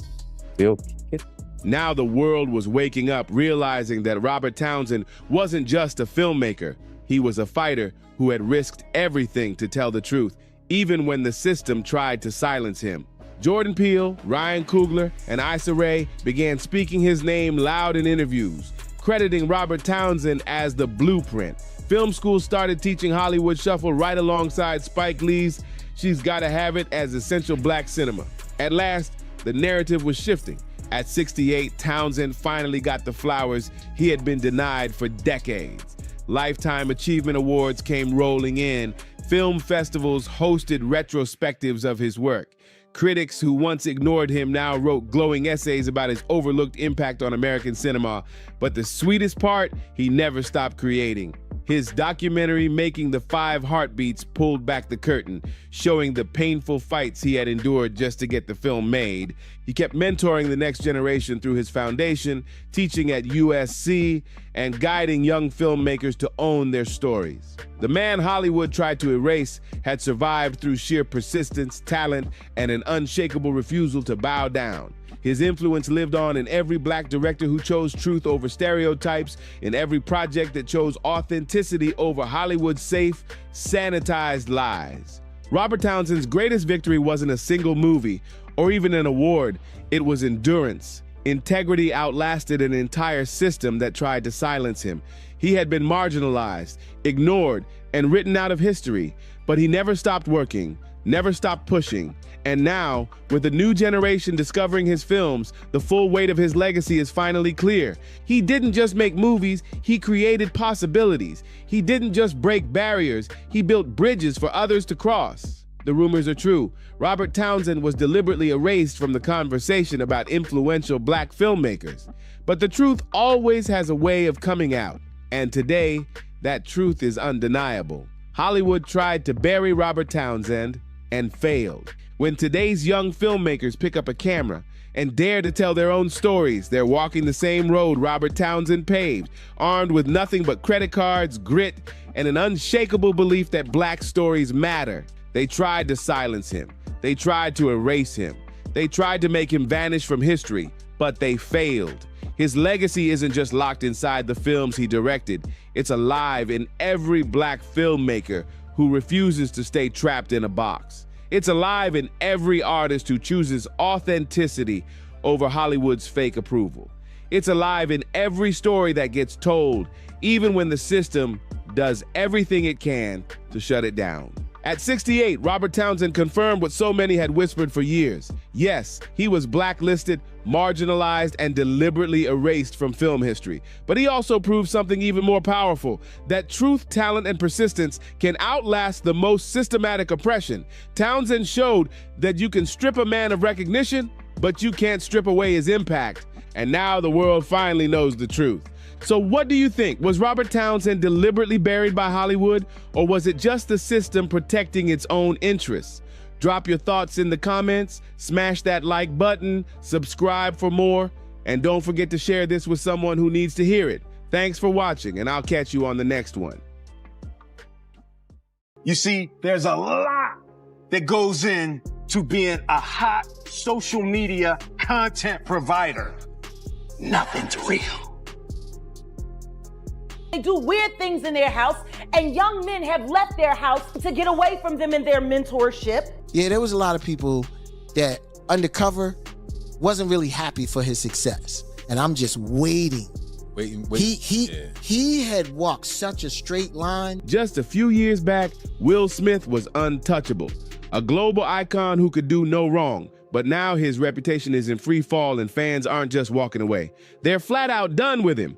still kicking. Now the world was waking up, realizing that Robert Townsend wasn't just a filmmaker. He was a fighter who had risked everything to tell the truth, even when the system tried to silence him. Jordan Peele, Ryan Coogler, and Issa Rae began speaking his name loud in interviews, crediting Robert Townsend as the blueprint. Film schools started teaching Hollywood Shuffle right alongside Spike Lee's She's Gotta Have It as essential black cinema. At last, the narrative was shifting. At 68, Townsend finally got the flowers he had been denied for decades. Lifetime Achievement Awards came rolling in. Film festivals hosted retrospectives of his work. Critics who once ignored him now wrote glowing essays about his overlooked impact on American cinema. But the sweetest part, he never stopped creating. His documentary, Making the 5 Heartbeats, pulled back the curtain, showing the painful fights he had endured just to get the film made. He kept mentoring the next generation through his foundation, teaching at USC, and guiding young filmmakers to own their stories. The man Hollywood tried to erase had survived through sheer persistence, talent, and an unshakable refusal to bow down. His influence lived on in every black director who chose truth over stereotypes, in every project that chose authenticity over Hollywood's safe, sanitized lies. Robert Townsend's greatest victory wasn't a single movie or even an award. It was endurance. Integrity outlasted an entire system that tried to silence him. He had been marginalized, ignored, and written out of history, but he never stopped working, never stopped pushing. And now, with the new generation discovering his films, the full weight of his legacy is finally clear. He didn't just make movies, he created possibilities. He didn't just break barriers, he built bridges for others to cross. The rumors are true. Robert Townsend was deliberately erased from the conversation about influential black filmmakers. But the truth always has a way of coming out. And today, that truth is undeniable. Hollywood tried to bury Robert Townsend and failed. When today's young filmmakers pick up a camera and dare to tell their own stories, they're walking the same road Robert Townsend paved, armed with nothing but credit cards, grit, and an unshakable belief that black stories matter. They tried to silence him. They tried to erase him. They tried to make him vanish from history, but they failed. His legacy isn't just locked inside the films he directed. It's alive in every black filmmaker who refuses to stay trapped in a box. It's alive in every artist who chooses authenticity over Hollywood's fake approval. It's alive in every story that gets told, even when the system does everything it can to shut it down. At 68, Robert Townsend confirmed what so many had whispered for years. Yes, he was blacklisted, marginalized, and deliberately erased from film history. But he also proved something even more powerful, that truth, talent, and persistence can outlast the most systematic oppression. Townsend showed that you can strip a man of recognition, but you can't strip away his impact. And now the world finally knows the truth. So what do you think? Was Robert Townsend deliberately buried by Hollywood, or was it just the system protecting its own interests? Drop your thoughts in the comments, smash that like button, subscribe for more, and don't forget to share this with someone who needs to hear it. Thanks for watching, and I'll catch you on the next one. You see, there's a lot that goes into being a hot social media content provider. Nothing's real. They do weird things in their house, and young men have left their house to get away from them in their mentorship. Yeah, there was a lot of people that undercover wasn't really happy for his success. And I'm just waiting. He had walked such a straight line. Just a few years back, Will Smith was untouchable, a global icon who could do no wrong. But now his reputation is in free fall and fans aren't just walking away. They're flat out done with him.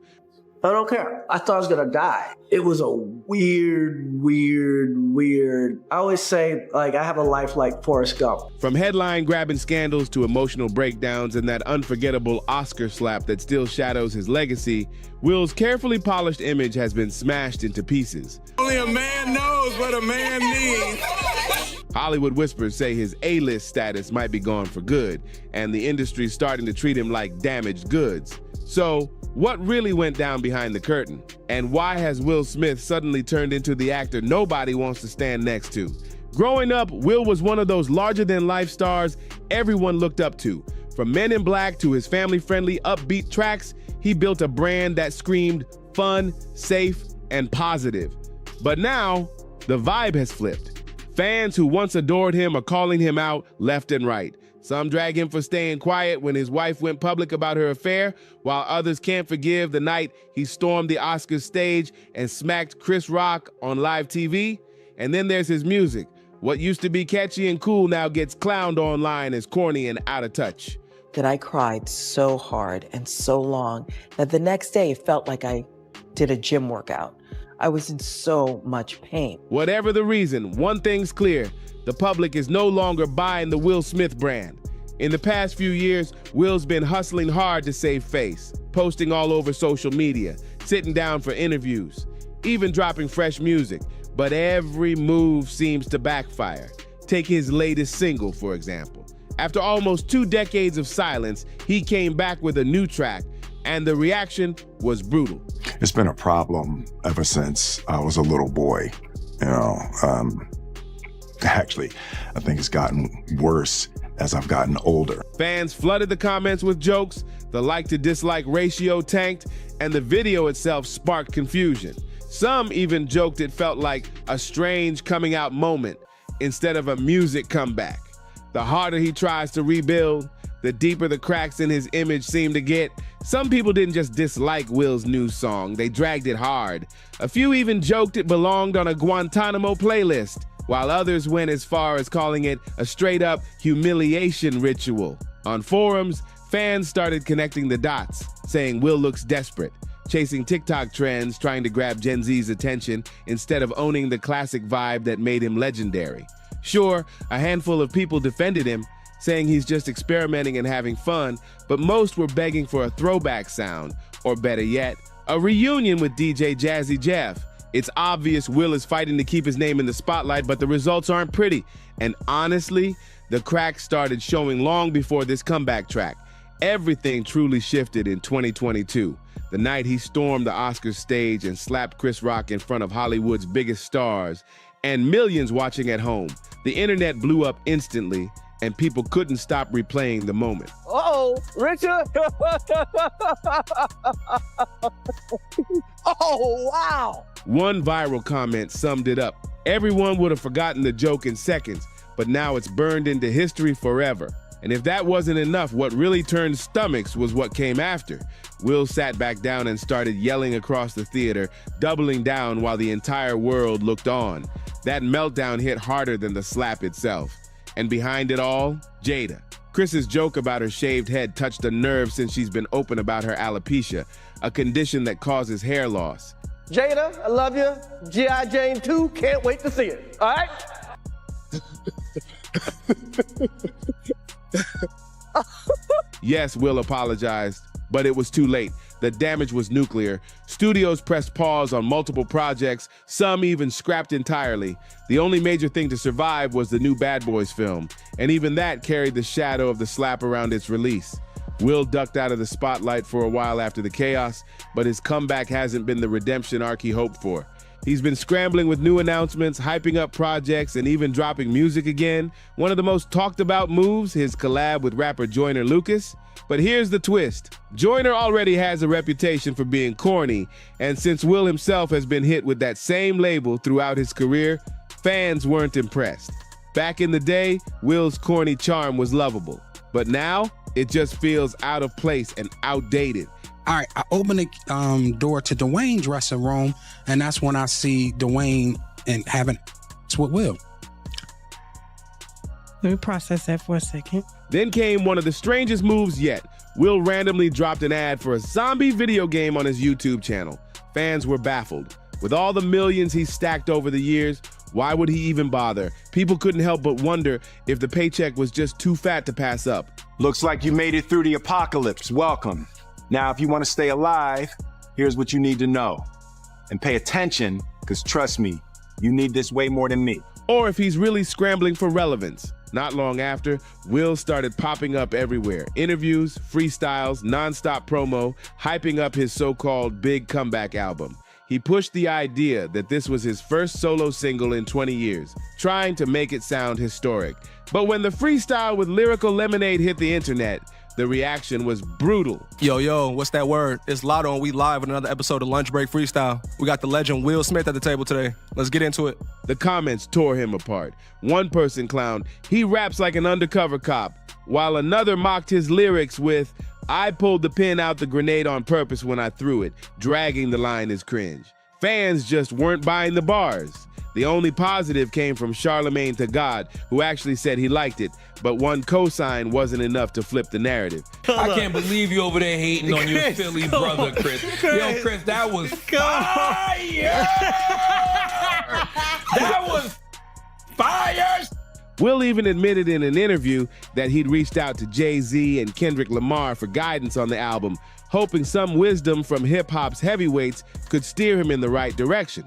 I don't care. I thought I was gonna die. It was a weird. I always say, like, I have a life like Forrest Gump. From headline-grabbing scandals to emotional breakdowns and that unforgettable Oscar slap that still shadows his legacy, Will's carefully polished image has been smashed into pieces. Only a man knows what a man needs. Hollywood whispers say his A-list status might be gone for good, and the industry's starting to treat him like damaged goods. So, what really went down behind the curtain? And why has Will Smith suddenly turned into the actor nobody wants to stand next to? Growing up, Will was one of those larger-than-life stars everyone looked up to. From Men in Black to his family-friendly, upbeat tracks, he built a brand that screamed fun, safe, and positive. But now, the vibe has flipped. Fans who once adored him are calling him out left and right. Some drag him for staying quiet when his wife went public about her affair, while others can't forgive the night he stormed the Oscars stage and smacked Chris Rock on live TV. And then there's his music. What used to be catchy and cool now gets clowned online as corny and out of touch. That I cried so hard and so long that the next day it felt like I did a gym workout. I was in so much pain. Whatever the reason, one thing's clear. The public is no longer buying the Will Smith brand. In the past few years, Will's been hustling hard to save face, posting all over social media, sitting down for interviews, even dropping fresh music. But every move seems to backfire. Take his latest single, for example. After almost 2 decades of silence, he came back with a new track, and the reaction was brutal. It's been a problem ever since I was a little boy, you know. Actually, I think it's gotten worse as I've gotten older. Fans flooded the comments with jokes, the like-to-dislike ratio tanked, and the video itself sparked confusion. Some even joked it felt like a strange coming-out moment instead of a music comeback. The harder he tries to rebuild, The deeper the cracks in his image seemed to get, some people didn't just dislike Will's new song, they dragged it hard. A few even joked it belonged on a Guantanamo playlist, while others went as far as calling it a straight-up humiliation ritual. On forums, fans started connecting the dots, saying Will looks desperate, chasing TikTok trends, trying to grab Gen Z's attention instead of owning the classic vibe that made him legendary. Sure, a handful of people defended him, saying he's just experimenting and having fun, but most were begging for a throwback sound, or better yet, a reunion with DJ Jazzy Jeff. It's obvious Will is fighting to keep his name in the spotlight, but the results aren't pretty. And honestly, the cracks started showing long before this comeback track. Everything truly shifted in 2022, the night he stormed the Oscars stage and slapped Chris Rock in front of Hollywood's biggest stars, and millions watching at home. The internet blew up instantly, and people couldn't stop replaying the moment. Uh-oh, Richard. Oh, wow. One viral comment summed it up. Everyone would have forgotten the joke in seconds, but now it's burned into history forever. And if that wasn't enough, what really turned stomachs was what came after. Will sat back down and started yelling across the theater, doubling down while the entire world looked on. That meltdown hit harder than the slap itself. And behind it all, Jada. Chris's joke about her shaved head touched a nerve since she's been open about her alopecia, a condition that causes hair loss. Jada, I love you. G.I. Jane 2, can't wait to see it. All right? Yes, Will apologized, but it was too late. The damage was nuclear. Studios pressed pause on multiple projects, some even scrapped entirely. The only major thing to survive was the new Bad Boys film, and even that carried the shadow of the slap around its release. Will ducked out of the spotlight for a while after the chaos, but his comeback hasn't been the redemption arc he hoped for. He's been scrambling with new announcements, hyping up projects, and even dropping music again. One of the most talked about moves, his collab with rapper Joyner Lucas. But here's the twist. Joyner already has a reputation for being corny, and since Will himself has been hit with that same label throughout his career, fans weren't impressed. Back in the day, Will's corny charm was lovable, but now it just feels out of place and outdated. All right, I open the door to Dwayne's dressing room, and that's when I see Dwayne and having it's with Will. Let me process that for a second. Then came one of the strangest moves yet. Will randomly dropped an ad for a zombie video game on his YouTube channel. Fans were baffled. With all the millions he's stacked over the years, why would he even bother? People couldn't help but wonder if the paycheck was just too fat to pass up. Looks like you made it through the apocalypse. Welcome. Now, if you want to stay alive, here's what you need to know. And pay attention, because trust me, you need this way more than me. Or if he's really scrambling for relevance. Not long after, Will started popping up everywhere. Interviews, freestyles, nonstop promo, hyping up his so-called big comeback album. He pushed the idea that this was his first solo single in 20 years, trying to make it sound historic. But when the freestyle with Lyrical Lemonade hit the internet, the reaction was brutal. Yo, what's that word? It's Lotto, and we live with another episode of Lunch Break Freestyle. We got the legend Will Smith at the table today. Let's get into it. The comments tore him apart. One person clowned, "He raps like an undercover cop," while another mocked his lyrics with, "I pulled the pin out the grenade on purpose when I threw it. Dragging the line is cringe." Fans just weren't buying the bars. The only positive came from Charlemagne to God, who actually said he liked it, but one cosign wasn't enough to flip the narrative. I can't believe you over there hating on your Philly brother, Chris. Yo, Chris, that was fire! That was fire! Will even admitted in an interview that he'd reached out to Jay-Z and Kendrick Lamar for guidance on the album, hoping some wisdom from hip-hop's heavyweights could steer him in the right direction.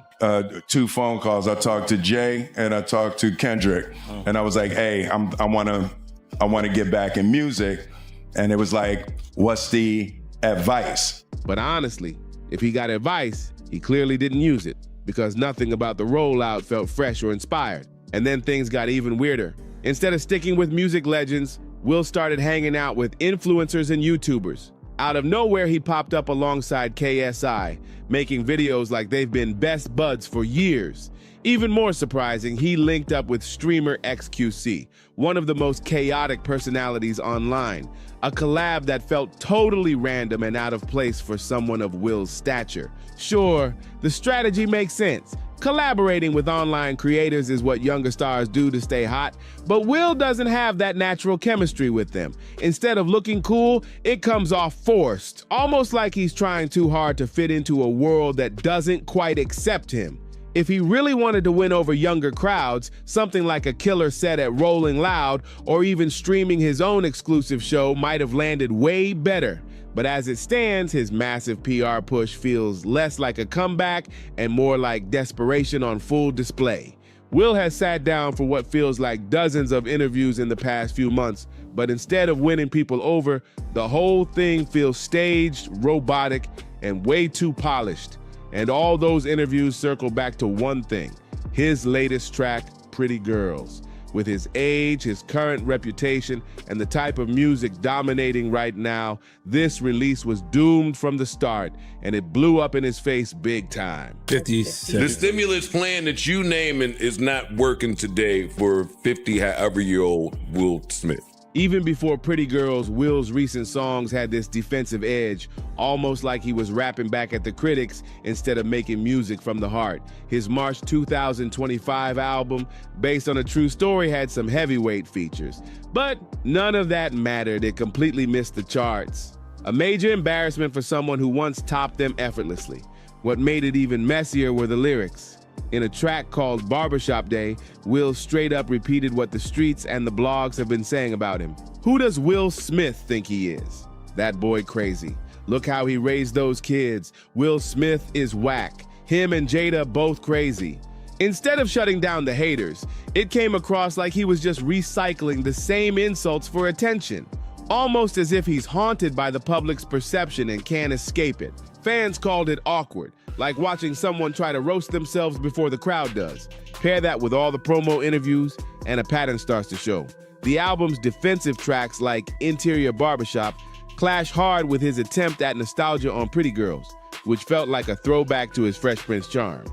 2 phone calls. I talked to Jay and I talked to Kendrick, and I was like, "Hey, I want to get back in music," and it was like, "What's the advice?" But honestly, if he got advice, he clearly didn't use it, because nothing about the rollout felt fresh or inspired. And then things got even weirder. Instead of sticking with music legends, Will started hanging out with influencers and YouTubers. Out of nowhere, he popped up alongside KSI, making videos like they've been best buds for years. Even more surprising, he linked up with streamer XQC, one of the most chaotic personalities online, a collab that felt totally random and out of place for someone of Will's stature. Sure, the strategy makes sense. Collaborating with online creators is what younger stars do to stay hot, but Will doesn't have that natural chemistry with them. Instead of looking cool, it comes off forced, almost like he's trying too hard to fit into a world that doesn't quite accept him. If he really wanted to win over younger crowds, something like a killer set at Rolling Loud or even streaming his own exclusive show might have landed way better. But as it stands, his massive PR push feels less like a comeback and more like desperation on full display. Will has sat down for what feels like dozens of interviews in the past few months, but instead of winning people over, the whole thing feels staged, robotic, and way too polished. And all those interviews circle back to one thing, his latest track, Pretty Girls. With his age, his current reputation, and the type of music dominating right now, this release was doomed from the start, and it blew up in his face big time. 50 The stimulus plan that you naming is not working today for 50-however-year-old Will Smith. Even before Pretty Girls, Will's recent songs had this defensive edge, almost like he was rapping back at the critics instead of making music from the heart. His March 2025 album, based on a true story, had some heavyweight features. But none of that mattered. It completely missed the charts. A major embarrassment for someone who once topped them effortlessly. What made it even messier were the lyrics. In a track called Barbershop Day, Will straight up repeated what the streets and the blogs have been saying about him. Who does Will Smith think he is? That boy crazy. Look how he raised those kids. Will Smith is whack. Him and Jada both crazy. Instead of shutting down the haters, it came across like he was just recycling the same insults for attention. Almost as if he's haunted by the public's perception and can't escape it. Fans called it awkward, like watching someone try to roast themselves before the crowd does. Pair that with all the promo interviews, and a pattern starts to show. The album's defensive tracks like Interior Barbershop clash hard with his attempt at nostalgia on Pretty Girls, which felt like a throwback to his Fresh Prince charm.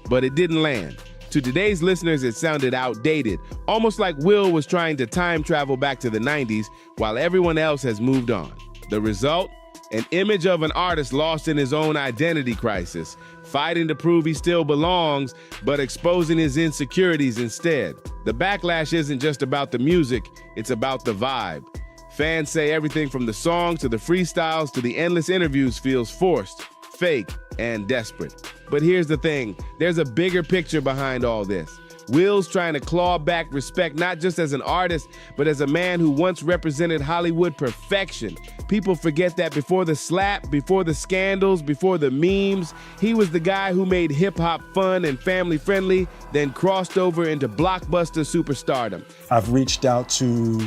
But it didn't land. To today's listeners, it sounded outdated, almost like Will was trying to time travel back to the 90s while everyone else has moved on. The result? An image of an artist lost in his own identity crisis, fighting to prove he still belongs, but exposing his insecurities instead. The backlash isn't just about the music, it's about the vibe. Fans say everything from the songs to the freestyles to the endless interviews feels forced, fake, and desperate. But here's the thing, there's a bigger picture behind all this. Will's trying to claw back respect not just as an artist, but as a man who once represented Hollywood perfection. People forget that before the slap, before the scandals, before the memes, he was the guy who made hip-hop fun and family-friendly, then crossed over into blockbuster superstardom. I've reached out to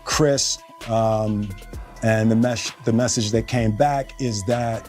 Chris, and the message that came back is that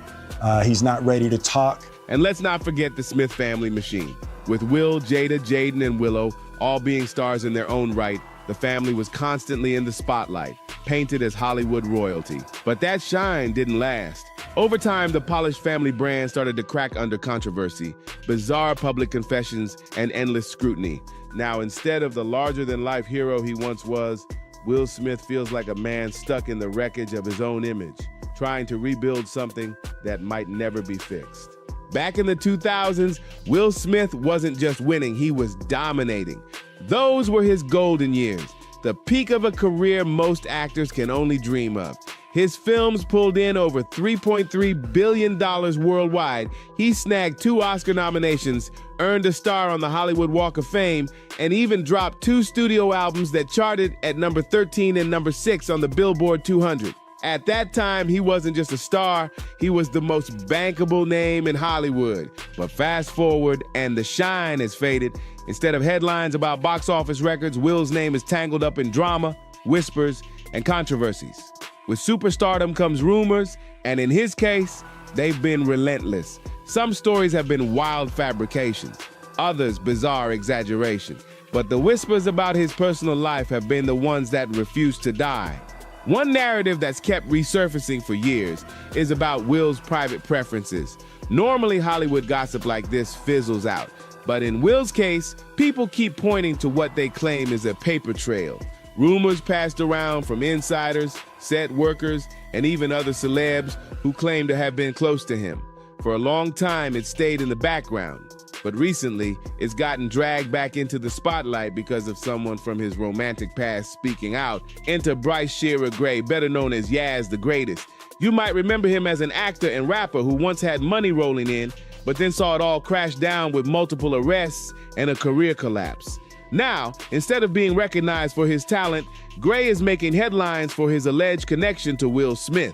he's not ready to talk. And let's not forget the Smith family machine. With Will, Jada, Jaden, and Willow all being stars in their own right, the family was constantly in the spotlight, painted as Hollywood royalty. But that shine didn't last. Over time, the polished family brand started to crack under controversy, bizarre public confessions, and endless scrutiny. Now, instead of the larger-than-life hero he once was, Will Smith feels like a man stuck in the wreckage of his own image, trying to rebuild something that might never be fixed. Back in the 2000s, Will Smith wasn't just winning, he was dominating. Those were his golden years, the peak of a career most actors can only dream of. His films pulled in over $3.3 billion worldwide. He snagged 2 Oscar nominations, earned a star on the Hollywood Walk of Fame, and even dropped 2 studio albums that charted at number 13 and number 6 on the Billboard 200. At that time, he wasn't just a star, he was the most bankable name in Hollywood. But fast forward, and the shine has faded. Instead of headlines about box office records, Will's name is tangled up in drama, whispers, and controversies. With superstardom comes rumors, and in his case, they've been relentless. Some stories have been wild fabrications, others bizarre exaggeration. But the whispers about his personal life have been the ones that refuse to die. One narrative that's kept resurfacing for years is about Will's private preferences. Normally, Hollywood gossip like this fizzles out. But in Will's case, people keep pointing to what they claim is a paper trail. Rumors passed around from insiders, set workers, and even other celebs who claim to have been close to him. For a long time, it stayed in the background. But recently, it's gotten dragged back into the spotlight because of someone from his romantic past speaking out. Enter Bryce Shearer Gray, better known as Yaz the Greatest. You might remember him as an actor and rapper who once had money rolling in, but then saw it all crash down with multiple arrests and a career collapse. Now, instead of being recognized for his talent, Gray is making headlines for his alleged connection to Will Smith.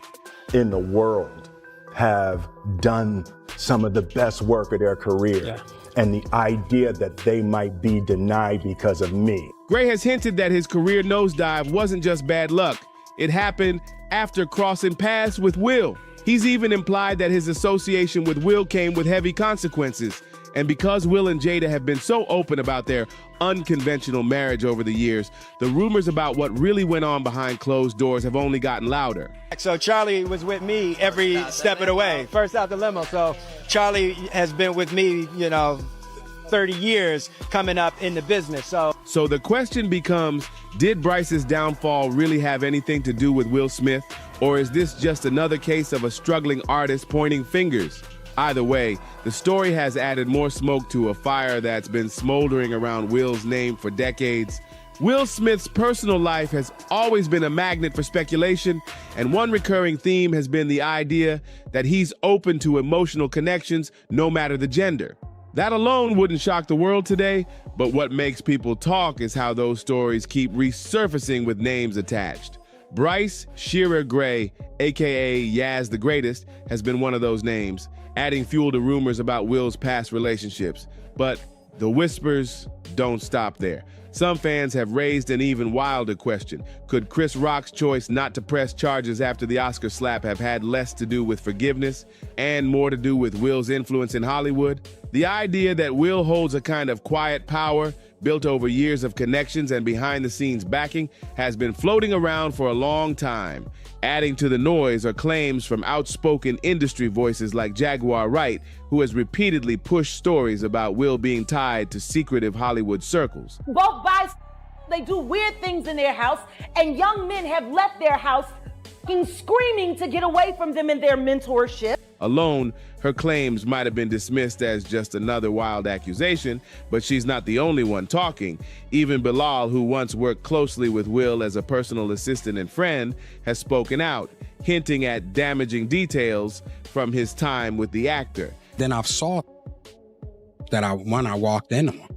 In the world have done some of the best work of their career. And the idea that they might be denied because of me. Gray has hinted that his career nosedive wasn't just bad luck. It happened after crossing paths with Will. He's even implied that his association with Will came with heavy consequences. And because Will and Jada have been so open about their unconventional marriage over the years, the rumors about what really went on behind closed doors have only gotten louder. So Charlie was with me every step of the way. First out the limo. So Charlie has been with me, 30 years coming up in the business. So the question becomes, did Bryce's downfall really have anything to do with Will Smith? Or is this just another case of a struggling artist pointing fingers? Either way, the story has added more smoke to a fire that's been smoldering around Will's name for decades. Will Smith's personal life has always been a magnet for speculation, and one recurring theme has been the idea that he's open to emotional connections no matter the gender. That alone wouldn't shock the world today, but what makes people talk is how those stories keep resurfacing with names attached. Bryce Shearer Gray, aka Yaz the Greatest, has been one of those names, adding fuel to rumors about Will's past relationships. But the whispers don't stop there. Some fans have raised an even wilder question. Could Chris Rock's choice not to press charges after the Oscar slap have had less to do with forgiveness and more to do with Will's influence in Hollywood? The idea that Will holds a kind of quiet power built over years of connections and behind-the-scenes backing has been floating around for a long time. Adding to the noise are claims from outspoken industry voices like Jaguar Wright, who has repeatedly pushed stories about Will being tied to secretive Hollywood circles. Both guys, they do weird things in their house, and young men have left their house screaming to get away from them in their mentorship. Alone, her claims might have been dismissed as just another wild accusation, but she's not the only one talking. Even Bilal, who once worked closely with Will as a personal assistant and friend, has spoken out, hinting at damaging details from his time with the actor. Then I saw that I walked in on.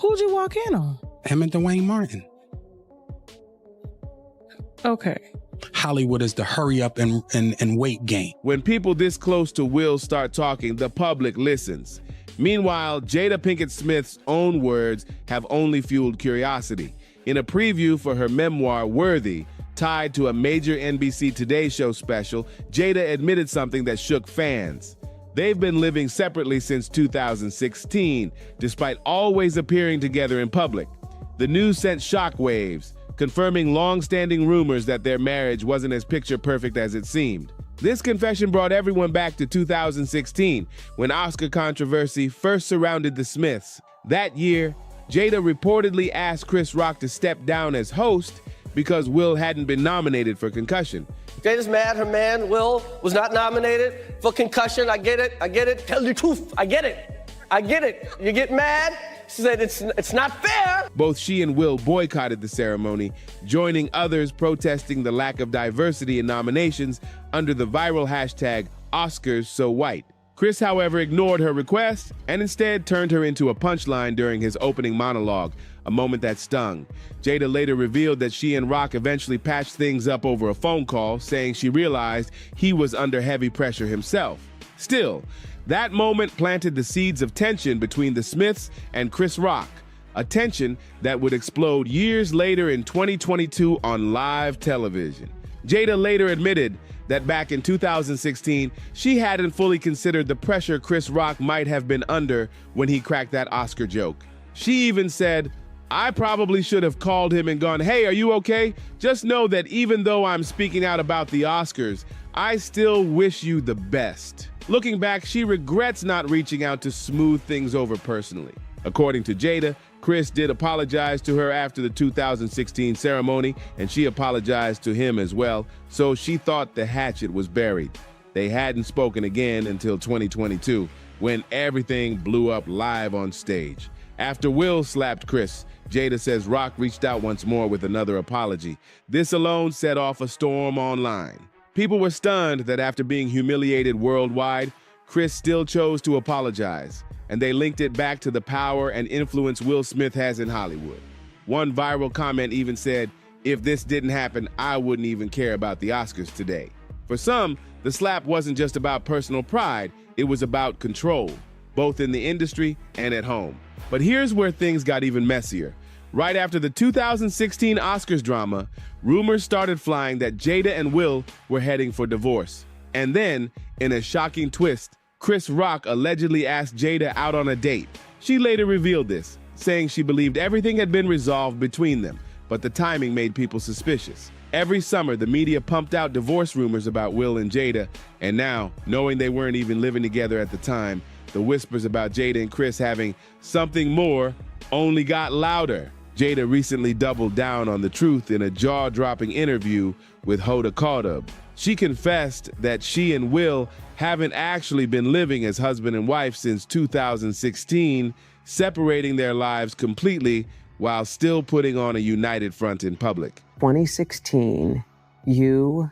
Who'd you walk in on? Him and Dwayne Martin. Okay. Hollywood is the hurry up and wait game. When people this close to Will start talking, the public listens. Meanwhile, Jada Pinkett Smith's own words have only fueled curiosity. In a preview for her memoir, Worthy, tied to a major NBC Today Show special, Jada admitted something that shook fans. They've been living separately since 2016, despite always appearing together in public. The news sent shockwaves, confirming long-standing rumors that their marriage wasn't as picture-perfect as it seemed. This confession brought everyone back to 2016, when Oscar controversy first surrounded the Smiths. That year, Jada reportedly asked Chris Rock to step down as host because Will hadn't been nominated for Concussion. Jada's mad her man, Will, was not nominated for Concussion. I get it. Tell the truth. I get it. You get mad? She said it's not fair. Both she and Will boycotted the ceremony, joining others protesting the lack of diversity in nominations under the viral hashtag #OscarsSoWhite. Chris, however, ignored her request and instead turned her into a punchline during his opening monologue, a moment that stung. Jada later revealed that she and Rock eventually patched things up over a phone call, saying she realized he was under heavy pressure himself. Still, that moment planted the seeds of tension between the Smiths and Chris Rock, a tension that would explode years later in 2022 on live television. Jada later admitted that back in 2016, she hadn't fully considered the pressure Chris Rock might have been under when he cracked that Oscar joke. She even said, "I probably should have called him and gone, 'Hey, are you okay? Just know that even though I'm speaking out about the Oscars, I still wish you the best." Looking back, she regrets not reaching out to smooth things over personally. According to Jada, Chris did apologize to her after the 2016 ceremony, and she apologized to him as well, so she thought the hatchet was buried. They hadn't spoken again until 2022, when everything blew up live on stage. After Will slapped Chris, Jada says Rock reached out once more with another apology. This alone set off a storm online. People were stunned that after being humiliated worldwide, Chris still chose to apologize, and they linked it back to the power and influence Will Smith has in Hollywood. One viral comment even said, "If this didn't happen, I wouldn't even care about the Oscars today." For some, the slap wasn't just about personal pride, it was about control, both in the industry and at home. But here's where things got even messier. Right after the 2016 Oscars drama, rumors started flying that Jada and Will were heading for divorce. And then, in a shocking twist, Chris Rock allegedly asked Jada out on a date. She later revealed this, saying she believed everything had been resolved between them, but the timing made people suspicious. Every summer, the media pumped out divorce rumors about Will and Jada, and now, knowing they weren't even living together at the time, the whispers about Jada and Chris having something more only got louder. Jada recently doubled down on the truth in a jaw-dropping interview with Hoda Kotb. She confessed that she and Will haven't actually been living as husband and wife since 2016, separating their lives completely while still putting on a united front in public. 2016, you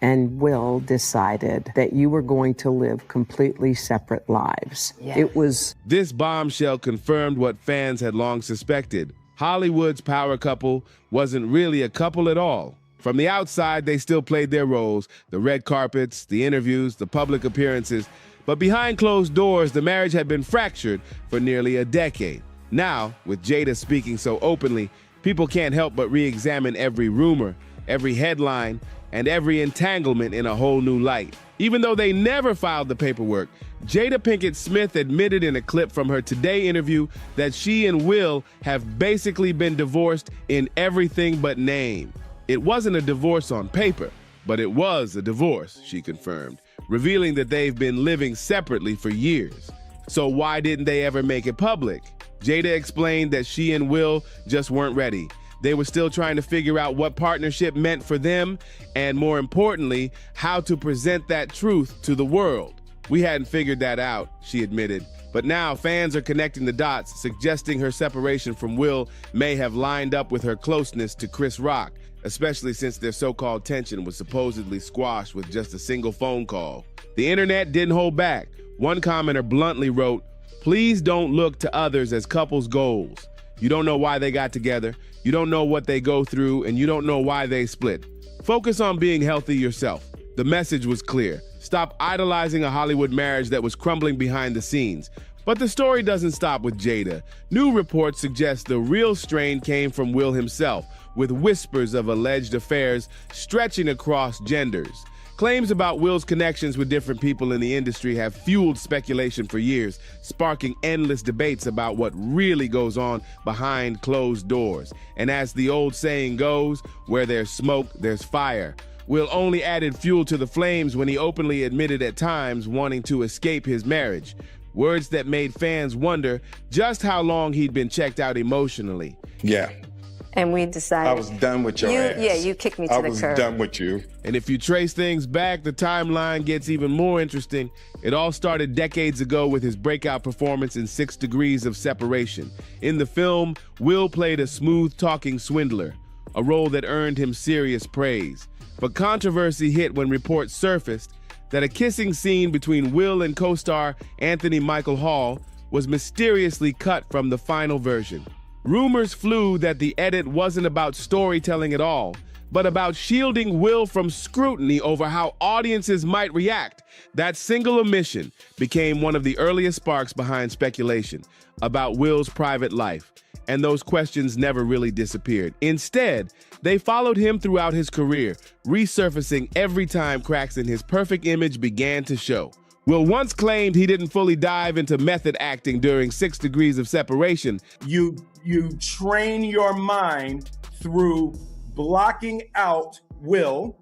and Will decided that you were going to live completely separate lives. Yes. It was... This bombshell confirmed what fans had long suspected. Hollywood's power couple wasn't really a couple at all. From the outside, they still played their roles, the red carpets, the interviews, the public appearances. But behind closed doors, the marriage had been fractured for nearly a decade. Now, with Jada speaking so openly, people can't help but re-examine every rumor, every headline, and every entanglement in a whole new light. Even though they never filed the paperwork, Jada Pinkett Smith admitted in a clip from her Today interview that she and Will have basically been divorced in everything but name. It wasn't a divorce on paper, but it was a divorce, she confirmed, revealing that they've been living separately for years. So why didn't they ever make it public? Jada explained that she and Will just weren't ready. They were still trying to figure out what partnership meant for them, and more importantly, how to present that truth to the world. We hadn't figured that out, she admitted. But now fans are connecting the dots, suggesting her separation from Will may have lined up with her closeness to Chris Rock, especially since their so-called tension was supposedly squashed with just a single phone call. The internet didn't hold back. One commenter bluntly wrote, "Please don't look to others as couples' goals. You don't know why they got together, you don't know what they go through, and you don't know why they split. Focus on being healthy yourself." The message was clear. Stop idolizing a Hollywood marriage that was crumbling behind the scenes. But the story doesn't stop with Jada. New reports suggest the real strain came from Will himself, with whispers of alleged affairs stretching across genders. Claims about Will's connections with different people in the industry have fueled speculation for years, sparking endless debates about what really goes on behind closed doors. And as the old saying goes, where there's smoke, there's fire. Will only added fuel to the flames when he openly admitted at times wanting to escape his marriage. Words that made fans wonder just how long he'd been checked out emotionally. Yeah. And we decided... I was done with your ass. Yeah, you kicked me to the curb. I was done with you. And if you trace things back, the timeline gets even more interesting. It all started decades ago with his breakout performance in 6 Degrees of Separation. In the film, Will played a smooth-talking swindler, a role that earned him serious praise. But controversy hit when reports surfaced that a kissing scene between Will and co-star Anthony Michael Hall was mysteriously cut from the final version. Rumors flew that the edit wasn't about storytelling at all, but about shielding Will from scrutiny over how audiences might react. That single omission became one of the earliest sparks behind speculation about Will's private life, and those questions never really disappeared. Instead, they followed him throughout his career, resurfacing every time cracks in his perfect image began to show. Will once claimed he didn't fully dive into method acting during 6 Degrees of Separation. You train your mind through blocking out Will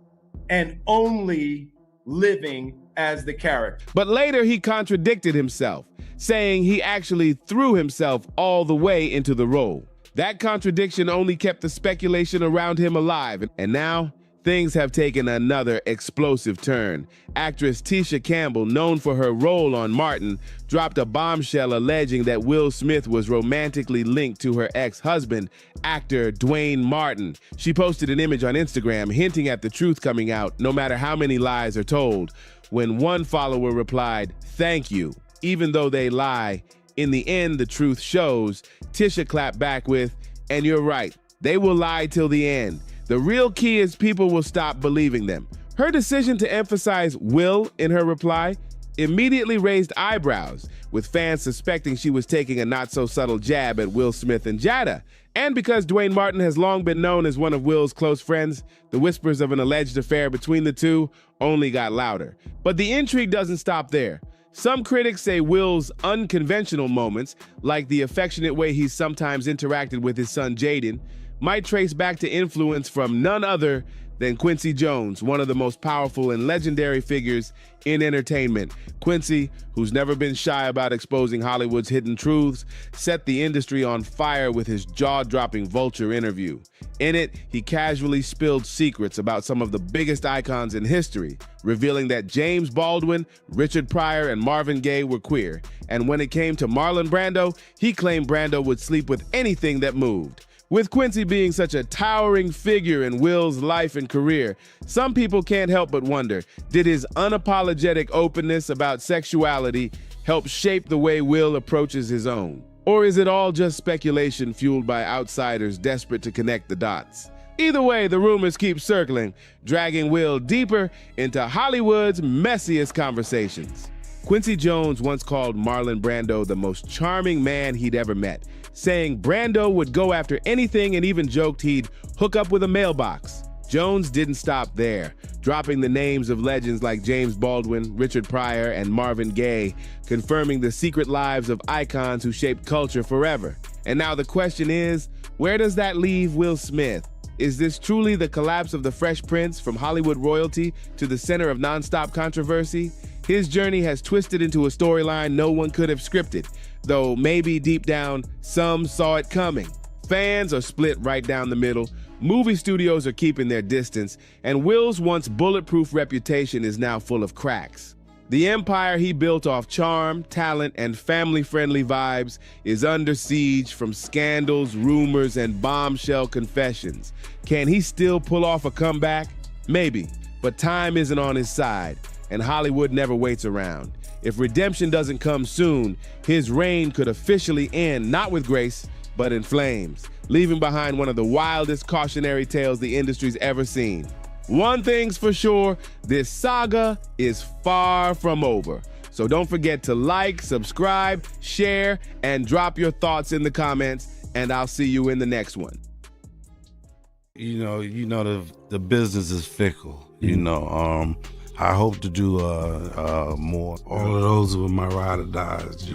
and only living as the character. But later he contradicted himself, saying he actually threw himself all the way into the role. That contradiction only kept the speculation around him alive, and now things have taken another explosive turn. Actress Tisha Campbell, known for her role on Martin, dropped a bombshell alleging that Will Smith was romantically linked to her ex-husband, actor Dwayne Martin. She posted an image on Instagram hinting at the truth coming out, no matter how many lies are told. When one follower replied, "Thank you," even though they lie, in the end the truth shows, Tisha clapped back with, "And you're right, they will lie till the end. The real key is people will stop believing them." Her decision to emphasize "will" in her reply immediately raised eyebrows, with fans suspecting she was taking a not-so-subtle jab at Will Smith and Jada. And because Dwayne Martin has long been known as one of Will's close friends, the whispers of an alleged affair between the two only got louder. But the intrigue doesn't stop there. Some critics say Will's unconventional moments, like the affectionate way he's sometimes interacted with his son Jaden, might trace back to influence from none other than Quincy Jones, one of the most powerful and legendary figures in entertainment. Quincy, who's never been shy about exposing Hollywood's hidden truths, set the industry on fire with his jaw-dropping Vulture interview. In it, he casually spilled secrets about some of the biggest icons in history, revealing that James Baldwin, Richard Pryor, and Marvin Gaye were queer. And when it came to Marlon Brando, he claimed Brando would sleep with anything that moved. With Quincy being such a towering figure in Will's life and career, some people can't help but wonder, did his unapologetic openness about sexuality help shape the way Will approaches his own? Or is it all just speculation fueled by outsiders desperate to connect the dots? Either way, the rumors keep circling, dragging Will deeper into Hollywood's messiest conversations. Quincy Jones once called Marlon Brando the most charming man he'd ever met, saying Brando would go after anything and even joked he'd hook up with a mailbox. Jones didn't stop there, dropping the names of legends like James Baldwin, Richard Pryor, and Marvin Gaye, confirming the secret lives of icons who shaped culture forever. And now the question is, where does that leave Will Smith? Is this truly the collapse of the Fresh Prince from Hollywood royalty to the center of nonstop controversy? His journey has twisted into a storyline no one could have scripted, though maybe deep down, some saw it coming. Fans are split right down the middle, movie studios are keeping their distance, and Will's once bulletproof reputation is now full of cracks. The empire he built off charm, talent, and family-friendly vibes is under siege from scandals, rumors, and bombshell confessions. Can he still pull off a comeback? Maybe, but time isn't on his side, and Hollywood never waits around. If redemption doesn't come soon, his reign could officially end, not with grace, but in flames, leaving behind one of the wildest cautionary tales the industry's ever seen. One thing's for sure, this saga is far from over. So don't forget to like, subscribe, share, and drop your thoughts in the comments, and I'll see you in the next one. You know the business is fickle, I hope to do more. All of those were my ride or dies,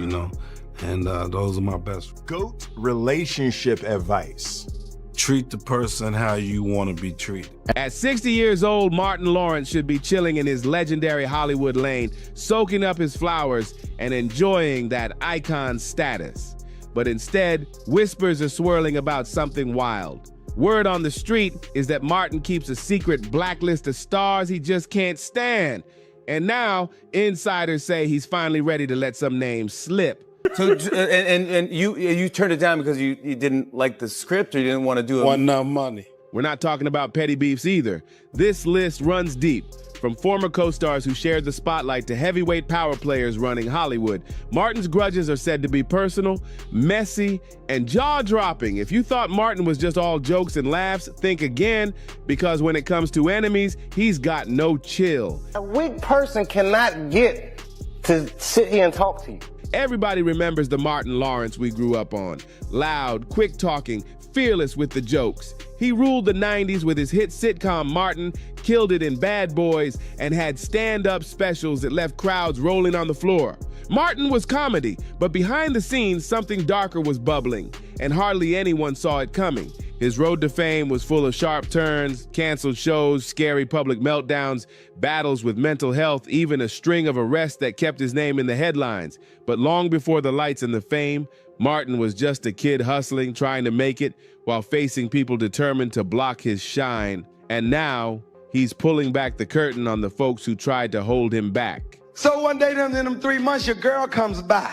and those are my best. GOAT relationship advice. Treat the person how you want to be treated. At 60 years old, Martin Lawrence should be chilling in his legendary Hollywood lane, soaking up his flowers and enjoying that icon status. But instead, whispers are swirling about something wild. Word on the street is that Martin keeps a secret blacklist of stars he just can't stand. And now, insiders say he's finally ready to let some names slip. So, and you turned it down because you didn't like the script, or you didn't want to do it? Wasn't enough money. We're not talking about petty beefs either. This list runs deep, from former co-stars who shared the spotlight to heavyweight power players running Hollywood. Martin's grudges are said to be personal, messy, and jaw-dropping. If you thought Martin was just all jokes and laughs, think again, because when it comes to enemies, he's got no chill. A weak person cannot get to sit here and talk to you. Everybody remembers the Martin Lawrence we grew up on. Loud, quick-talking, fearless with the jokes. He ruled the 90s with his hit sitcom Martin, killed it in Bad Boys, and had stand-up specials that left crowds rolling on the floor. Martin was comedy, but behind the scenes, something darker was bubbling, and hardly anyone saw it coming. His road to fame was full of sharp turns, canceled shows, scary public meltdowns, battles with mental health, even a string of arrests that kept his name in the headlines. But long before the lights and the fame, Martin was just a kid hustling, trying to make it, while facing people determined to block his shine. And now, he's pulling back the curtain on the folks who tried to hold him back. So one day, in them 3 months, your girl comes by.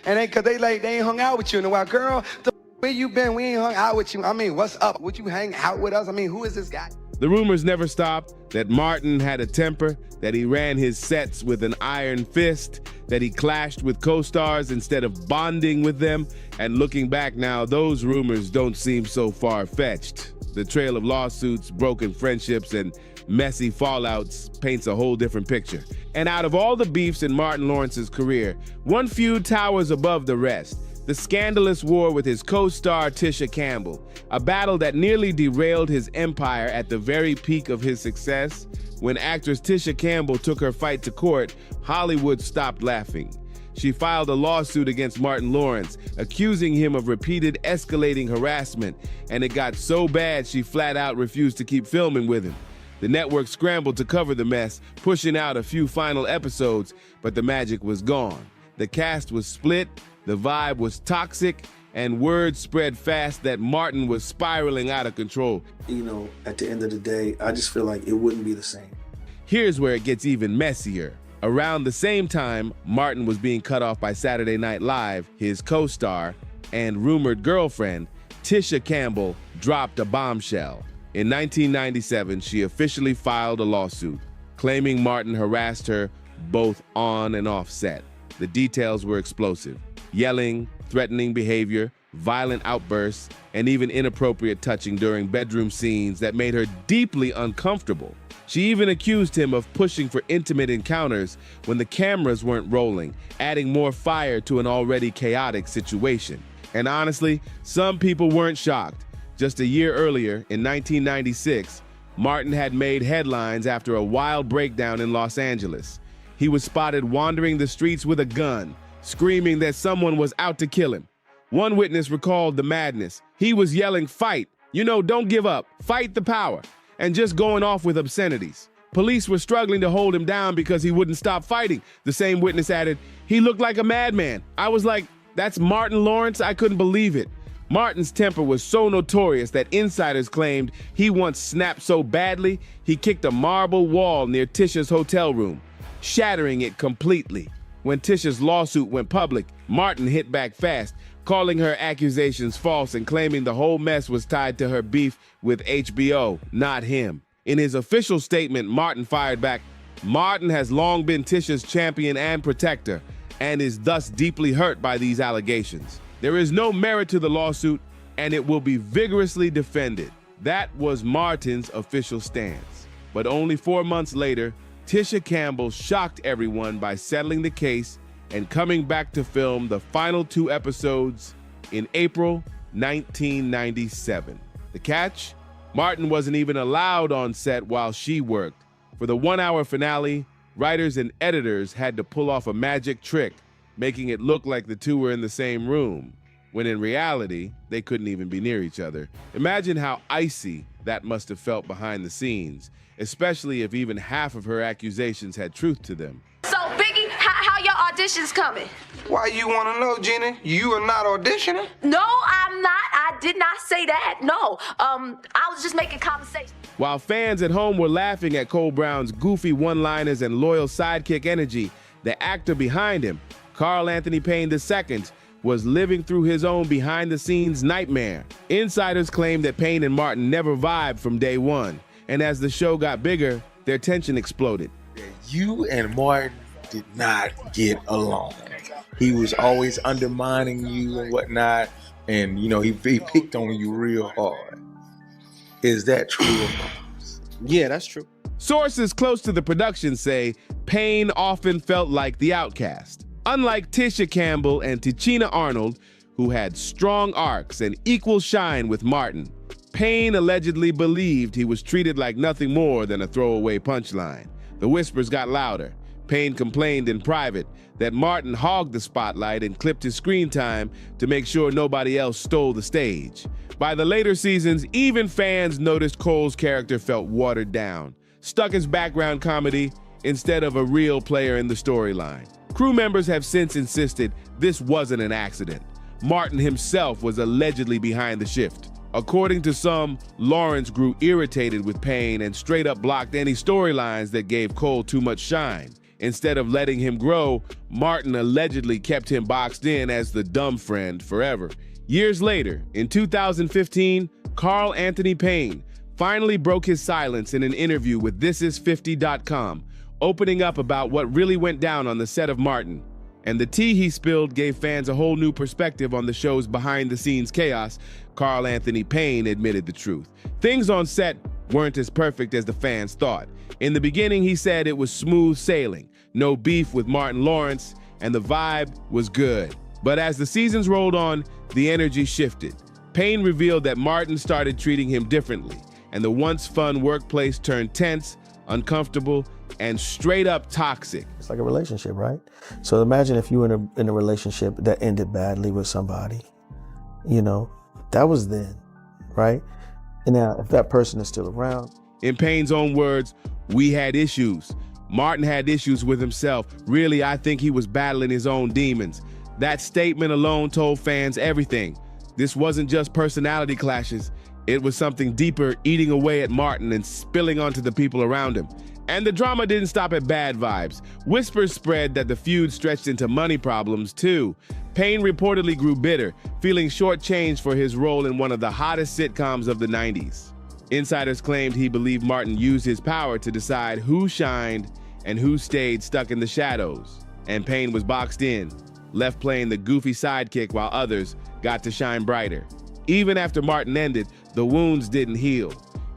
And they ain't hung out with you in a while. Girl, where you been? We ain't hung out with you. I mean, what's up? Would you hang out with us? I mean, who is this guy? The rumors never stopped that Martin had a temper, that he ran his sets with an iron fist, that he clashed with co-stars instead of bonding with them. And looking back now, those rumors don't seem so far-fetched. The trail of lawsuits, broken friendships, and messy fallouts paints a whole different picture. And out of all the beefs in Martin Lawrence's career, one feud towers above the rest. The scandalous war with his co-star Tisha Campbell, a battle that nearly derailed his empire at the very peak of his success. When actress Tisha Campbell took her fight to court, Hollywood stopped laughing. She filed a lawsuit against Martin Lawrence, accusing him of repeated escalating harassment, and it got so bad she flat out refused to keep filming with him. The network scrambled to cover the mess, pushing out a few final episodes, but the magic was gone. The cast was split, the vibe was toxic, and word spread fast that Martin was spiraling out of control. You know, at the end of the day, I just feel like it wouldn't be the same. Here's where it gets even messier. Around the same time, Martin was being cut off by Saturday Night Live, his co-star and rumored girlfriend, Tisha Campbell, dropped a bombshell. In 1997, she officially filed a lawsuit, claiming Martin harassed her both on and off set. The details were explosive. Yelling, threatening behavior, violent outbursts, and even inappropriate touching during bedroom scenes that made her deeply uncomfortable. She even accused him of pushing for intimate encounters when the cameras weren't rolling, adding more fire to an already chaotic situation. And honestly, some people weren't shocked. Just a year earlier, in 1996, Martin had made headlines after a wild breakdown in Los Angeles. He was spotted wandering the streets with a gun, screaming that someone was out to kill him. One witness recalled the madness. He was yelling, "Fight! You know, don't give up. Fight the power," and just going off with obscenities. Police were struggling to hold him down because he wouldn't stop fighting. The same witness added, "He looked like a madman." I was like, that's Martin Lawrence? I couldn't believe it. Martin's temper was so notorious that insiders claimed he once snapped so badly, he kicked a marble wall near Tisha's hotel room, shattering it completely. When Tisha's lawsuit went public, Martin hit back fast, calling her accusations false and claiming the whole mess was tied to her beef with HBO, not him. In his official statement, Martin fired back, "Martin has long been Tisha's champion and protector, and is thus deeply hurt by these allegations. There is no merit to the lawsuit, and it will be vigorously defended." That was Martin's official stance. But only 4 months later, Tisha Campbell shocked everyone by settling the case and coming back to film the final 2 episodes in April 1997. The catch? Martin wasn't even allowed on set while she worked. For the 1-hour finale, writers and editors had to pull off a magic trick, making it look like the two were in the same room, when in reality, they couldn't even be near each other. Imagine how icy that must have felt behind the scenes, especially if even half of her accusations had truth to them. So, Biggie, how your auditions coming? Why you want to know, Jenny? You are not auditioning? No, I'm not. I did not say that. No. I was just making conversation. While fans at home were laughing at Cole Brown's goofy one-liners and loyal sidekick energy, the actor behind him, Carl Anthony Payne II, was living through his own behind-the-scenes nightmare. Insiders claim that Payne and Martin never vibed from day one, and as the show got bigger, their tension exploded. You and Martin did not get along. He was always undermining you and whatnot, and you know he picked on you real hard. Is that true or false? Yeah, that's true. Sources close to the production say Payne often felt like the outcast. Unlike Tisha Campbell and Tichina Arnold, who had strong arcs and equal shine with Martin, Payne allegedly believed he was treated like nothing more than a throwaway punchline. The whispers got louder. Payne complained in private that Martin hogged the spotlight and clipped his screen time to make sure nobody else stole the stage. By the later seasons, even fans noticed Cole's character felt watered down, stuck as background comedy instead of a real player in the storyline. Crew members have since insisted this wasn't an accident. Martin himself was allegedly behind the shift. According to some, Lawrence grew irritated with Payne and straight up blocked any storylines that gave Cole too much shine. Instead of letting him grow, Martin allegedly kept him boxed in as the dumb friend forever. Years later, in 2015, Carl Anthony Payne finally broke his silence in an interview with ThisIs50.com, opening up about what really went down on the set of Martin. And the tea he spilled gave fans a whole new perspective on the show's behind-the-scenes chaos. Carl Anthony Payne admitted the truth. Things on set weren't as perfect as the fans thought. In the beginning, he said it was smooth sailing, no beef with Martin Lawrence, and the vibe was good. But as the seasons rolled on, the energy shifted. Payne revealed that Martin started treating him differently, and the once fun workplace turned tense, uncomfortable, and straight up toxic. It's like a relationship, right? So imagine if you were in a relationship that ended badly with somebody. You know, that was then, right? And now, if that person is still around. In Payne's own words, we had issues. Martin had issues with himself. Really, I think he was battling his own demons. That statement alone told fans everything. This wasn't just personality clashes. It was something deeper eating away at Martin and spilling onto the people around him. And the drama didn't stop at bad vibes. Whispers spread that the feud stretched into money problems, too. Payne reportedly grew bitter, feeling shortchanged for his role in one of the hottest sitcoms of the 90s. Insiders claimed he believed Martin used his power to decide who shined and who stayed stuck in the shadows. And Payne was boxed in, left playing the goofy sidekick while others got to shine brighter. Even after Martin ended, the wounds didn't heal.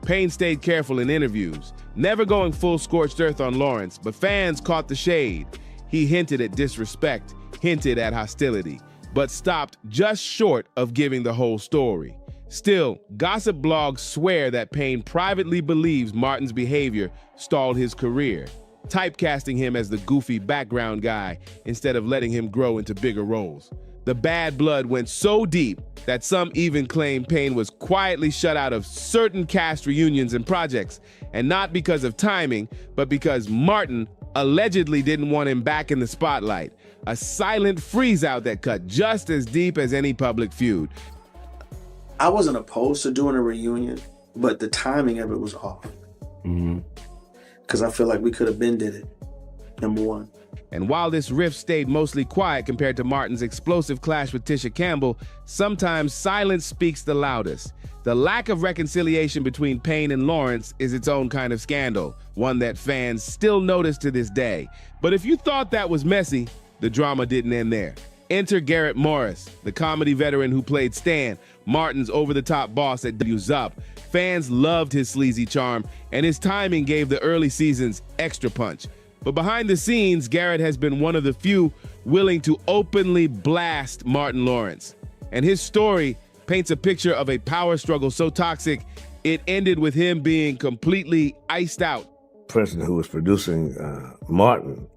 Payne stayed careful in interviews, never going full scorched earth on Lawrence, but fans caught the shade. He hinted at disrespect, hinted at hostility, but stopped just short of giving the whole story. Still, gossip blogs swear that Payne privately believes Martin's behavior stalled his career, typecasting him as the goofy background guy instead of letting him grow into bigger roles. The bad blood went so deep that some even claim Payne was quietly shut out of certain cast reunions and projects, and not because of timing, but because Martin allegedly didn't want him back in the spotlight. A silent freeze-out that cut just as deep as any public feud. I wasn't opposed to doing a reunion, but the timing of it was off. Because I feel like we could have been did it, number one. And while this rift stayed mostly quiet compared to Martin's explosive clash with Tisha Campbell, sometimes silence speaks the loudest. The lack of reconciliation between Payne and Lawrence is its own kind of scandal, one that fans still notice to this day. But if you thought that was messy, the drama didn't end there. Enter Garrett Morris, the comedy veteran who played Stan, Martin's over-the-top boss at W's Up. Fans loved his sleazy charm, and his timing gave the early seasons extra punch. But behind the scenes, Garrett has been one of the few willing to openly blast Martin Lawrence. And his story paints a picture of a power struggle so toxic, it ended with him being completely iced out. The person who was producing Martin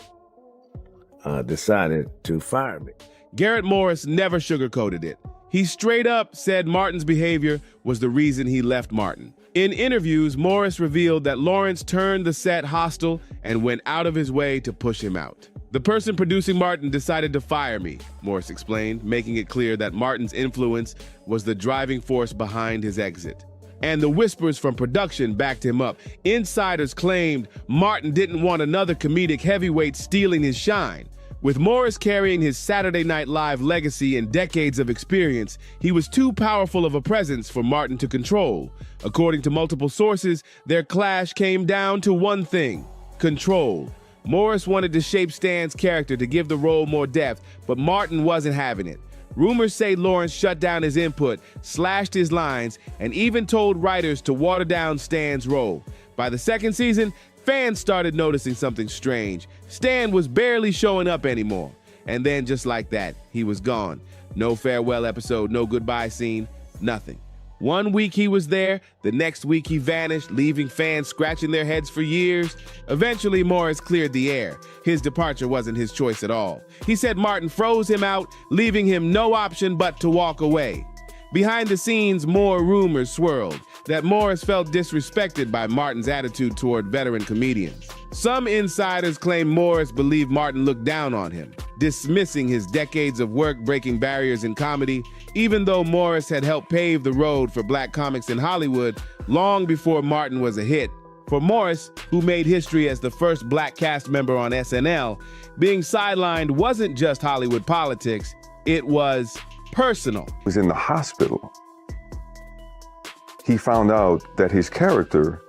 decided to fire me. Garrett Morris never sugarcoated it. He straight up said Martin's behavior was the reason he left Martin. In interviews, Morris revealed that Lawrence turned the set hostile and went out of his way to push him out. The person producing Martin decided to fire me, Morris explained, making it clear that Martin's influence was the driving force behind his exit. And the whispers from production backed him up. Insiders claimed Martin didn't want another comedic heavyweight stealing his shine. With Morris carrying his Saturday Night Live legacy and decades of experience, he was too powerful of a presence for Martin to control. According to multiple sources, their clash came down to one thing: control. Morris wanted to shape Stan's character to give the role more depth, but Martin wasn't having it. Rumors say Lawrence shut down his input, slashed his lines, and even told writers to water down Stan's role. By the second season, fans started noticing something strange. Stan was barely showing up anymore. And then just like that, he was gone. No farewell episode, no goodbye scene, nothing. One week he was there, the next week he vanished, leaving fans scratching their heads for years. Eventually, Morris cleared the air. His departure wasn't his choice at all. He said Martin froze him out, leaving him no option but to walk away. Behind the scenes, more rumors swirled that Morris felt disrespected by Martin's attitude toward veteran comedians. Some insiders claim Morris believed Martin looked down on him, dismissing his decades of work breaking barriers in comedy, even though Morris had helped pave the road for black comics in Hollywood long before Martin was a hit. For Morris, who made history as the first black cast member on SNL, being sidelined wasn't just Hollywood politics, it was personal. He was in the hospital. He found out that his character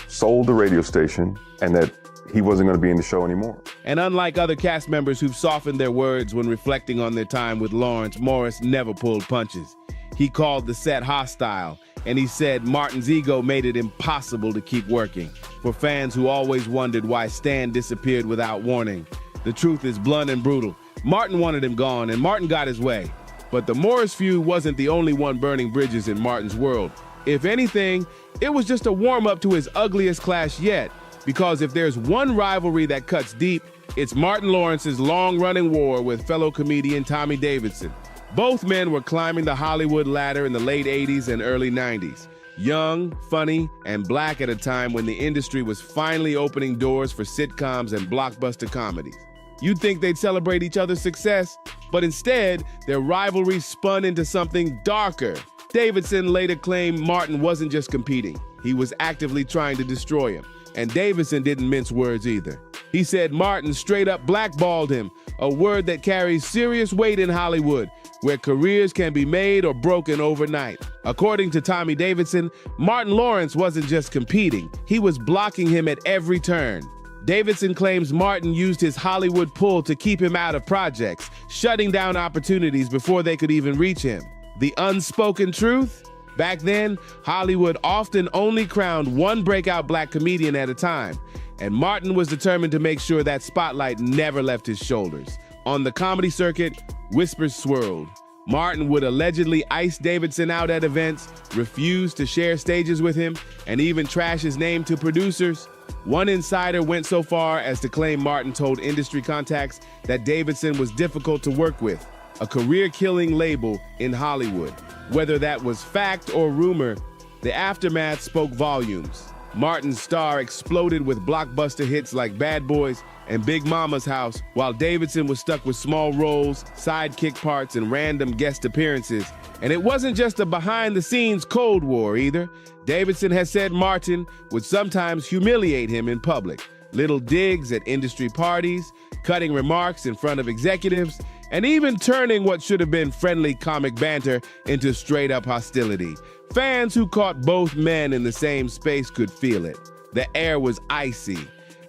sold the radio station and that he wasn't going to be in the show anymore. And unlike other cast members who've softened their words when reflecting on their time with Lawrence, Morris never pulled punches. He called the set hostile, and he said Martin's ego made it impossible to keep working. For fans who always wondered why Stan disappeared without warning, the truth is blunt and brutal. Martin wanted him gone, and Martin got his way. But the Morris feud wasn't the only one burning bridges in Martin's world. If anything, it was just a warm-up to his ugliest clash yet, because if there's one rivalry that cuts deep, it's Martin Lawrence's long-running war with fellow comedian Tommy Davidson. Both men were climbing the Hollywood ladder in the late 80s and early 90s. Young, funny, and black at a time when the industry was finally opening doors for sitcoms and blockbuster comedies. You'd think they'd celebrate each other's success, but instead, their rivalry spun into something darker. Davidson later claimed Martin wasn't just competing, he was actively trying to destroy him. And Davidson didn't mince words either. He said Martin straight up blackballed him, a word that carries serious weight in Hollywood, where careers can be made or broken overnight. According to Tommy Davidson, Martin Lawrence wasn't just competing, he was blocking him at every turn. Davidson claims Martin used his Hollywood pull to keep him out of projects, shutting down opportunities before they could even reach him. The unspoken truth? Back then, Hollywood often only crowned one breakout black comedian at a time, and Martin was determined to make sure that spotlight never left his shoulders. On the comedy circuit, whispers swirled. Martin would allegedly ice Davidson out at events, refuse to share stages with him, and even trash his name to producers. One insider went so far as to claim Martin told industry contacts that Davidson was difficult to work with, a career-killing label in Hollywood. Whether that was fact or rumor, the aftermath spoke volumes. Martin's star exploded with blockbuster hits like Bad Boys and Big Mama's House, while Davidson was stuck with small roles, sidekick parts, and random guest appearances. And it wasn't just a behind-the-scenes Cold War either. Davidson has said Martin would sometimes humiliate him in public. Little digs at industry parties, cutting remarks in front of executives, and even turning what should have been friendly comic banter into straight-up hostility. Fans who caught both men in the same space could feel it. The air was icy,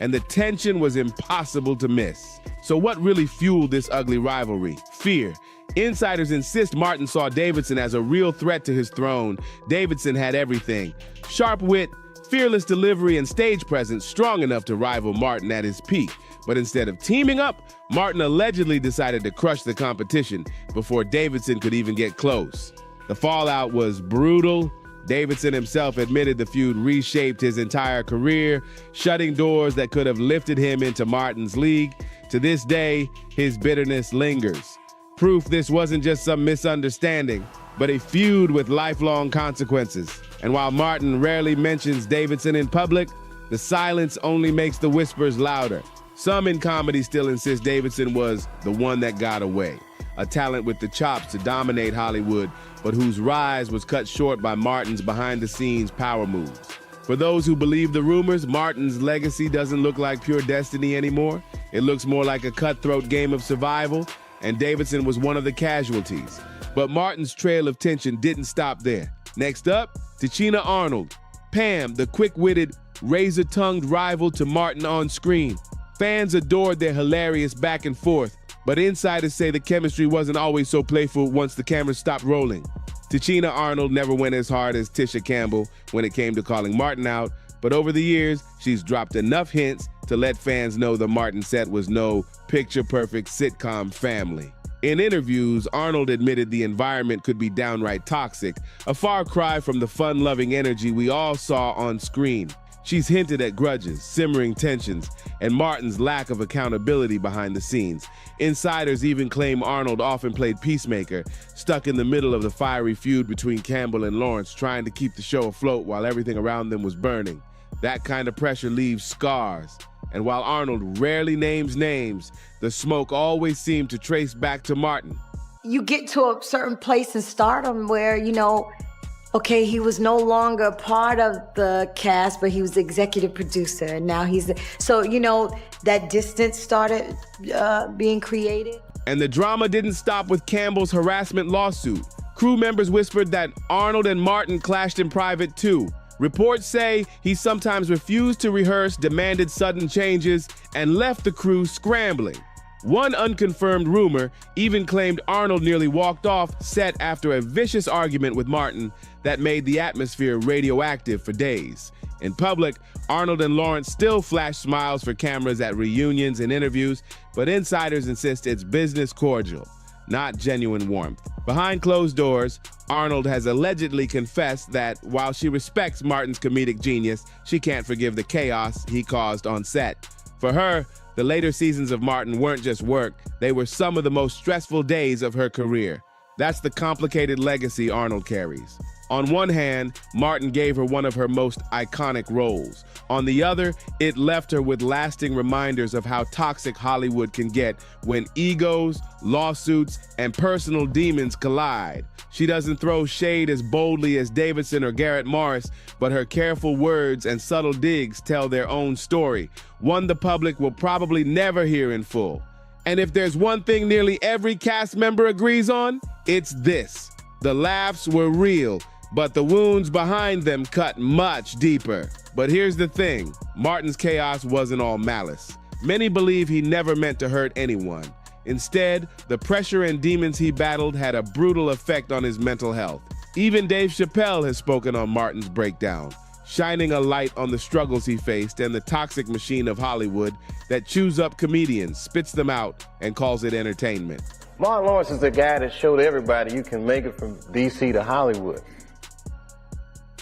and the tension was impossible to miss. So what really fueled this ugly rivalry? Fear. Insiders insist Martin saw Davidson as a real threat to his throne. Davidson had everything: sharp wit, fearless delivery, and stage presence strong enough to rival Martin at his peak. But instead of teaming up, Martin allegedly decided to crush the competition before Davidson could even get close. The fallout was brutal. Davidson himself admitted the feud reshaped his entire career, shutting doors that could have lifted him into Martin's league. To this day, his bitterness lingers. Proof this wasn't just some misunderstanding, but a feud with lifelong consequences. And while Martin rarely mentions Davidson in public, the silence only makes the whispers louder. Some in comedy still insist Davidson was the one that got away, a talent with the chops to dominate Hollywood, but whose rise was cut short by Martin's behind-the-scenes power moves. For those who believe the rumors, Martin's legacy doesn't look like pure destiny anymore. It looks more like a cutthroat game of survival, and Davidson was one of the casualties. But Martin's trail of tension didn't stop there. Next up, Tichina Arnold. Pam, the quick-witted, razor-tongued rival to Martin on screen. Fans adored their hilarious back and forth, but insiders say the chemistry wasn't always so playful once the cameras stopped rolling. Tichina Arnold never went as hard as Tisha Campbell when it came to calling Martin out, but over the years, she's dropped enough hints to let fans know the Martin set was no picture-perfect sitcom family. In interviews, Arnold admitted the environment could be downright toxic, a far cry from the fun-loving energy we all saw on screen. She's hinted at grudges, simmering tensions, and Martin's lack of accountability behind the scenes. Insiders even claim Arnold often played peacemaker, stuck in the middle of the fiery feud between Campbell and Lawrence, trying to keep the show afloat while everything around them was burning. That kind of pressure leaves scars. And while Arnold rarely names names, the smoke always seemed to trace back to Martin. You get to a certain place in stardom where, okay, he was no longer part of the cast, but he was the executive producer, and now that distance started being created. And the drama didn't stop with Campbell's harassment lawsuit. Crew members whispered that Arnold and Martin clashed in private too. Reports say he sometimes refused to rehearse, demanded sudden changes, and left the crew scrambling. One unconfirmed rumor even claimed Arnold nearly walked off set after a vicious argument with Martin that made the atmosphere radioactive for days. In public, Arnold and Lawrence still flash smiles for cameras at reunions and interviews, but insiders insist it's business cordial, not genuine warmth. Behind closed doors, Arnold has allegedly confessed that while she respects Martin's comedic genius, she can't forgive the chaos he caused on set. For her, the later seasons of Martin weren't just work, they were some of the most stressful days of her career. That's the complicated legacy Arnold carries. On one hand, Martin gave her one of her most iconic roles. On the other, it left her with lasting reminders of how toxic Hollywood can get when egos, lawsuits, and personal demons collide. She doesn't throw shade as boldly as Davidson or Garrett Morris, but her careful words and subtle digs tell their own story, one the public will probably never hear in full. And if there's one thing nearly every cast member agrees on, it's this: the laughs were real, but the wounds behind them cut much deeper. But here's the thing, Martin's chaos wasn't all malice. Many believe he never meant to hurt anyone. Instead, the pressure and demons he battled had a brutal effect on his mental health. Even Dave Chappelle has spoken on Martin's breakdown, shining a light on the struggles he faced and the toxic machine of Hollywood that chews up comedians, spits them out, and calls it entertainment. Martin Lawrence is the guy that showed everybody you can make it from DC to Hollywood.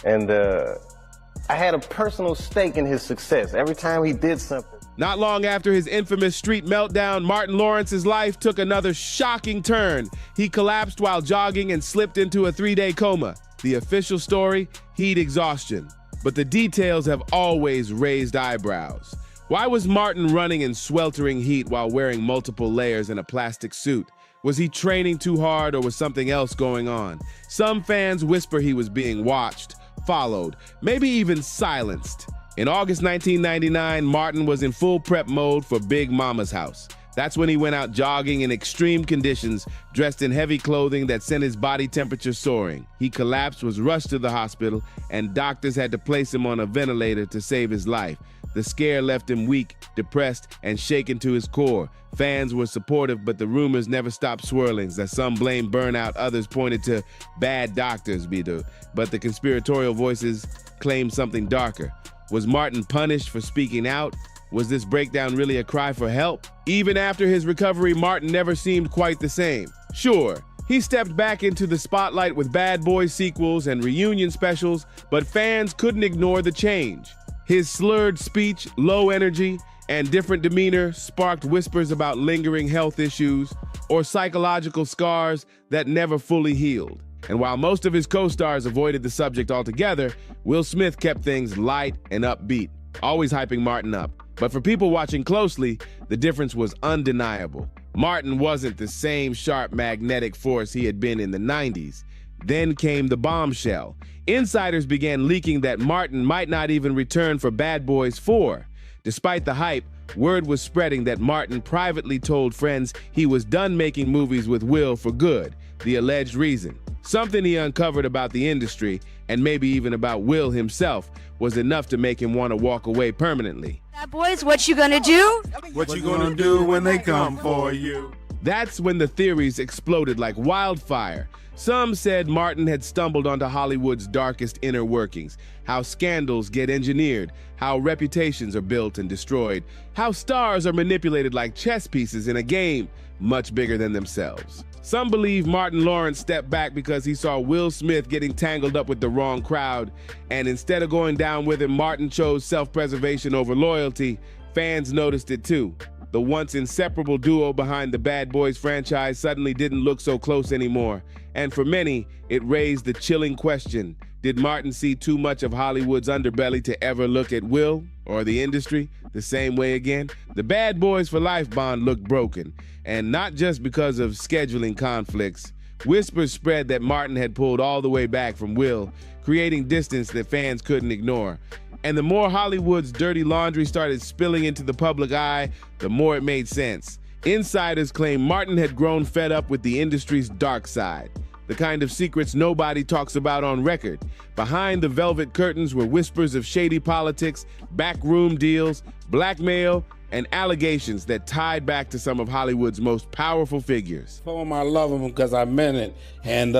And I had a personal stake in his success every time he did something. Not long after his infamous street meltdown, Martin Lawrence's life took another shocking turn. He collapsed while jogging and slipped into a 3-day coma. The official story, heat exhaustion. But the details have always raised eyebrows. Why was Martin running in sweltering heat while wearing multiple layers in a plastic suit? Was he training too hard or was something else going on? Some fans whisper he was being watched, followed, maybe even silenced. In August 1999, Martin was in full prep mode for Big Mama's house. That's when he went out jogging in extreme conditions, dressed in heavy clothing that sent his body temperature soaring. He collapsed, was rushed to the hospital, and doctors had to place him on a ventilator to save his life. The scare left him weak, depressed, and shaken to his core. Fans were supportive, but the rumors never stopped swirling. As some blamed burnout, others pointed to bad doctors, but the conspiratorial voices claimed something darker. Was Martin punished for speaking out? Was this breakdown really a cry for help? Even after his recovery, Martin never seemed quite the same. Sure, he stepped back into the spotlight with Bad Boys sequels and reunion specials, but fans couldn't ignore the change. His slurred speech, low energy, and different demeanor sparked whispers about lingering health issues or psychological scars that never fully healed. And while most of his co-stars avoided the subject altogether, Will Smith kept things light and upbeat, always hyping Martin up. But for people watching closely, the difference was undeniable. Martin wasn't the same sharp magnetic force he had been in the 90s. Then came the bombshell. Insiders began leaking that Martin might not even return for Bad Boys 4. Despite the hype, word was spreading that Martin privately told friends he was done making movies with Will for good, the alleged reason. Something he uncovered about the industry, and maybe even about Will himself, was enough to make him want to walk away permanently. Bad Boys, what you gonna do? What you gonna do when they come for you? That's when the theories exploded like wildfire. Some said Martin had stumbled onto Hollywood's darkest inner workings, how scandals get engineered, how reputations are built and destroyed, how stars are manipulated like chess pieces in a game much bigger than themselves. Some believe Martin Lawrence stepped back because he saw Will Smith getting tangled up with the wrong crowd, and instead of going down with him, Martin chose self-preservation over loyalty. Fans noticed it too. The once inseparable duo behind the Bad Boys franchise suddenly didn't look so close anymore. And for many, it raised the chilling question, did Martin see too much of Hollywood's underbelly to ever look at Will or the industry the same way again? The Bad Boys for Life bond looked broken, and not just because of scheduling conflicts. Whispers spread that Martin had pulled all the way back from Will, creating distance that fans couldn't ignore. And the more Hollywood's dirty laundry started spilling into the public eye, the more it made sense. Insiders claim Martin had grown fed up with the industry's dark side, the kind of secrets nobody talks about on record. Behind the velvet curtains were whispers of shady politics, backroom deals, blackmail, and allegations that tied back to some of Hollywood's most powerful figures. Told him I love him because I meant it, and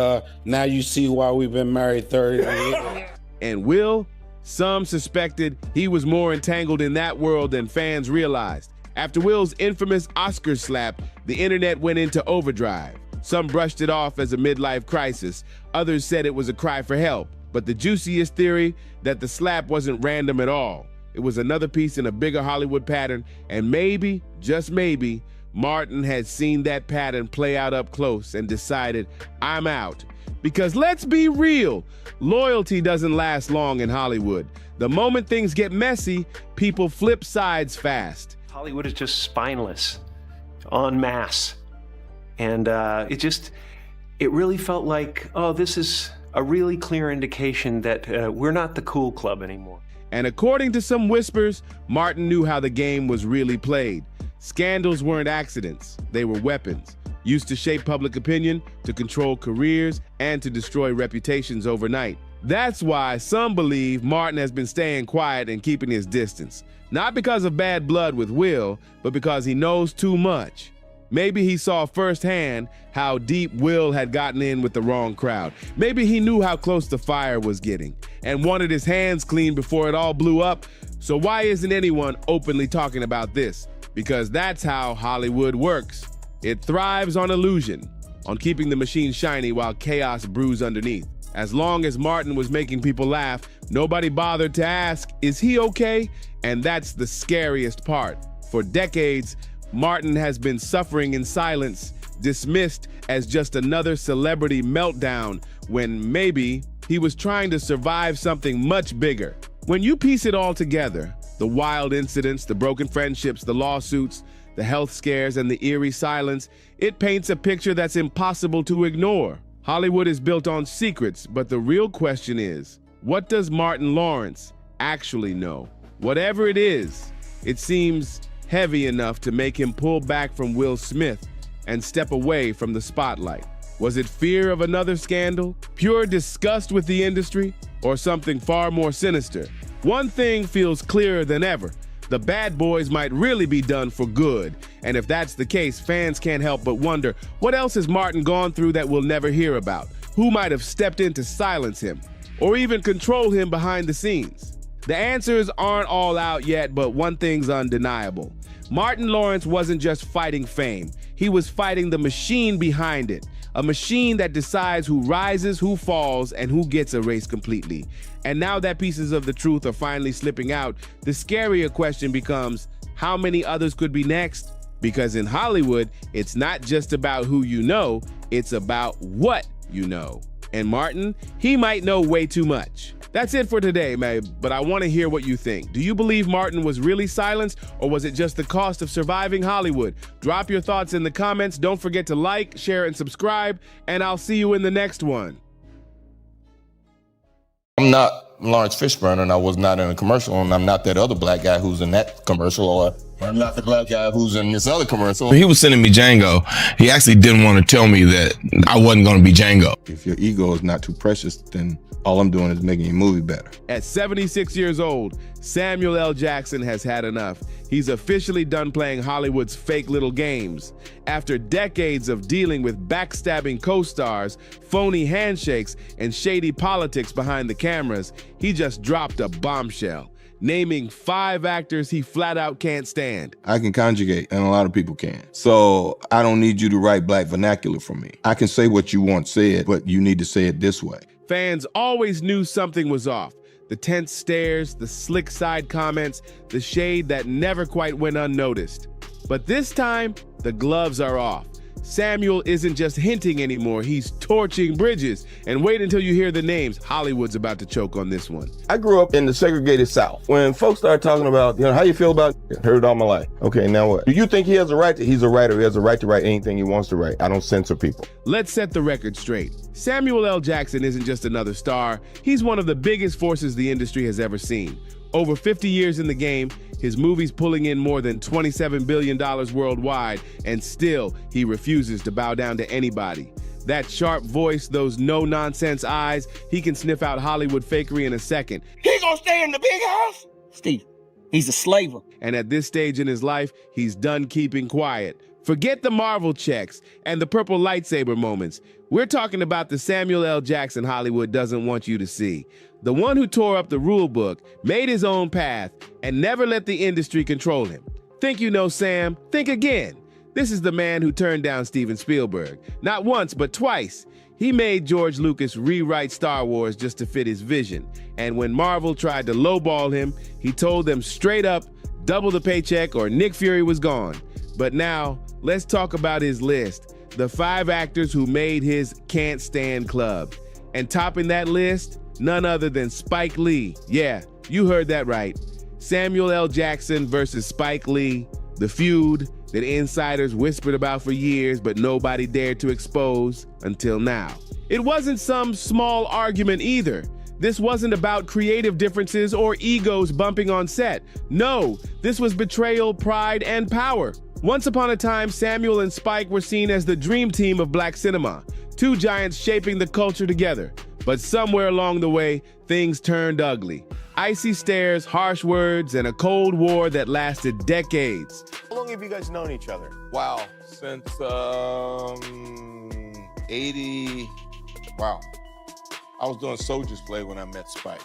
now you see why we've been married 30 years. And Will? Some suspected he was more entangled in that world than fans realized. After Will's infamous Oscar slap, the internet went into overdrive. Some brushed it off as a midlife crisis. Others said it was a cry for help. But the juiciest theory, that the slap wasn't random at all. It was another piece in a bigger Hollywood pattern, and maybe, just maybe, Martin had seen that pattern play out up close and decided, I'm out. Because let's be real, loyalty doesn't last long in Hollywood. The moment things get messy, people flip sides fast. Hollywood is just spineless, en masse. And it really felt like, oh, this is a really clear indication that we're not the cool club anymore. And according to some whispers, Martin knew how the game was really played. Scandals weren't accidents, they were weapons, used to shape public opinion, to control careers, and to destroy reputations overnight. That's why some believe Martin has been staying quiet and keeping his distance. Not because of bad blood with Will, but because he knows too much. Maybe he saw firsthand how deep Will had gotten in with the wrong crowd. Maybe he knew how close the fire was getting and wanted his hands clean before it all blew up. So why isn't anyone openly talking about this? Because that's how Hollywood works. It thrives on illusion, on keeping the machine shiny while chaos brews underneath. As long as Martin was making people laugh, nobody bothered to ask, is he okay? And that's the scariest part. For decades, Martin has been suffering in silence, dismissed as just another celebrity meltdown, when maybe he was trying to survive something much bigger. When you piece it all together, the wild incidents, the broken friendships, the lawsuits, the health scares, and the eerie silence, it paints a picture that's impossible to ignore. Hollywood is built on secrets, but the real question is, what does Martin Lawrence actually know? Whatever it is, it seems heavy enough to make him pull back from Will Smith and step away from the spotlight. Was it fear of another scandal, pure disgust with the industry, or something far more sinister? One thing feels clearer than ever. The Bad Boys might really be done for good. And if that's the case, fans can't help but wonder, what else has Martin gone through that we'll never hear about? Who might have stepped in to silence him, or even control him behind the scenes? The answers aren't all out yet, but one thing's undeniable. Martin Lawrence wasn't just fighting fame. He was fighting the machine behind it. A machine that decides who rises, who falls, and who gets erased completely. And now that pieces of the truth are finally slipping out, the scarier question becomes, how many others could be next? Because in Hollywood, it's not just about who you know, it's about what you know. And Martin, he might know way too much. That's it for today, but I want to hear what you think. Do you believe Martin was really silenced, or was it just the cost of surviving Hollywood? Drop your thoughts in the comments. Don't forget to like, share, and subscribe, and I'll see you in the next one. I'm not Lawrence Fishburne, and I was not in a commercial, and I'm not that other black guy who's in that commercial or I'm not the black guy who's in this other commercial. When he was sending me Django, he actually didn't want to tell me that I wasn't going to be Django. If your ego is not too precious, then all I'm doing is making your movie better. At 76 years old, Samuel L. Jackson has had enough. He's officially done playing Hollywood's fake little games. After decades of dealing with backstabbing co-stars, phony handshakes, and shady politics behind the cameras, he just dropped a bombshell, naming 5 actors he flat out can't stand. I can conjugate, and a lot of people can. So I don't need you to write black vernacular for me. I can say what you want said, but you need to say it this way. Fans always knew something was off. The tense stares, the slick side comments, the shade that never quite went unnoticed. But this time, the gloves are off. Samuel isn't just hinting anymore, he's torching bridges. And wait until you hear the names. Hollywood's about to choke on this one. I grew up in the segregated South. When folks start talking about, how you feel about it? Heard it all my life. Okay, now what? Do you think he has a right to? He's a writer. He has a right to write anything he wants to write. I don't censor people. Let's set the record straight. Samuel L. Jackson isn't just another star. He's one of the biggest forces the industry has ever seen. Over 50 years in the game, his movies pulling in more than $27 billion worldwide, and still he refuses to bow down to anybody. That sharp voice, those no-nonsense eyes, he can sniff out Hollywood fakery in a second. He gonna stay in the big house? Steve, he's a slaver. And at this stage in his life, he's done keeping quiet. Forget the Marvel checks and the purple lightsaber moments. We're talking about the Samuel L. Jackson Hollywood doesn't want you to see. The one who tore up the rule book, made his own path, and never let the industry control him. Think you know Sam? Think again. This is the man who turned down Steven Spielberg. Not once, but twice. He made George Lucas rewrite Star Wars just to fit his vision. And when Marvel tried to lowball him, he told them straight up, double the paycheck or Nick Fury was gone. But now, let's talk about his list. The 5 actors who made his Can't Stand Club. And topping that list, none other than Spike Lee. Yeah, you heard that right. Samuel L. Jackson versus Spike Lee, the feud that insiders whispered about for years but nobody dared to expose until now. It wasn't some small argument either. This wasn't about creative differences or egos bumping on set. No, this was betrayal, pride, and power. Once upon a time, Samuel and Spike were seen as the dream team of black cinema, 2 giants shaping the culture together. But somewhere along the way, things turned ugly. Icy stares, harsh words, and a Cold War that lasted decades. How long have you guys known each other? Wow, since 80. Wow, I was doing Soldier's Play when I met Spike,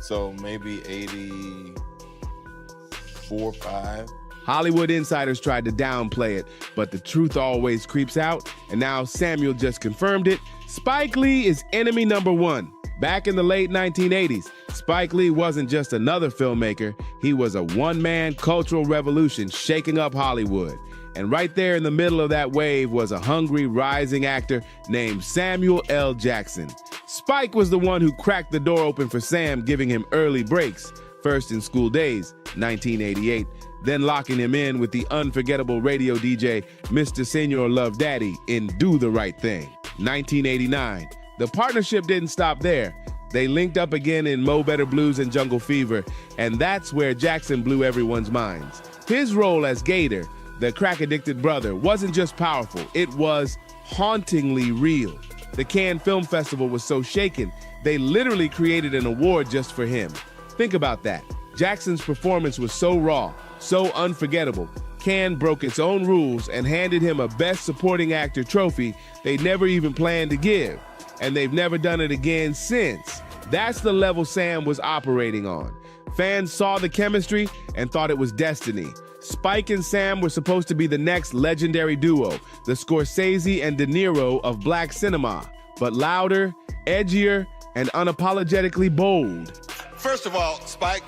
so maybe 84, 5. Hollywood insiders tried to downplay it, but the truth always creeps out, and now Samuel just confirmed it. Spike Lee is enemy number 1. Back in the late 1980s, Spike Lee wasn't just another filmmaker, he was a one-man cultural revolution shaking up Hollywood. And right there in the middle of that wave was a hungry, rising actor named Samuel L. Jackson. Spike was the one who cracked the door open for Sam, giving him early breaks, first in School Days, 1988, then locking him in with the unforgettable radio DJ Mr. Senor Love Daddy in Do the Right Thing, 1989. The partnership didn't stop there. They linked up again in Mo Better Blues and Jungle Fever, and that's where Jackson blew everyone's minds. His role as Gator, the crack-addicted brother, wasn't just powerful, it was hauntingly real. The Cannes Film Festival was so shaken, they literally created an award just for him. Think about that. Jackson's performance was so raw, so unforgettable. Cannes broke its own rules and handed him a Best Supporting Actor trophy they never even planned to give. And they've never done it again since. That's the level Sam was operating on. Fans saw the chemistry and thought it was destiny. Spike and Sam were supposed to be the next legendary duo, the Scorsese and De Niro of black cinema, but louder, edgier, and unapologetically bold. First of all, Spike,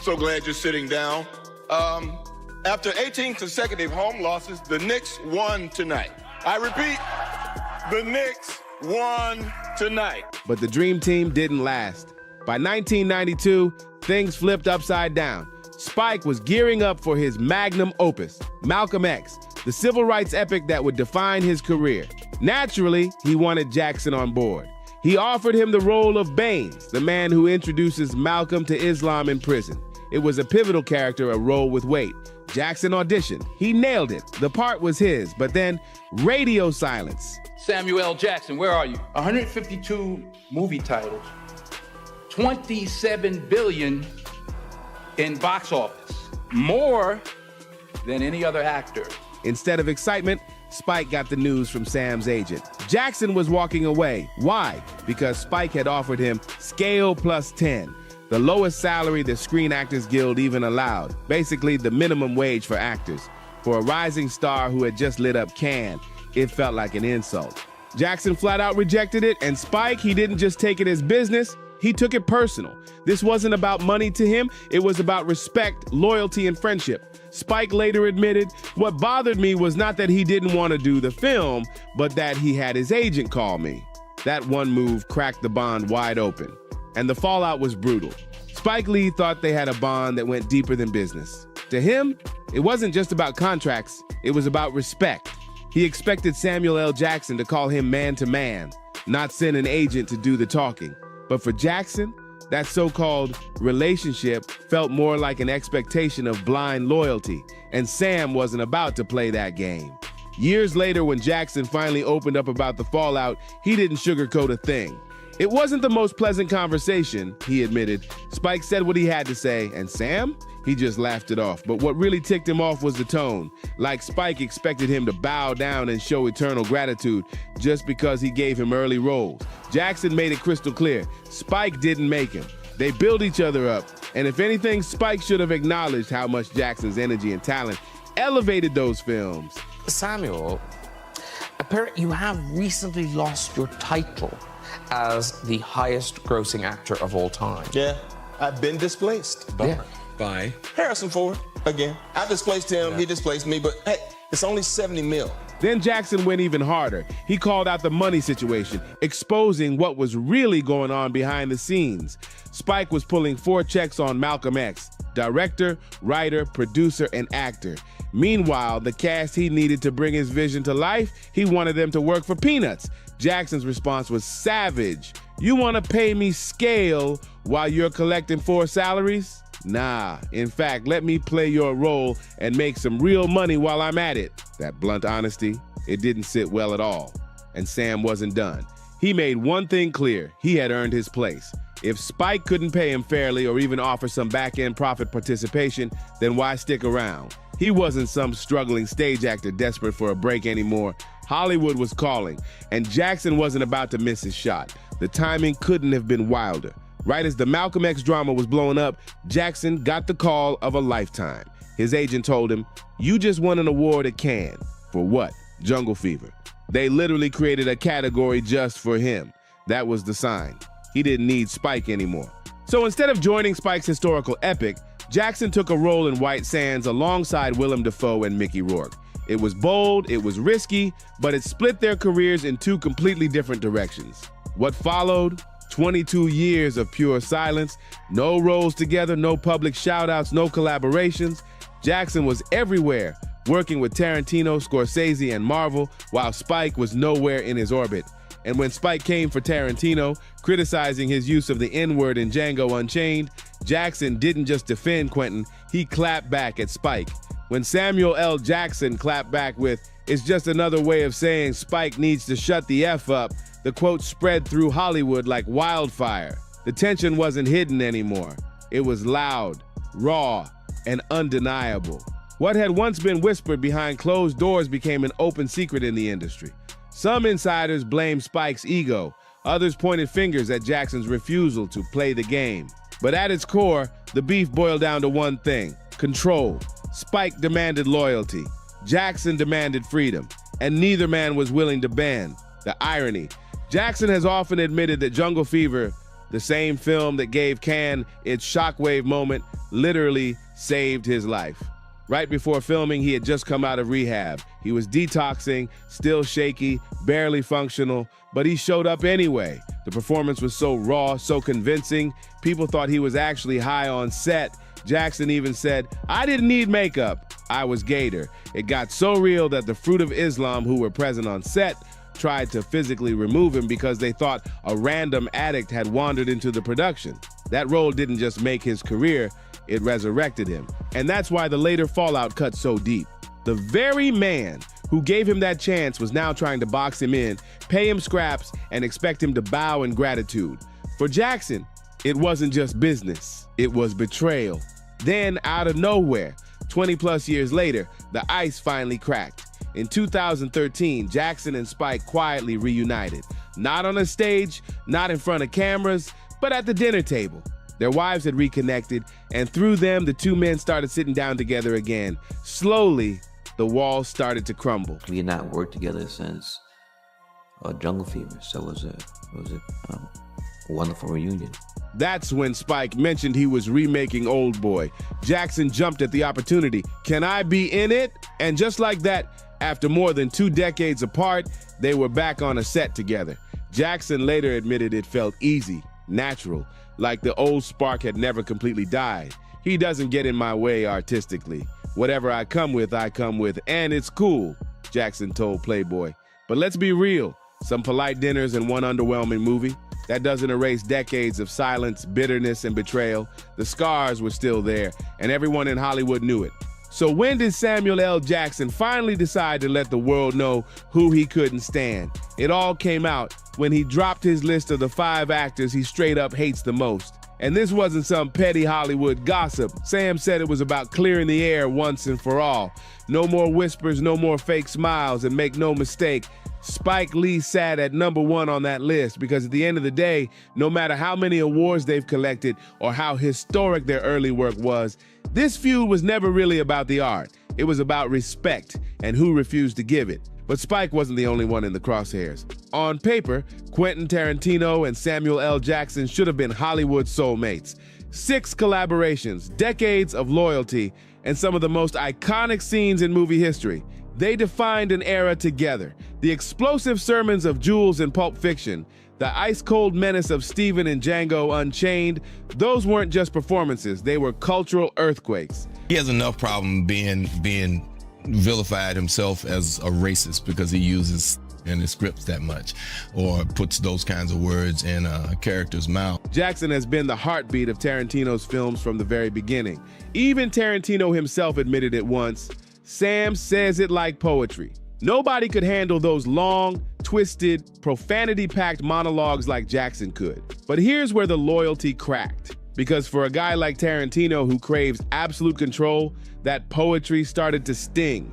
so glad you're sitting down. After 18 consecutive home losses, the Knicks won tonight. I repeat, the Knicks won tonight. But the dream team didn't last. By 1992, things flipped upside down. Spike was gearing up for his magnum opus, Malcolm X, the civil rights epic that would define his career. Naturally, he wanted Jackson on board. He offered him the role of Baines, the man who introduces Malcolm to Islam in prison. It was a pivotal character, a role with weight. Jackson auditioned. He nailed it. The part was his, but then radio silence. Samuel L. Jackson, where are you? 152 movie titles, 27 billion in box office, more than any other actor. Instead of excitement, Spike got the news from Sam's agent. Jackson was walking away. Why? Because Spike had offered him scale plus 10, the lowest salary the Screen Actors Guild even allowed, basically the minimum wage for actors. For a rising star who had just lit up Cannes, it felt like an insult. Jackson flat out rejected it, and Spike, he didn't just take it as business, he took it personal. This wasn't about money to him, it was about respect, loyalty, and friendship. Spike later admitted, what bothered me was not that he didn't want to do the film, but that he had his agent call me. That one move cracked the bond wide open, and the fallout was brutal. Spike Lee thought they had a bond that went deeper than business. To him, it wasn't just about contracts, it was about respect. He expected Samuel L. Jackson to call him man to man, not send an agent to do the talking. But for Jackson, that so-called relationship felt more like an expectation of blind loyalty, and Sam wasn't about to play that game. Years later, when Jackson finally opened up about the fallout, he didn't sugarcoat a thing. It wasn't the most pleasant conversation, he admitted. Spike said what he had to say, and Sam? He just laughed it off. But what really ticked him off was the tone. Like Spike expected him to bow down and show eternal gratitude just because he gave him early roles. Jackson made it crystal clear. Spike didn't make him. They built each other up. And if anything, Spike should have acknowledged how much Jackson's energy and talent elevated those films. Samuel, apparently you have recently lost your title as the highest grossing actor of all time. Yeah, I've been displaced. Yeah. By Harrison Ford again. I displaced him, he displaced me, but hey, it's only 70 mil. Then Jackson went even harder. He called out the money situation, exposing what was really going on behind the scenes. Spike was pulling 4 checks on Malcolm X, director, writer, producer, and actor. Meanwhile, the cast he needed to bring his vision to life, he wanted them to work for peanuts. Jackson's response was savage. You want to pay me scale while you're collecting 4 salaries? Nah, in fact, let me play your role and make some real money while I'm at it. That blunt honesty, it didn't sit well at all. And Sam wasn't done. He made one thing clear, he had earned his place. If Spike couldn't pay him fairly or even offer some back-end profit participation, then why stick around? He wasn't some struggling stage actor desperate for a break anymore. Hollywood was calling, and Jackson wasn't about to miss his shot. The timing couldn't have been wilder. Right as the Malcolm X drama was blowing up, Jackson got the call of a lifetime. His agent told him, you just won an award at Cannes. For what? Jungle Fever. They literally created a category just for him. That was the sign. He didn't need Spike anymore. So instead of joining Spike's historical epic, Jackson took a role in White Sands alongside Willem Dafoe and Mickey Rourke. It was bold, it was risky, but it split their careers in 2 completely different directions. What followed? 22 years of pure silence, no roles together, no public shout-outs, no collaborations. Jackson was everywhere, working with Tarantino, Scorsese, and Marvel, while Spike was nowhere in his orbit. And when Spike came for Tarantino, criticizing his use of the N-word in Django Unchained, Jackson didn't just defend Quentin, he clapped back at Spike. When Samuel L. Jackson clapped back with, it's just another way of saying Spike needs to shut the F up, the quote spread through Hollywood like wildfire. The tension wasn't hidden anymore. It was loud, raw, and undeniable. What had once been whispered behind closed doors became an open secret in the industry. Some insiders blamed Spike's ego. Others pointed fingers at Jackson's refusal to play the game. But at its core, the beef boiled down to one thing: control. Spike demanded loyalty. Jackson demanded freedom. And neither man was willing to bend. The irony. Jackson has often admitted that Jungle Fever, the same film that gave Cannes its shockwave moment, literally saved his life. Right before filming, he had just come out of rehab. He was detoxing, still shaky, barely functional, but he showed up anyway. The performance was so raw, so convincing, people thought he was actually high on set. Jackson even said, I didn't need makeup, I was Gator. It got so real that the Fruit of Islam who were present on set tried to physically remove him because they thought a random addict had wandered into the production. That role didn't just make his career, it resurrected him. And that's why the later fallout cut so deep. The very man who gave him that chance was now trying to box him in, pay him scraps, and expect him to bow in gratitude. For Jackson, it wasn't just business, it was betrayal. Then, out of nowhere, 20 plus years later, the ice finally cracked. In 2013, Jackson and Spike quietly reunited. Not on a stage, not in front of cameras, but at the dinner table. Their wives had reconnected, and through them, the two men started sitting down together again. Slowly, the walls started to crumble. We had not worked together since Jungle Fever, so it was a wonderful reunion. That's when Spike mentioned he was remaking Old Boy. Jackson jumped at the opportunity. Can I be in it? And just like that, after more than 2 decades apart, they were back on a set together. Jackson later admitted it felt easy, natural, like the old spark had never completely died. He doesn't get in my way artistically. Whatever I come with, and it's cool, Jackson told Playboy. But let's be real, some polite dinners and one underwhelming movie, that doesn't erase decades of silence, bitterness, and betrayal. The scars were still there, and everyone in Hollywood knew it. So when did Samuel L. Jackson finally decide to let the world know who he couldn't stand? It all came out when he dropped his list of the 5 actors he straight up hates the most. And this wasn't some petty Hollywood gossip. Sam said it was about clearing the air once and for all. No more whispers, no more fake smiles, and make no mistake, Spike Lee sat at number 1 on that list because at the end of the day, no matter how many awards they've collected or how historic their early work was, this feud was never really about the art. It was about respect and who refused to give it. But Spike wasn't the only one in the crosshairs. On paper, Quentin Tarantino and Samuel L. Jackson should have been Hollywood soulmates. 6 collaborations, decades of loyalty, and some of the most iconic scenes in movie history. They defined an era together. The explosive sermons of Jules in Pulp Fiction, the ice-cold menace of Steven in Django Unchained, those weren't just performances, they were cultural earthquakes. He has enough problem being vilified himself as a racist because he uses in his scripts that much or puts those kinds of words in a character's mouth. Jackson has been the heartbeat of Tarantino's films from the very beginning. Even Tarantino himself admitted it once. Sam says it like poetry. Nobody could handle those long, twisted, profanity-packed monologues like Jackson could. But here's where the loyalty cracked. Because for a guy like Tarantino who craves absolute control, that poetry started to sting.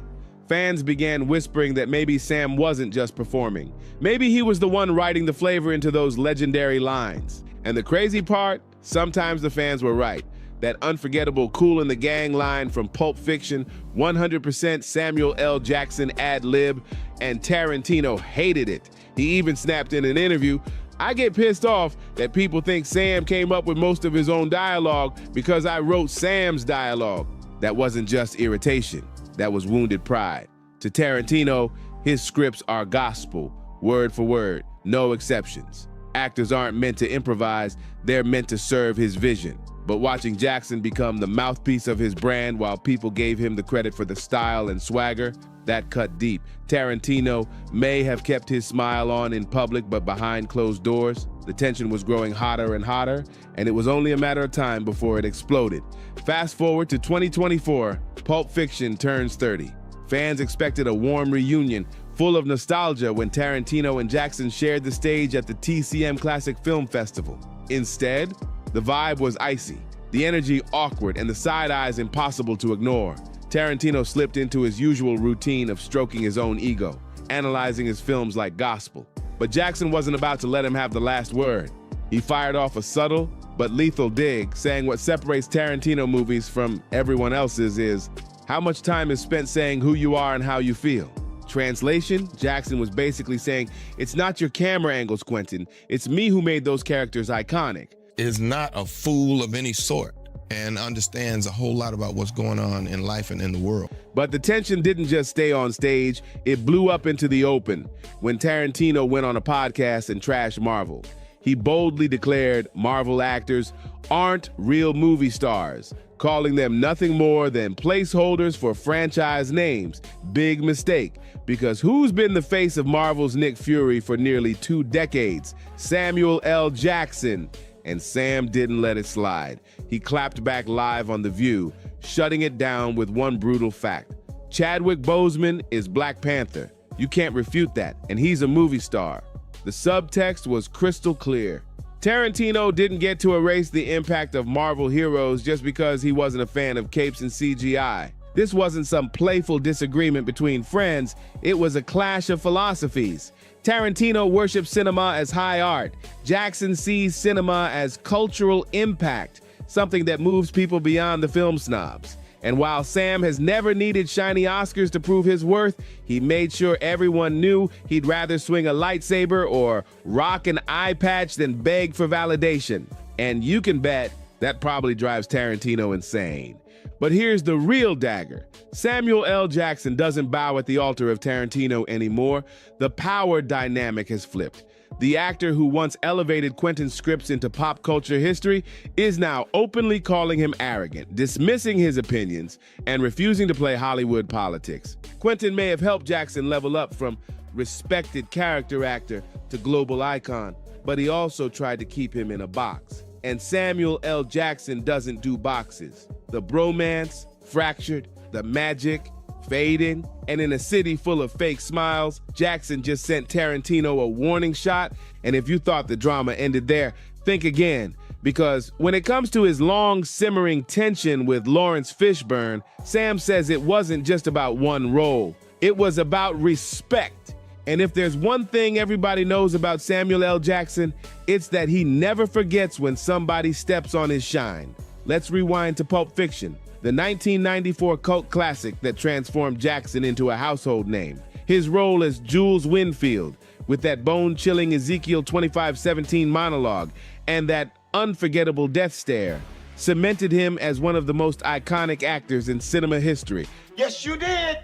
Fans began whispering that maybe Sam wasn't just performing. Maybe he was the one writing the flavor into those legendary lines. And the crazy part, sometimes the fans were right. That unforgettable Kool and the Gang line from Pulp Fiction, 100% Samuel L. Jackson ad-lib, and Tarantino hated it. He even snapped in an interview, "I get pissed off that people think Sam came up with most of his own dialogue because I wrote Sam's dialogue." That wasn't just irritation, that was wounded pride. To Tarantino, his scripts are gospel, word for word, no exceptions. Actors aren't meant to improvise, they're meant to serve his vision. But watching Jackson become the mouthpiece of his brand while people gave him the credit for the style and swagger, that cut deep. Tarantino may have kept his smile on in public, but behind closed doors, the tension was growing hotter and hotter, and it was only a matter of time before it exploded. Fast forward to 2024, Pulp Fiction turns 30. Fans expected a warm reunion, full of nostalgia when Tarantino and Jackson shared the stage at the TCM Classic Film Festival. Instead, the vibe was icy, the energy awkward, and the side eyes impossible to ignore. Tarantino slipped into his usual routine of stroking his own ego, analyzing his films like gospel. But Jackson wasn't about to let him have the last word. He fired off a subtle but lethal dig, saying what separates Tarantino movies from everyone else's is how much time is spent saying who you are and how you feel. Translation, Jackson was basically saying, it's not your camera angles, Quentin. It's me who made those characters iconic. Is not a fool of any sort and understands a whole lot about what's going on in life and in the world. But the tension didn't just stay on stage, it blew up into the open when Tarantino went on a podcast and trashed Marvel. He boldly declared Marvel actors aren't real movie stars, calling them nothing more than placeholders for franchise names. Big mistake, because who's been the face of Marvel's Nick Fury for nearly 2 decades? Samuel L. Jackson. and Sam didn't let it slide. He clapped back live on The View, shutting it down with one brutal fact. Chadwick Boseman is Black Panther. You can't refute that, and he's a movie star. The subtext was crystal clear. Tarantino didn't get to erase the impact of Marvel heroes just because he wasn't a fan of capes and CGI. This wasn't some playful disagreement between friends, it was a clash of philosophies. Tarantino worships cinema as high art. Jackson sees cinema as cultural impact, something that moves people beyond the film snobs. And while Sam has never needed shiny Oscars to prove his worth, he made sure everyone knew he'd rather swing a lightsaber or rock an eye patch than beg for validation. And you can bet that probably drives Tarantino insane. But here's the real dagger. Samuel L. Jackson doesn't bow at the altar of Tarantino anymore. The power dynamic has flipped. The actor who once elevated Quentin's scripts into pop culture history is now openly calling him arrogant, dismissing his opinions, and refusing to play Hollywood politics. Quentin may have helped Jackson level up from respected character actor to global icon, but he also tried to keep him in a box. And Samuel L. Jackson doesn't do boxes. The bromance, fractured, the magic, fading, and in a city full of fake smiles, Jackson just sent Tarantino a warning shot, and if you thought the drama ended there, think again, because when it comes to his long simmering tension with Lawrence Fishburne, Sam says it wasn't just about one role, it was about respect. And if there's one thing everybody knows about Samuel L. Jackson, it's that he never forgets when somebody steps on his shine. Let's rewind to Pulp Fiction, the 1994 cult classic that transformed Jackson into a household name. His role as Jules Winfield, with that bone-chilling Ezekiel 25:17 monologue and that unforgettable death stare, cemented him as one of the most iconic actors in cinema history. Yes, you did.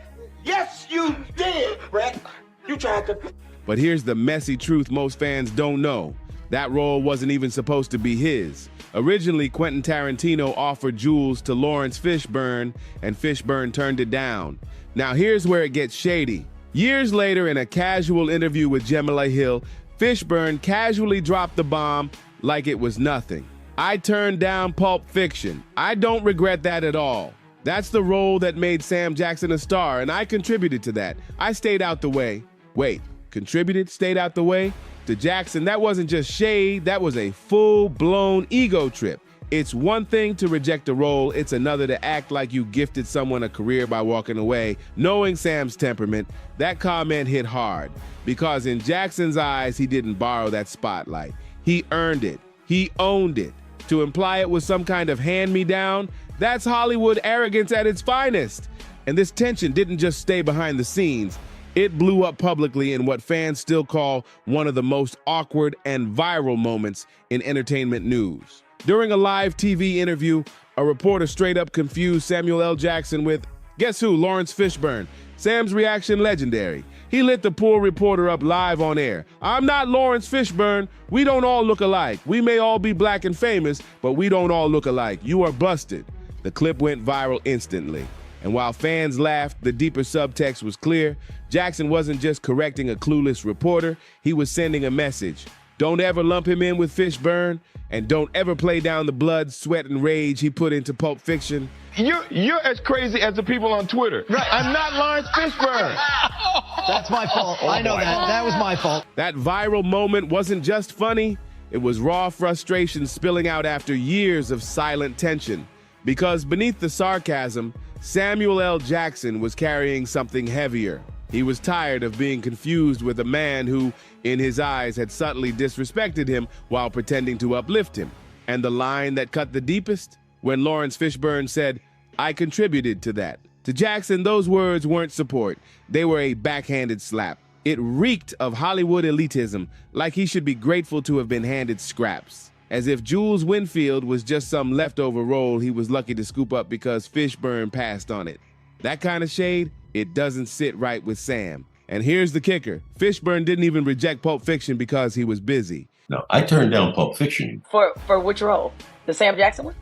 Yes, you did, Brett. You tried to. But here's the messy truth most fans don't know. That role wasn't even supposed to be his. Originally, Quentin Tarantino offered Jules to Lawrence Fishburne, and Fishburne turned it down. Now here's where it gets shady. Years later, in a casual interview with Gemma Hill, Fishburne casually dropped the bomb like it was nothing. I turned down Pulp Fiction. I don't regret that at all. That's the role that made Sam Jackson a star, and I contributed to that. I stayed out the way. Wait, contributed, stayed out the way? To Jackson, that wasn't just shade, that was a full-blown ego trip. It's one thing to reject a role, it's another to act like you gifted someone a career by walking away. Knowing Sam's temperament, that comment hit hard, because in Jackson's eyes, he didn't borrow that spotlight. He earned it. He owned it. To imply it was some kind of hand-me-down, that's Hollywood arrogance at its finest. And this tension didn't just stay behind the scenes. It blew up publicly in what fans still call one of the most awkward and viral moments in entertainment news. During a live TV interview, a reporter straight up confused Samuel L. Jackson with, guess who, Lawrence Fishburne. Sam's reaction legendary. He lit the poor reporter up live on air. I'm not Lawrence Fishburne. We don't all look alike. We may all be black and famous, but we don't all look alike. You are busted. The clip went viral instantly. And while fans laughed, the deeper subtext was clear. Jackson wasn't just correcting a clueless reporter, he was sending a message. Don't ever lump him in with Fishburne, and don't ever play down the blood, sweat, and rage he put into Pulp Fiction. You're as crazy as the people on Twitter. Right. I'm not Lawrence Fishburne. That's my fault. I know that. That was my fault. That viral moment wasn't just funny, it was raw frustration spilling out after years of silent tension. Because beneath the sarcasm, Samuel L. Jackson was carrying something heavier. He was tired of being confused with a man who, in his eyes, had subtly disrespected him while pretending to uplift him. And the line that cut the deepest? When Lawrence Fishburne said, I contributed to that. To Jackson, those words weren't support. They were a backhanded slap. It reeked of Hollywood elitism, like he should be grateful to have been handed scraps. As if Jules Winfield was just some leftover role he was lucky to scoop up because Fishburne passed on it. That kind of shade, it doesn't sit right with Sam. And here's the kicker. Fishburne didn't even reject Pulp Fiction because he was busy. No, I turned down Pulp Fiction. For which role? The Sam Jackson one?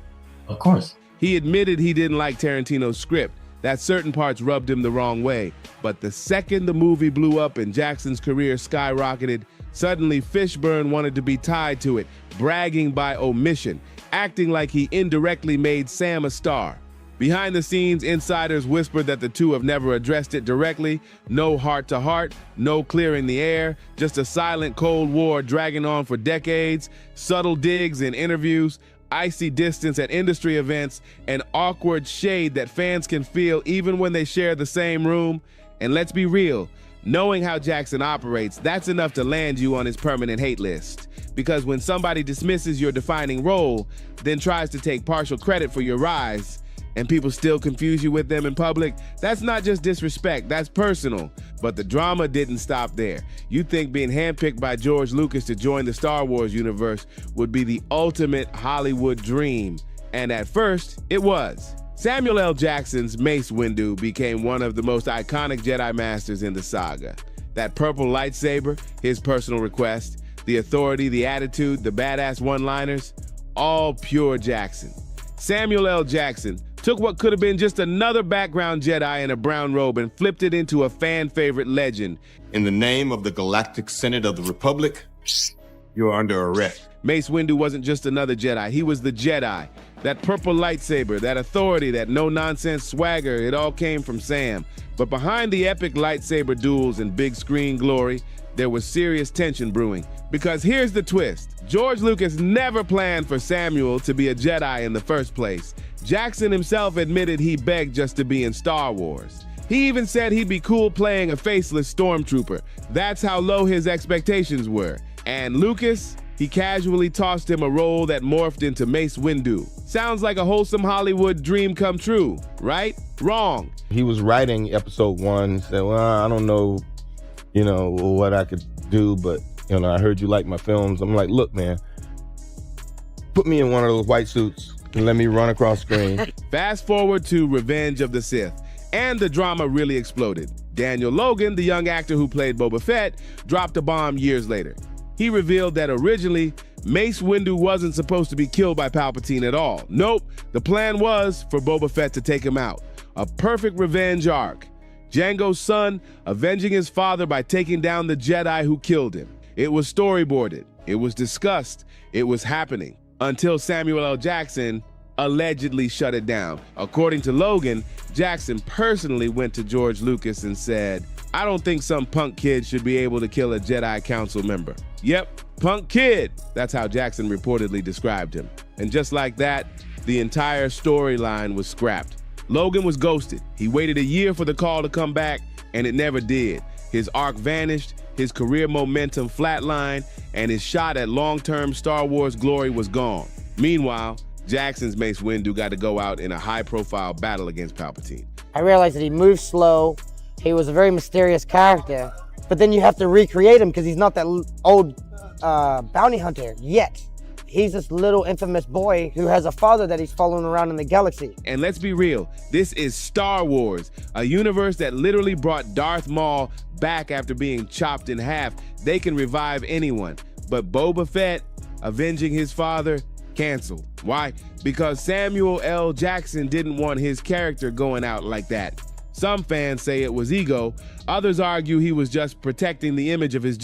Of course. He admitted he didn't like Tarantino's script, that certain parts rubbed him the wrong way. But the second the movie blew up and Jackson's career skyrocketed, Suddenly, Fishburne wanted to be tied to it, bragging by omission, acting like he indirectly made Sam a star. Behind the scenes, insiders whispered that the two have never addressed it directly. No heart-to-heart, no clearing the air, just a silent Cold War dragging on for decades, subtle digs in interviews, icy distance at industry events, and awkward shade that fans can feel even when they share the same room. And let's be real, knowing how Jackson operates, that's enough to land you on his permanent hate list. Because when somebody dismisses your defining role, then tries to take partial credit for your rise, and people still confuse you with them in public, that's not just disrespect, that's personal. But the drama didn't stop there. You'd think being handpicked by George Lucas to join the Star Wars universe would be the ultimate Hollywood dream. And at first, it was. Samuel L. Jackson's Mace Windu became one of the most iconic Jedi Masters in the saga. That purple lightsaber, his personal request, the authority, the attitude, the badass one-liners, all pure Jackson. Samuel L. Jackson took what could have been just another background Jedi in a brown robe and flipped it into a fan-favorite legend. In the name of the Galactic Senate of the Republic, you are under arrest. Mace Windu wasn't just another Jedi, he was the Jedi. That purple lightsaber, that authority, that no-nonsense swagger, it all came from Sam. But behind the epic lightsaber duels and big screen glory, there was serious tension brewing. Because here's the twist. George Lucas never planned for Samuel to be a Jedi in the first place. Jackson himself admitted he begged just to be in Star Wars. He even said he'd be cool playing a faceless stormtrooper. That's how low his expectations were. And Lucas, he casually tossed him a role that morphed into Mace Windu. Sounds like a wholesome Hollywood dream come true, right? Wrong. He was writing episode 1, said, well, I don't know, what I could do, but, I heard you like my films. I'm like, look, man, put me in one of those white suits and let me run across screen. Fast forward to Revenge of the Sith, and the drama really exploded. Daniel Logan, the young actor who played Boba Fett, dropped a bomb years later. He revealed that originally, Mace Windu wasn't supposed to be killed by Palpatine at all. Nope, the plan was for Boba Fett to take him out. A perfect revenge arc. Jango's son avenging his father by taking down the Jedi who killed him. It was storyboarded, it was discussed, it was happening, until Samuel L. Jackson allegedly shut it down. According to Logan, Jackson personally went to George Lucas and said, I don't think some punk kid should be able to kill a Jedi Council member. Yep, punk kid. That's how Jackson reportedly described him. And just like that, the entire storyline was scrapped. Logan was ghosted. He waited a year for the call to come back, and it never did. His arc vanished, his career momentum flatlined, and his shot at long-term Star Wars glory was gone. Meanwhile, Jackson's Mace Windu got to go out in a high-profile battle against Palpatine. I realized that he moved slow, he was a very mysterious character, but then you have to recreate him because he's not that old bounty hunter yet. He's this little infamous boy who has a father that he's following around in the galaxy. And let's be real, this is Star Wars, a universe that literally brought Darth Maul back after being chopped in half. They can revive anyone, but Boba Fett avenging his father, canceled. Why? Because Samuel L. Jackson didn't want his character going out like that. Some fans say it was ego, others argue he was just protecting the image of his